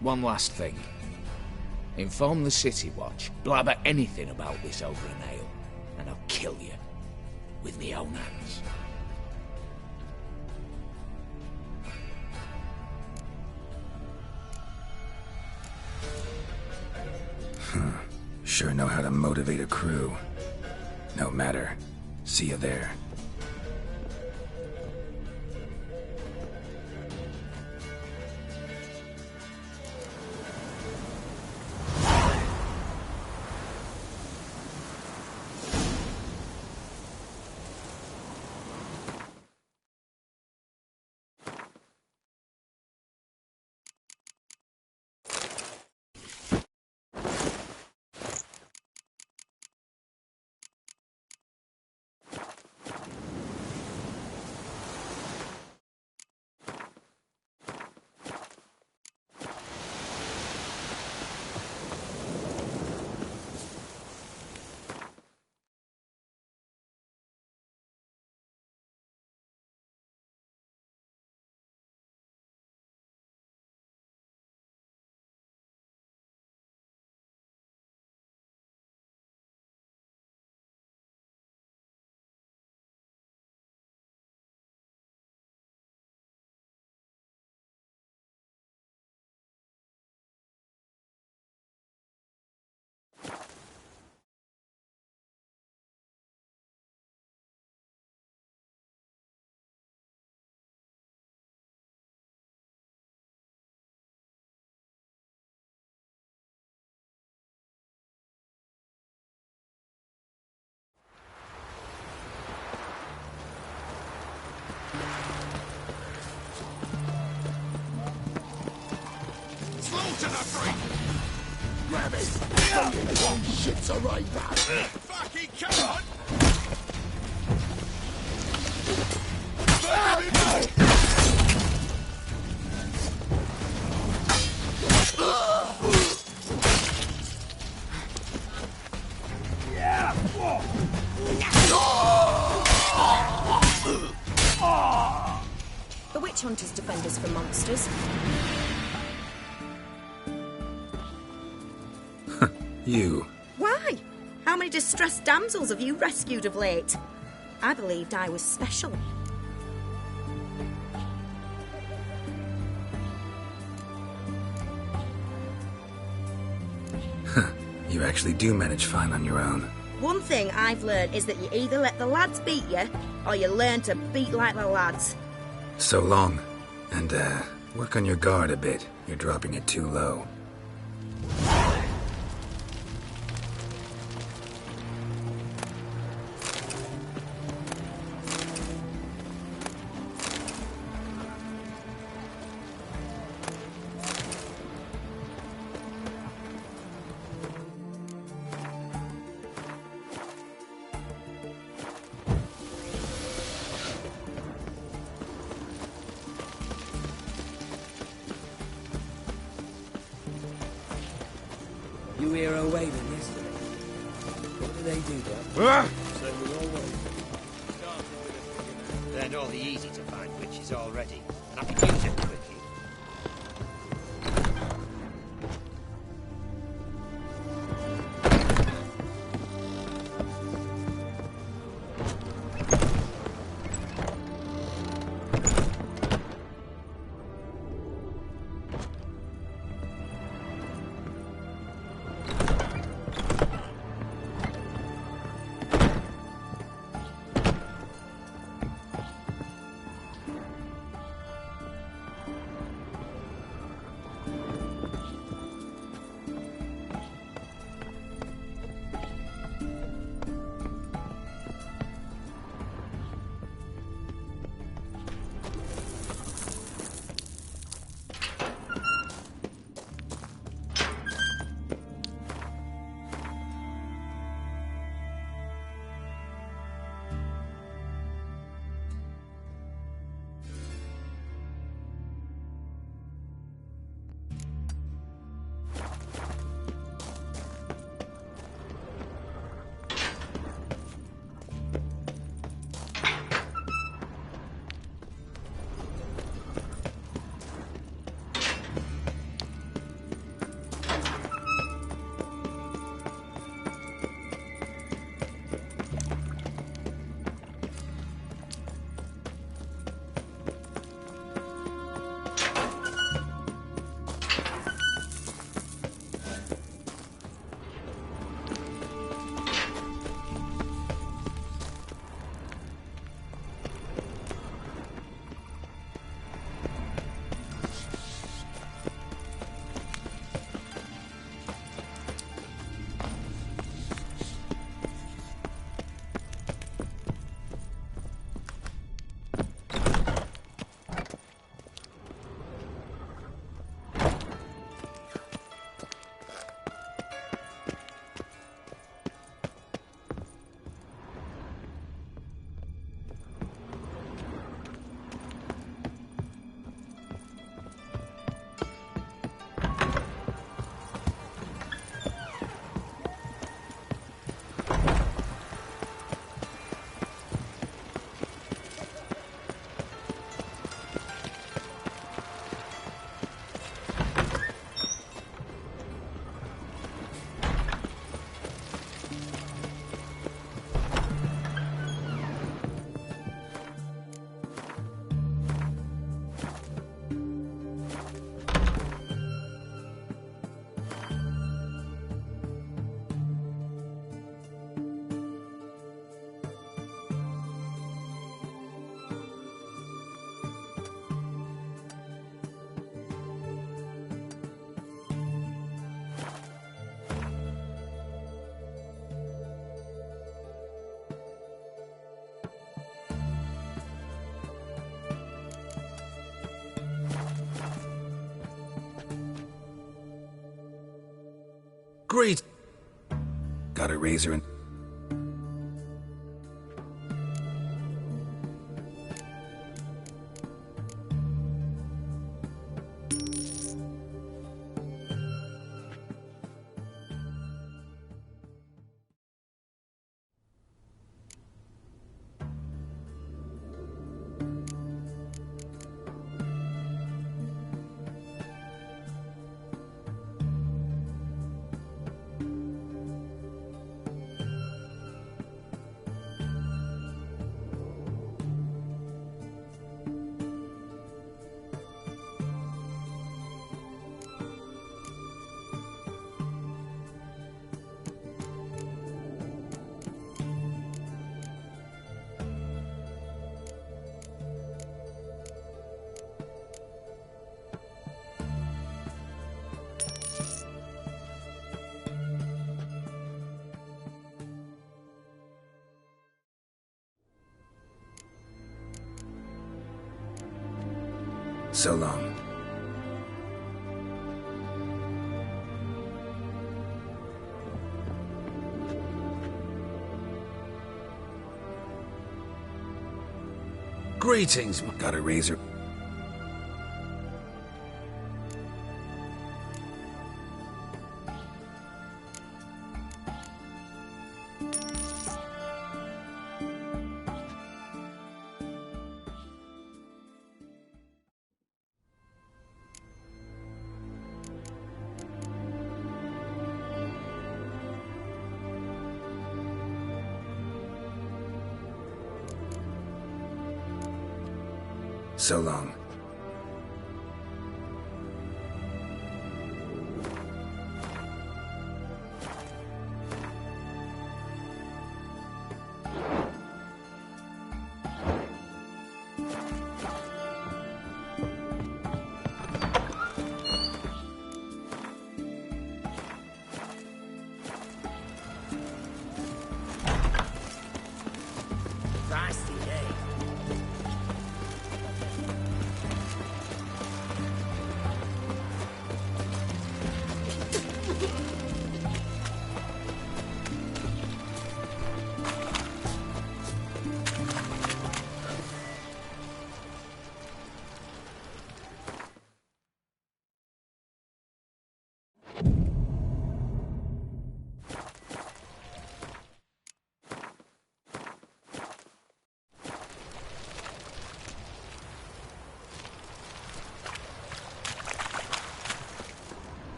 Speaker 5: One last thing. Inform the City Watch. Blabber anything about this over an ale, and I'll kill you. With me own hands.
Speaker 2: Sure know how to motivate a crew. No matter. See you there.
Speaker 12: Grab it! One shit's a right back!
Speaker 1: Fucking come on!
Speaker 23: The witch hunters defend us from monsters.
Speaker 2: You.
Speaker 13: Why? How many distressed damsels have you rescued of late? I believed I was special.
Speaker 2: You actually do manage fine on your own.
Speaker 13: One thing I've learned is that you either let the lads beat you, or you learn to beat like the lads.
Speaker 2: So long. And, work on your guard a bit. You're dropping it too low.
Speaker 19: You hear her waving yesterday. What do they do, Doc? Say we all wave.
Speaker 11: learned all the easy-to-find witches already, and I can use them quickly.
Speaker 2: Great. Got a razor and... So long. Greetings. Got a razor. So long.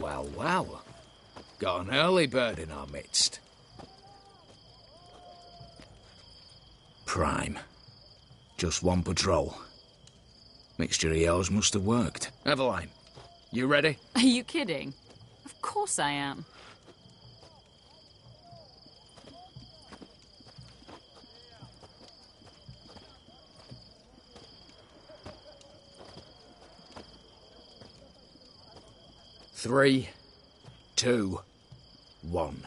Speaker 5: Well, well. Got an early bird in our midst. Prime. Just one patrol. Mixture of yours must have worked. Eveline, you ready?
Speaker 6: Are you kidding? Of course I am.
Speaker 5: Three, two, one.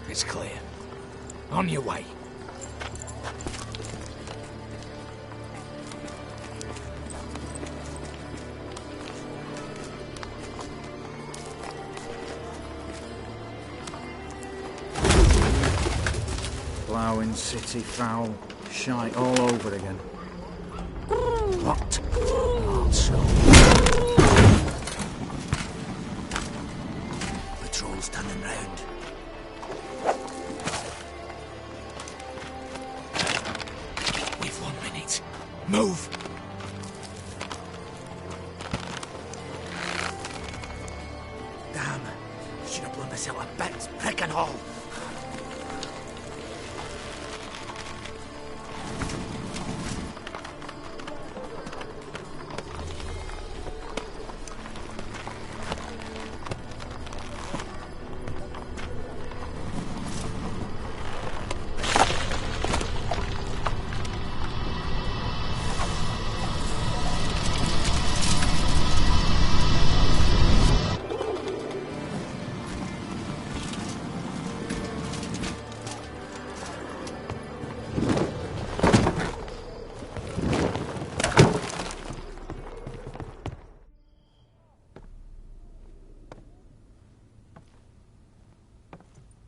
Speaker 5: It's clear. On your way.
Speaker 3: Ploughing city foul. Shite all over again.
Speaker 5: What? Also.
Speaker 11: Patrol's turning round.
Speaker 5: We've 1 minute. Move!
Speaker 11: Damn. Should have blown myself a bit. Prick and all.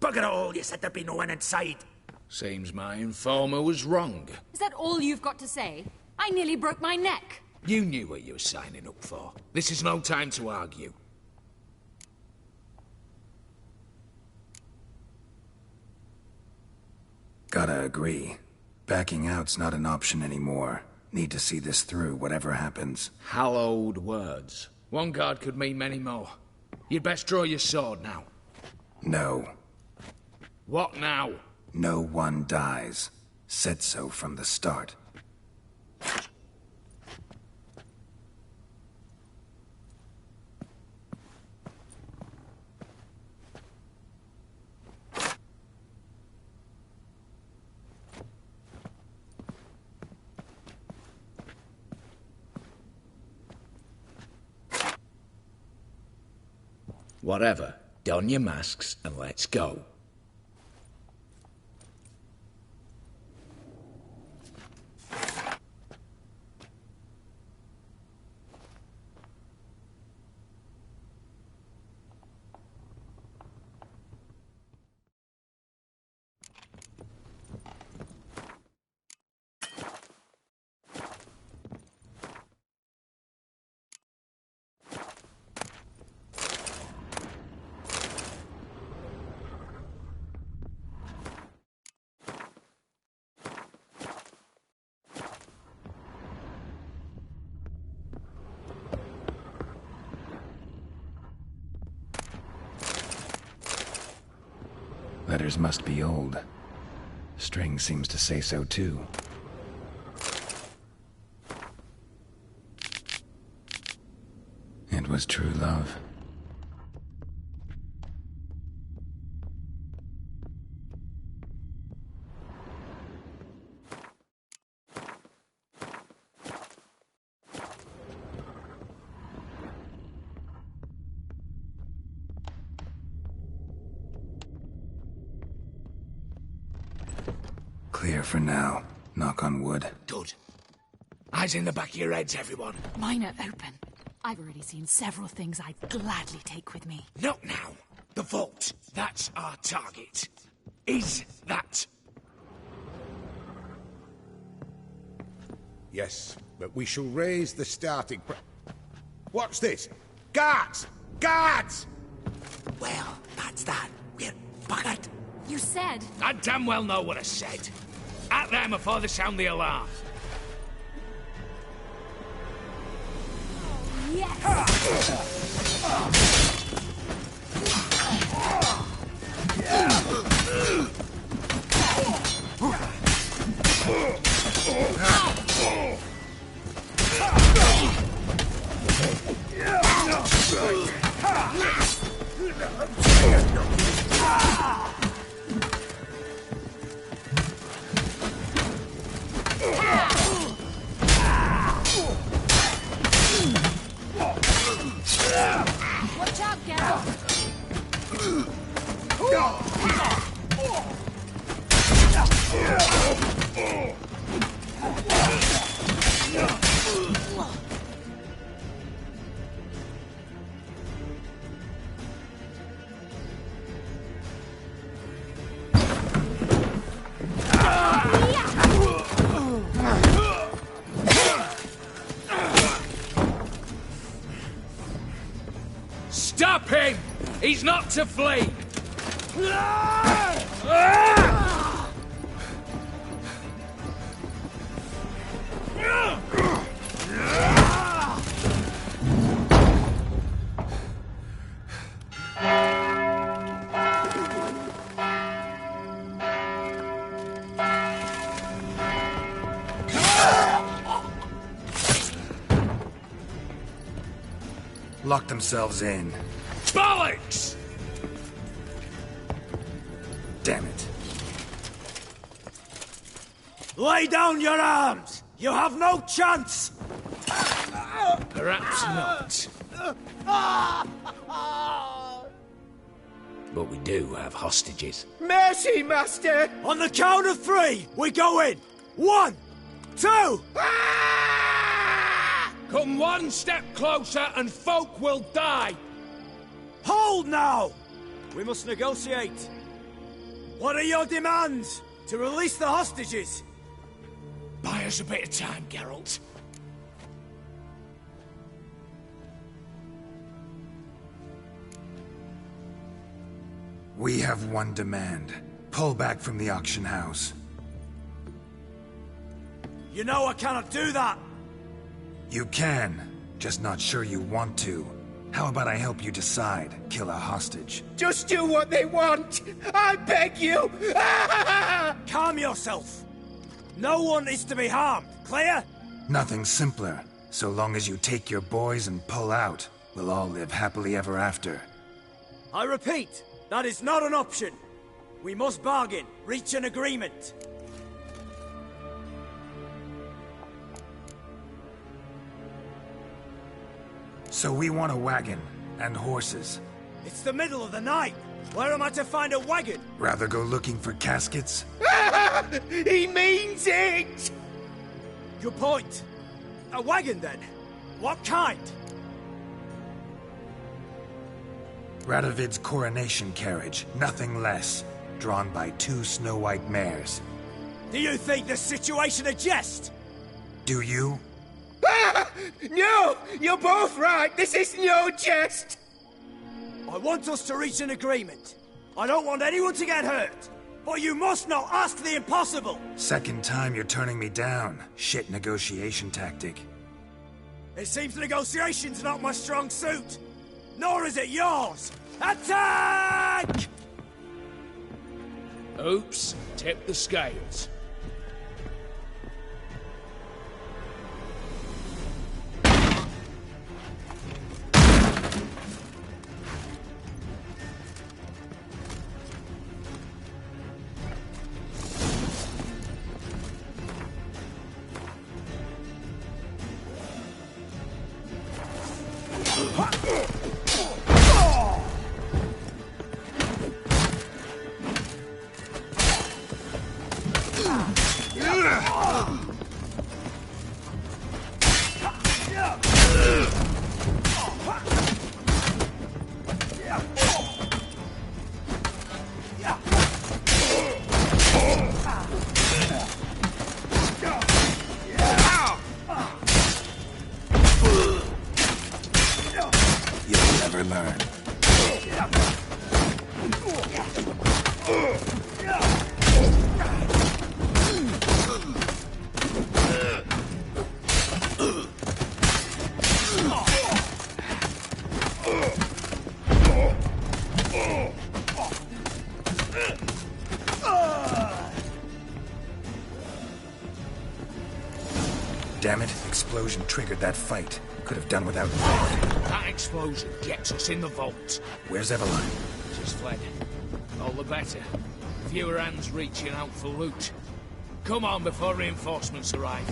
Speaker 11: Bugger it all, you said there'd be no one inside.
Speaker 5: Seems my informer was wrong.
Speaker 6: Is that all you've got to say? I nearly broke my neck.
Speaker 5: You knew what you were signing up for. This is no time to argue.
Speaker 2: Gotta agree. Backing out's not an option anymore. Need to see this through, whatever happens.
Speaker 5: Hallowed words. One guard could mean many more. You'd best draw your sword now.
Speaker 2: No.
Speaker 5: What now?
Speaker 2: No one dies. Said so from the start.
Speaker 5: Whatever. Don your masks and let's go.
Speaker 2: letters must be old. String seems to say so too. It was true love. Clear for now. Knock on wood.
Speaker 5: Good. Eyes in the back of your heads, everyone.
Speaker 6: Mine are open. I've already seen several things I'd gladly take with me.
Speaker 5: Not now. The vault. That's our target. Is that?
Speaker 9: Yes, but we shall raise the starting What's this? Guards! Guards!
Speaker 21: Well, that's that. We're buggered.
Speaker 6: You said...
Speaker 5: I damn well know what I said. At them before they sound the alarm.
Speaker 6: Watch out, Geralt!
Speaker 5: Stop him! He's not to flee!
Speaker 2: Lock themselves in.
Speaker 5: Bollocks!
Speaker 2: Damn it.
Speaker 19: Lay down your arms! You have no chance!
Speaker 5: Perhaps not. But we do have hostages.
Speaker 19: Mercy, Master! On the count of three, we go in! 1, 2...
Speaker 5: Come one step closer and folk will die!
Speaker 19: Hold now! We must negotiate. What are your demands? To release the hostages?
Speaker 5: Buy us a bit of time, Geralt.
Speaker 2: We have one demand. Pull back from the auction house.
Speaker 19: You know I cannot do that!
Speaker 2: You can, just not sure you want to. How about I help you decide? Kill a hostage.
Speaker 19: Just do what they want! I beg you! Calm yourself! No one is to be harmed, clear?
Speaker 2: Nothing simpler. So long as you take your boys and pull out, we'll all live happily ever after.
Speaker 19: I repeat, that is not an option. We must bargain, reach an agreement.
Speaker 2: So we want a wagon, and horses.
Speaker 19: It's the middle of the night. Where am I to find a wagon?
Speaker 2: Rather go looking for caskets?
Speaker 19: He means it! Good point. A wagon, then? What kind?
Speaker 2: Radovid's coronation carriage, nothing less. Drawn by 2 snow-white mares.
Speaker 19: Do you think the situation a jest?
Speaker 2: Do you?
Speaker 19: No! You're both right! This is no jest! I want us to reach an agreement. I don't want anyone to get hurt. But you must not ask the impossible!
Speaker 2: Second time you're turning me down. Shit negotiation tactic.
Speaker 19: It seems negotiation's not my strong suit. Nor is it yours! Attack!
Speaker 5: Oops, tip the scales.
Speaker 2: Damn it, explosion triggered that fight. Could have done without
Speaker 5: That explosion gets us in the vault.
Speaker 2: Where's Eveline?
Speaker 5: She's fled. All the better. Fewer hands reaching out for loot. Come on before reinforcements arrive.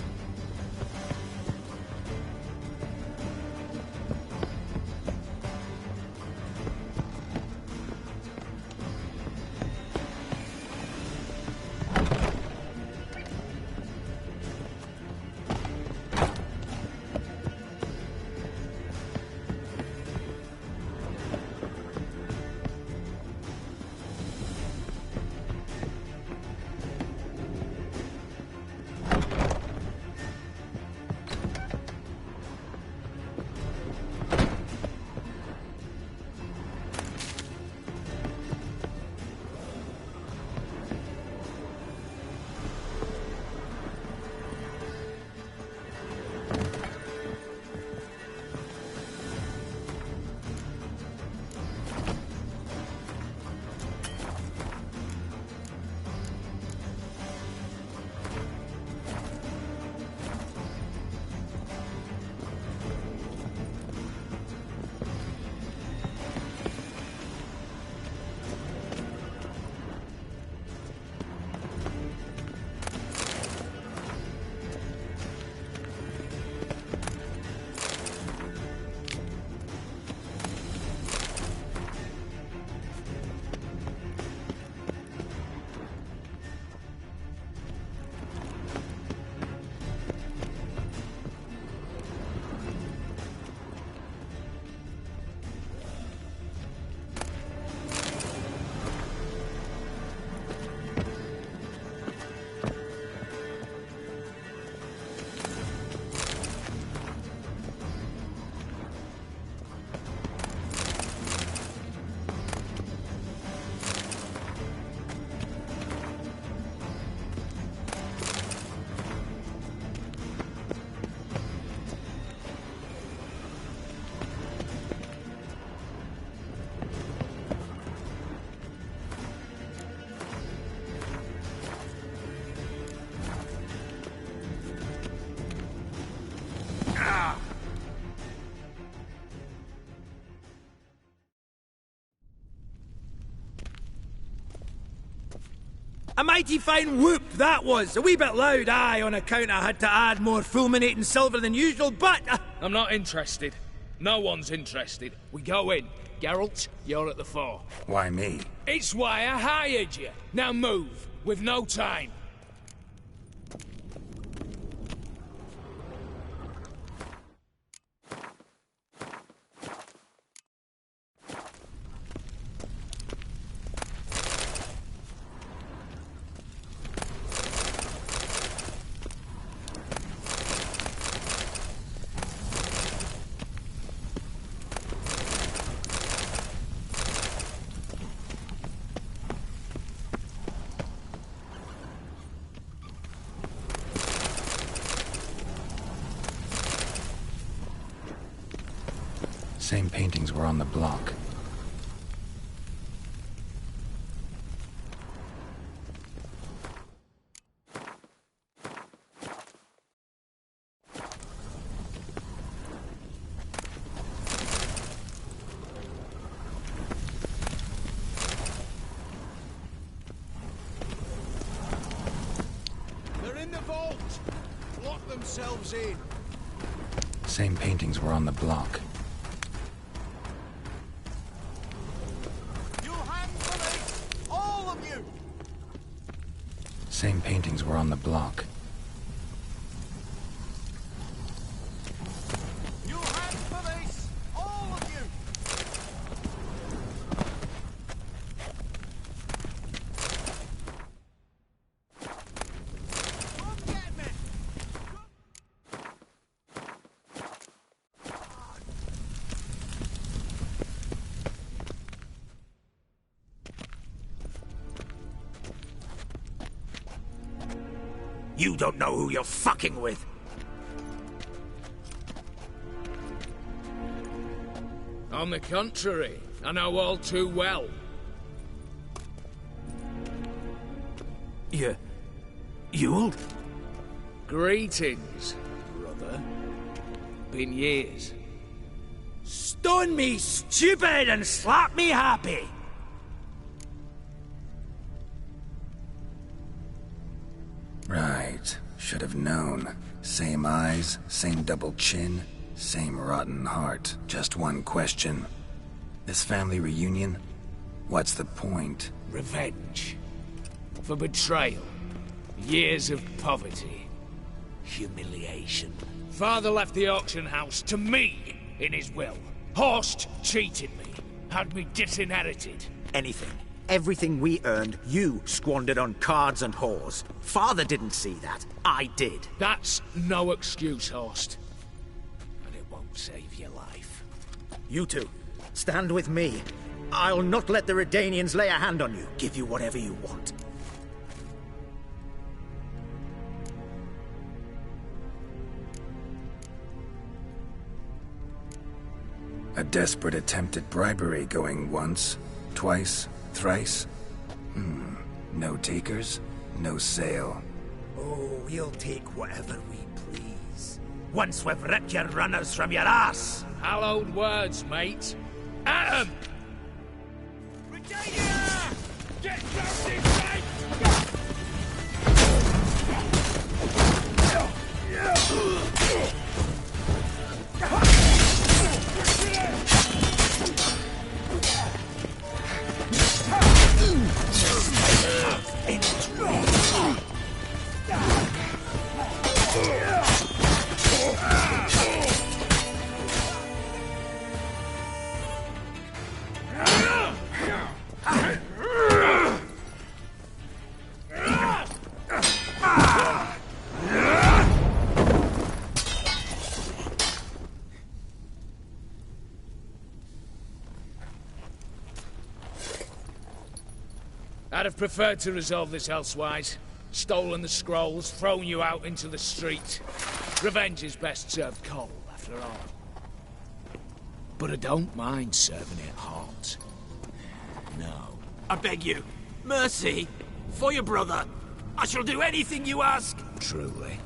Speaker 19: A mighty fine whoop that was. A wee bit loud, aye, on account I had to add more fulminating silver than usual, but...
Speaker 5: I'm not interested. No one's interested. We go in. Geralt, you're at the fore.
Speaker 2: Why me?
Speaker 5: It's why I hired you. Now move. We've no time.
Speaker 2: Same paintings were on the block.
Speaker 4: in the vault! Lock themselves in.
Speaker 2: Same paintings were on the block.
Speaker 4: You hang police! All of you!
Speaker 2: Same paintings were on the block.
Speaker 4: You hang police! All of you! Come get me!
Speaker 11: You don't know who you're fucking with.
Speaker 15: On the contrary, I know all too well.
Speaker 11: You'll?
Speaker 15: Greetings, brother. Been years.
Speaker 11: Stone me stupid and slap me happy!
Speaker 2: Right. Should have known. Same eyes, same double chin, same rotten heart. Just one question. This family reunion? What's the point?
Speaker 5: Revenge. For betrayal. Years of poverty. Humiliation. Father left the auction house to me in his will. Horst cheated me. Had me disinherited.
Speaker 10: Anything. Everything we earned, you squandered on cards and whores. Father didn't see that. I did.
Speaker 5: That's no excuse, Horst. And it won't save your life.
Speaker 10: You two, stand with me. I'll not let the Redanians lay a hand on you. Give you whatever you want.
Speaker 2: A desperate attempt at bribery going once, twice, thrice. No takers, no sale.
Speaker 11: Oh, we'll take whatever we please. Once we've ripped your runners from your ass!
Speaker 5: Hallowed words, mate. At 'em!
Speaker 4: Regina! Get down in sight!
Speaker 5: I'd have preferred to resolve this elsewise. Stolen the scrolls, thrown you out into the street. Revenge is best served cold, after all. But I don't mind serving it hot. No.
Speaker 11: I beg you, mercy, for your brother. I shall do anything you ask.
Speaker 5: Truly.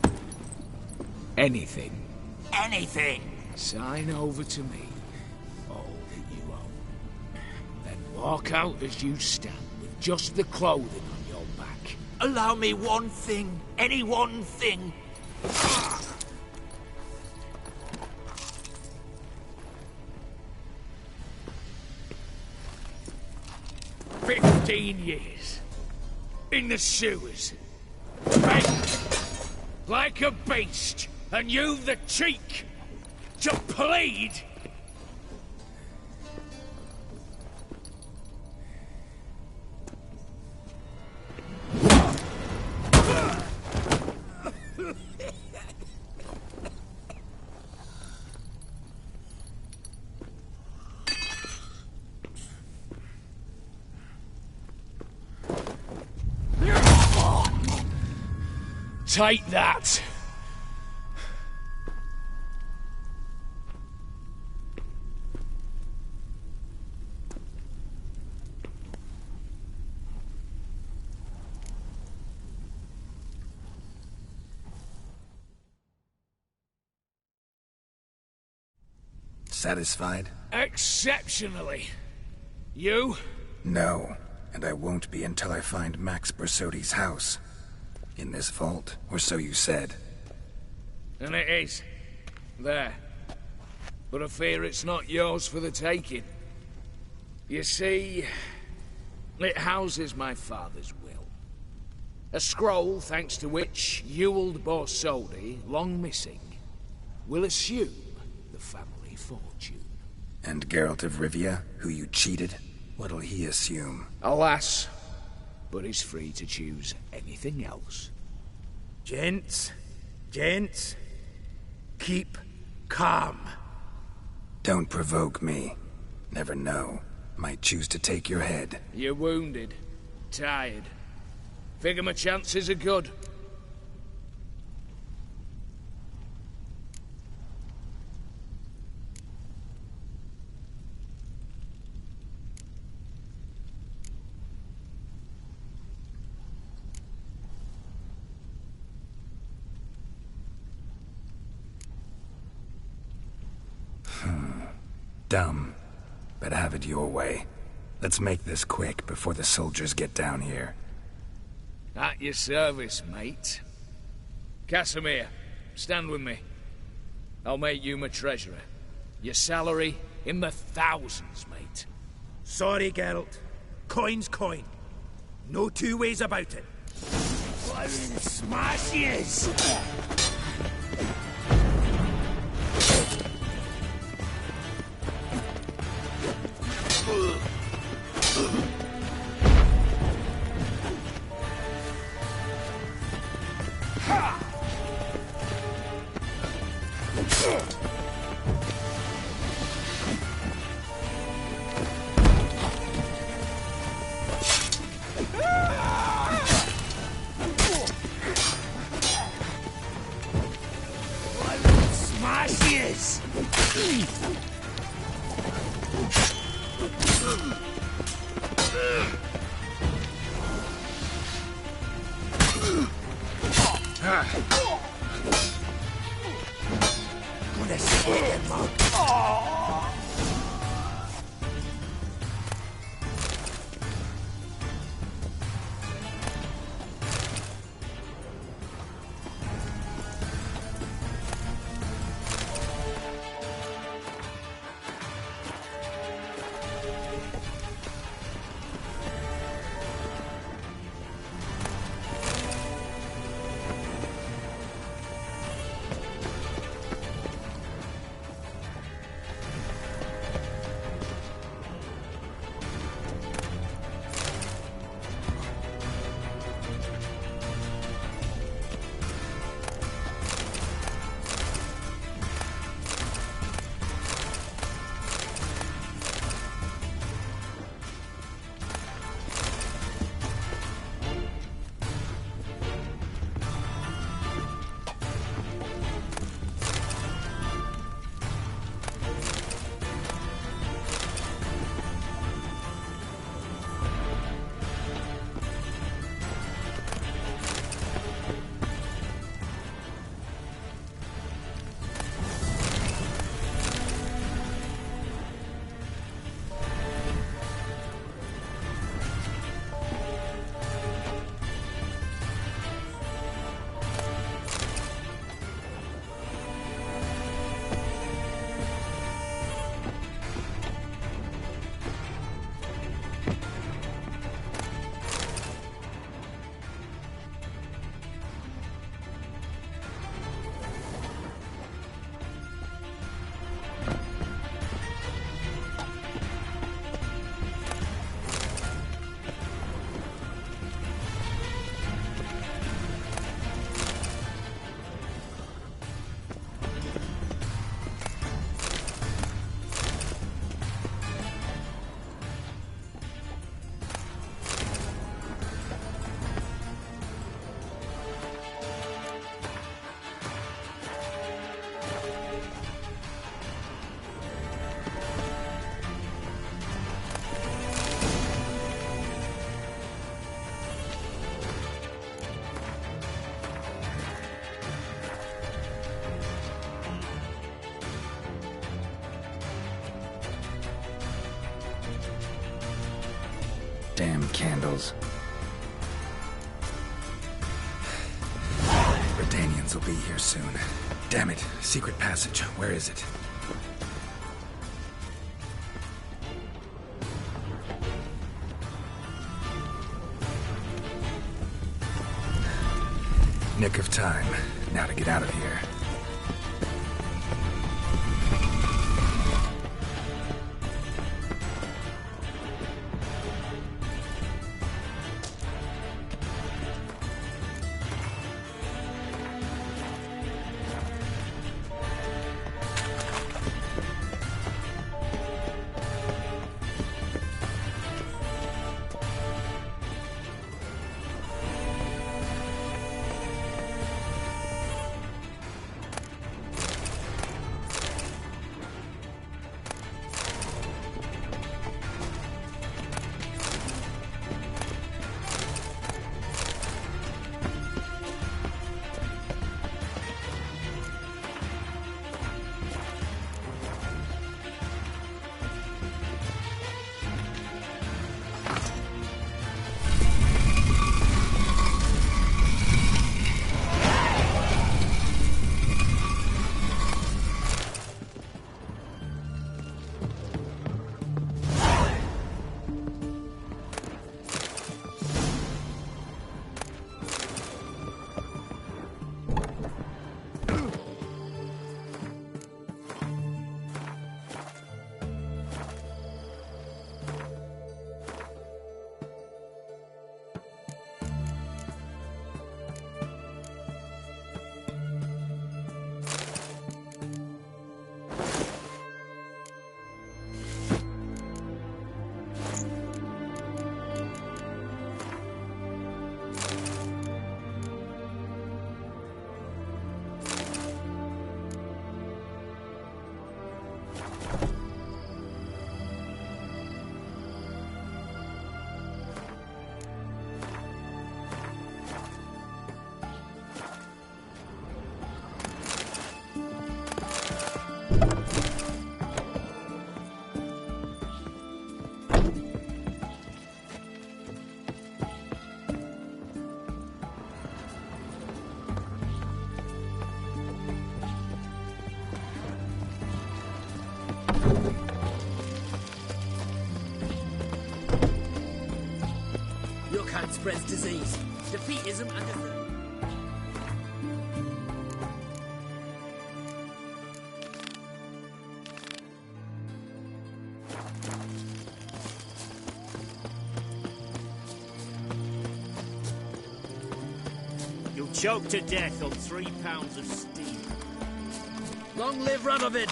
Speaker 5: Anything.
Speaker 11: Anything.
Speaker 5: Sign over to me all that you own. Then walk out as you stand with just the clothing on your back.
Speaker 11: Allow me one thing. Any one thing.
Speaker 5: 15 years. In the sewers. Begging. Like a beast. And you've the cheek to plead. Take that.
Speaker 2: Satisfied?
Speaker 5: Exceptionally. You?
Speaker 2: No, and I won't be until I find Max Bersodi's house. In this vault, or so you said.
Speaker 7: And it is. There. But I fear it's not yours for the taking. You see, it houses my father's will. A scroll thanks to which Ewald Borsodi, long missing, will assume the family fortune.
Speaker 2: And Geralt of Rivia, who you cheated, what'll he assume?
Speaker 7: Alas, but he's free to choose anything else.
Speaker 11: Gents, keep calm.
Speaker 2: Don't provoke me. Never know. Might choose to take your head.
Speaker 7: You're wounded, tired. Figure my chances are good.
Speaker 2: Dumb. But have it your way. Let's make this quick before the soldiers get down here.
Speaker 7: At your service, mate. Casimir, stand with me. I'll make you my treasurer. Your salary in the thousands, mate.
Speaker 11: Sorry, Geralt. Coin's coin. No two ways about it.
Speaker 21: Smash yes! Smash yes!
Speaker 11: Gonna scare them up.
Speaker 2: Damn candles. guards will be here soon. Damn it. Secret passage. Where is it? Nick of time. Now to get out of here.
Speaker 24: Spreads disease. Defeatism and You'll choke to death on 3 pounds of steam. Long live Radovid!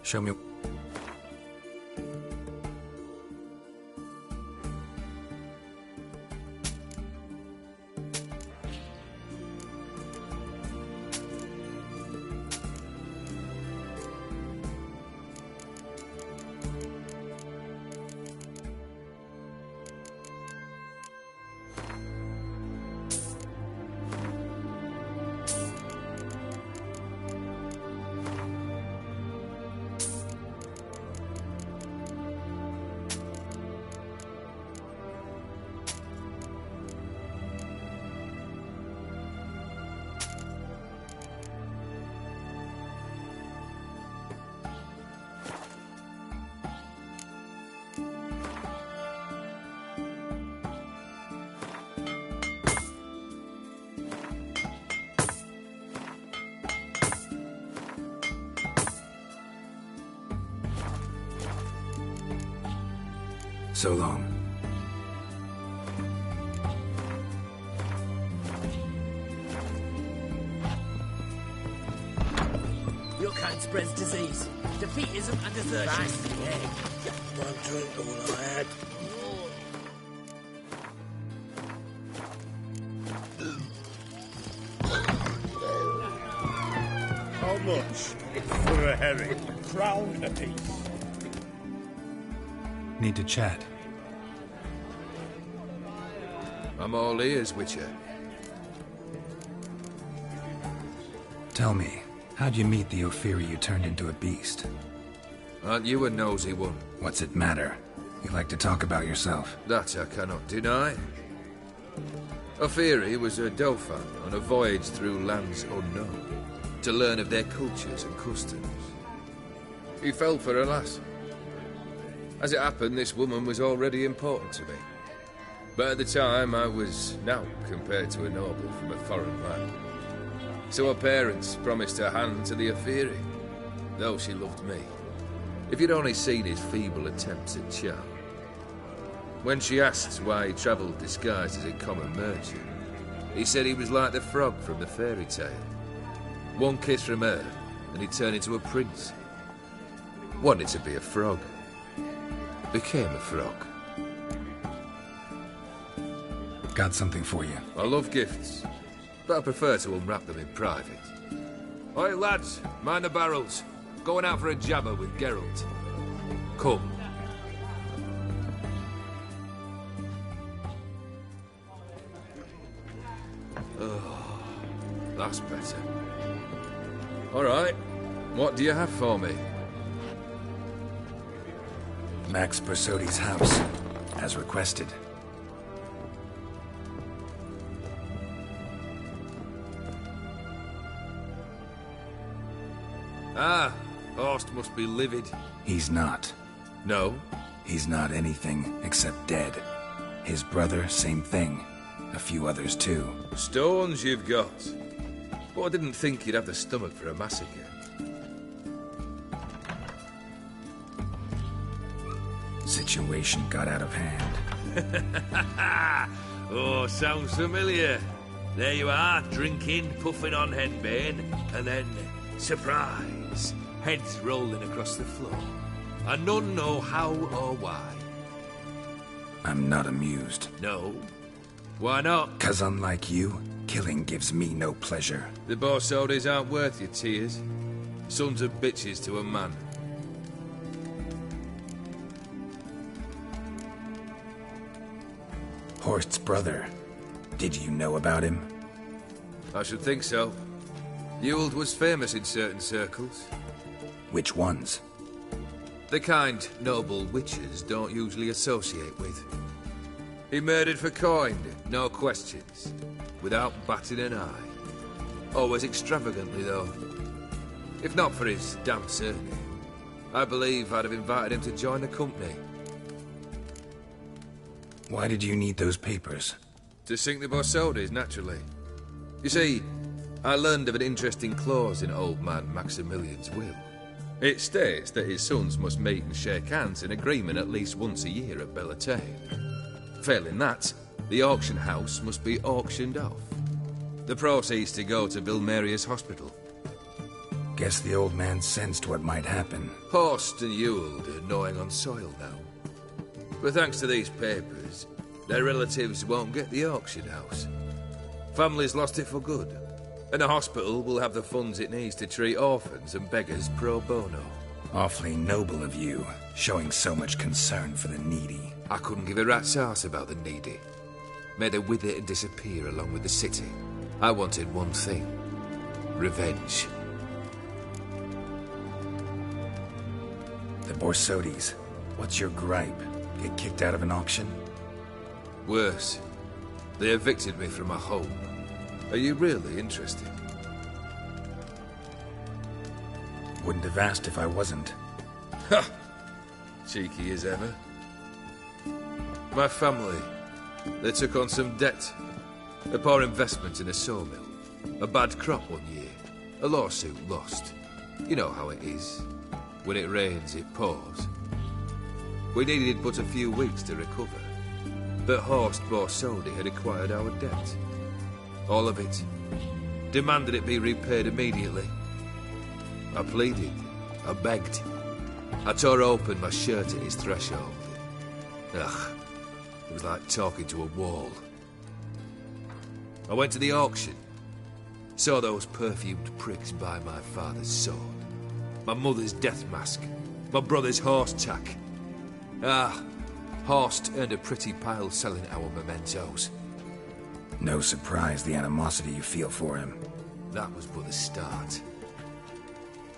Speaker 2: Show me. So long.
Speaker 24: Your kind spreads disease, defeatism and desertion.
Speaker 8: One drink all I had.
Speaker 9: How much for a herring? Crown apiece.
Speaker 2: Need to chat.
Speaker 5: I'm all ears, Witcher.
Speaker 2: Tell me, how'd you meet the Ophiri you turned into a beast?
Speaker 16: Aren't you a nosy one?
Speaker 2: What's it matter? You like to talk about yourself.
Speaker 16: That I cannot deny. Ophiri was a Dauphin on a voyage through lands unknown, to learn of their cultures and customs. He fell for a lass. As it happened, this woman was already important to me. But at the time, I was naught compared to a noble from a foreign land. So her parents promised her hand to the Ophiri, though she loved me. If you'd only seen his feeble attempts at charm. When she asked why he travelled disguised as a common merchant, he said he was like the frog from the fairy tale. One kiss from her, and he turned into a prince. Wanted to be a frog. Became a frog.
Speaker 2: Got something for you.
Speaker 16: I love gifts, but I prefer to unwrap them in private. Oi, lads, mind the barrels. Going out for a jabber with Geralt. Come. Oh, that's better. All right, what do you have for me?
Speaker 2: Max Bersodi's house, as requested.
Speaker 16: Ah, Horst must be livid.
Speaker 2: He's not.
Speaker 16: No?
Speaker 2: He's not anything except dead. His brother, same thing. A few others too.
Speaker 16: Stones you've got. But I didn't think you'd have the stomach for a massacre.
Speaker 2: Situation got out of hand.
Speaker 7: Oh, sounds familiar. There you are, drinking, puffing on henbane, and then, surprise, heads rolling across the floor. And none know how or why.
Speaker 2: I'm not amused.
Speaker 7: No? Why not?
Speaker 2: 'Cause unlike you, killing gives me no pleasure.
Speaker 16: The Borsodis aren't worth your tears. Sons of bitches to a man.
Speaker 2: Horst's brother. Did you know about him?
Speaker 16: I should think so. Ewald was famous in certain circles.
Speaker 2: Which ones?
Speaker 16: The kind noble witches don't usually associate with. He murdered for coin, no questions, without batting an eye. Always extravagantly, though. If not for his damn surname, I believe I'd have invited him to join the company.
Speaker 2: Why did you need those papers?
Speaker 16: To sink the Borsodis, naturally. You see, I learned of an interesting clause in old man Maximilian's will. It states that his sons must meet and shake hands in agreement at least once a year at Bellatane. Failing that, the auction house must be auctioned off. The proceeds to go to Vilmeria's hospital.
Speaker 2: Guess the old man sensed what might happen.
Speaker 16: Horst and Ewald are gnawing on soil now. But thanks to these papers, their relatives won't get the auction house. Families lost it for good, and the hospital will have the funds it needs to treat orphans and beggars pro bono.
Speaker 2: Awfully noble of you, showing so much concern for the needy.
Speaker 16: I couldn't give a rat's ass about the needy. May they wither and disappear along with the city. I wanted one thing. Revenge.
Speaker 2: The Borsodis. What's your gripe? Get kicked out of an auction?
Speaker 16: Worse. They evicted me from my home. Are you really interested?
Speaker 2: Wouldn't have asked if I wasn't.
Speaker 16: Ha! Cheeky as ever. My family, they took on some debt. A poor investment in a sawmill. A bad crop one year. A lawsuit lost. You know how it is. When it rains, it pours. We needed but a few weeks to recover. But Horst Borsodi had acquired our debt. All of it. Demanded it be repaid immediately. I pleaded. I begged. I tore open my shirt at his threshold. Ugh. It was like talking to a wall. I went to the auction. Saw those perfumed pricks buy my father's sword. My mother's death mask. My brother's horse tack. Ah, Horst earned a pretty pile selling our mementos.
Speaker 2: No surprise the animosity you feel for him.
Speaker 16: That was but the start.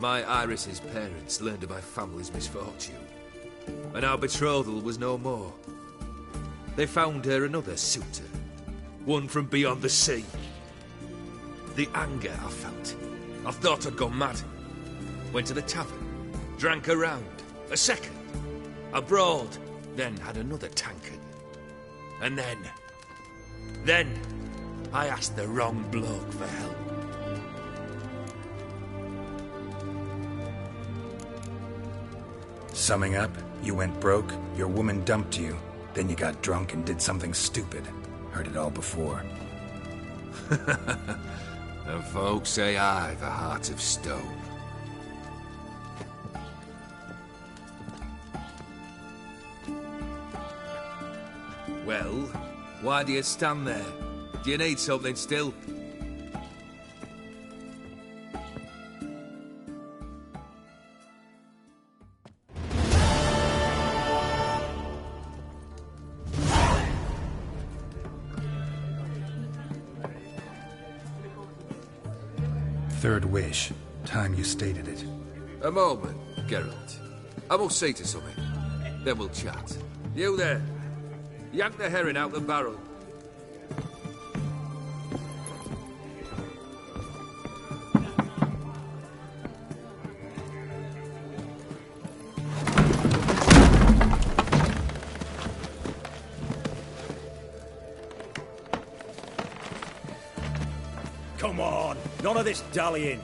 Speaker 16: My Iris's parents learned of my family's misfortune, and our betrothal was no more. They found her another suitor, one from beyond the sea. The anger I felt, I thought I'd gone mad. Went to the tavern, drank a round, a second, abroad, then had another tankard. And then, I asked the wrong bloke for help.
Speaker 2: Summing up, you went broke, your woman dumped you, then you got drunk and did something stupid. Heard it all before.
Speaker 16: And folks say I've a heart of stone. Well, why do you stand there? Do you need something still?
Speaker 2: Third wish. Time you stated it.
Speaker 16: A moment, Geralt. I must see to something. Then we'll chat. You there. Yank the herring out the barrel.
Speaker 19: Come on, none of this dallying.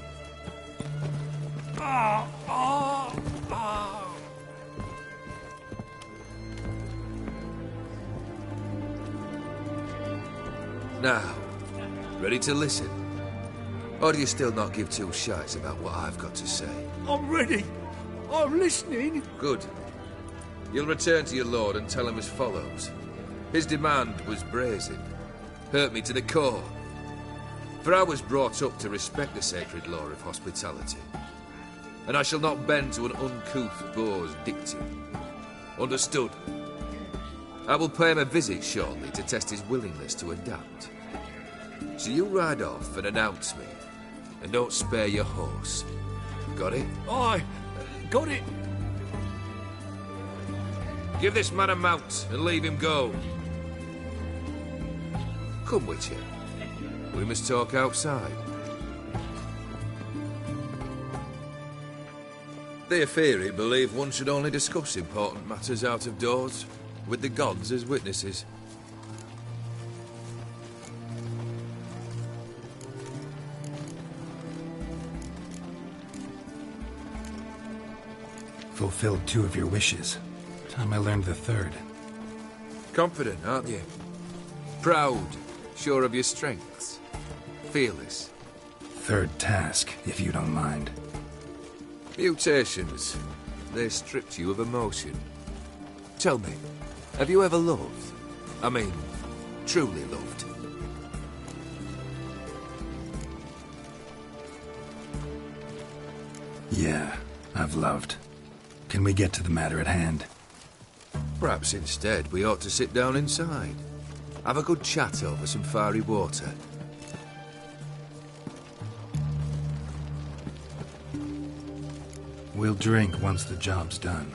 Speaker 16: Now, ready to listen? Or do you still not give two shites about what I've got to say?
Speaker 8: I'm ready. I'm listening.
Speaker 16: Good. You'll return to your lord and tell him as follows. His demand was brazen. Hurt me to the core. For I was brought up to respect the sacred law of hospitality. And I shall not bend to an uncouth boor's dictum. Understood? I will pay him a visit shortly to test his willingness to adapt. So you ride off and announce me, and don't spare your horse. Got it?
Speaker 8: Aye, got it.
Speaker 16: Give this man a mount and leave him go. Come, Witcher. We must talk outside. The Aetheri believe one should only discuss important matters out of doors, with the gods as witnesses.
Speaker 2: Fulfilled 2 of your wishes. Time I learned the 3rd.
Speaker 16: Confident, aren't you? Proud, sure of your strengths. Fearless.
Speaker 2: 3rd task, if you don't mind.
Speaker 16: Mutations. They stripped you of emotion. Tell me, have you ever loved? I mean, truly loved?
Speaker 2: Yeah, I've loved. Can we get to the matter at hand?
Speaker 16: Perhaps instead we ought to sit down inside. Have a good chat over some fiery water.
Speaker 2: We'll drink once the job's done.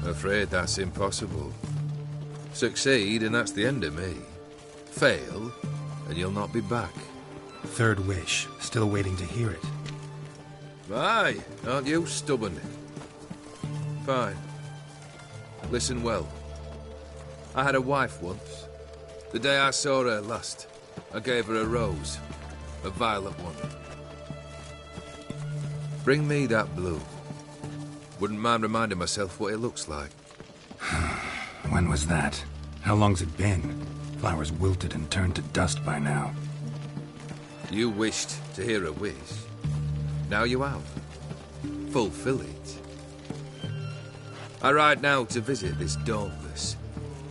Speaker 16: Afraid that's impossible. Succeed, and that's the end of me. Fail, and you'll not be back.
Speaker 2: 3rd wish. Still waiting to hear it.
Speaker 16: Aye, aren't you stubborn? Fine. Listen well. I had a wife once. The day I saw her last, I gave her a rose. A violet one. Bring me that blue. Wouldn't mind reminding myself what it looks like.
Speaker 2: When was that? How long's it been? Flowers wilted and turned to dust by now.
Speaker 16: You wished to hear a wish. Now you have. Fulfill it. I ride now to visit this Dauntless,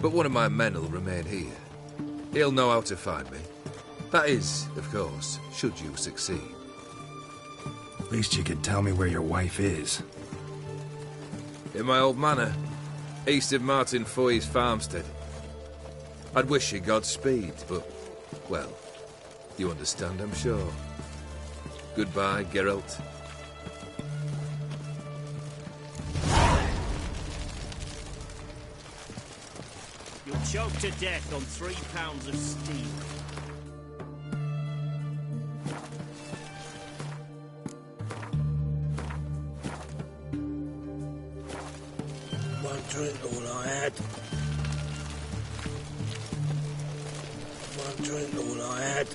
Speaker 16: but one of my men will remain here. He'll know how to find me. That is, of course, should you succeed.
Speaker 2: At least you could tell me where your wife is.
Speaker 16: In my old manor, east of Martin Foy's farmstead. I'd wish you Godspeed, but, well, you understand, I'm sure. Goodbye, Geralt.
Speaker 24: You'll choke to death on 3 pounds of steel.
Speaker 9: One drink all I had. One drink all I had.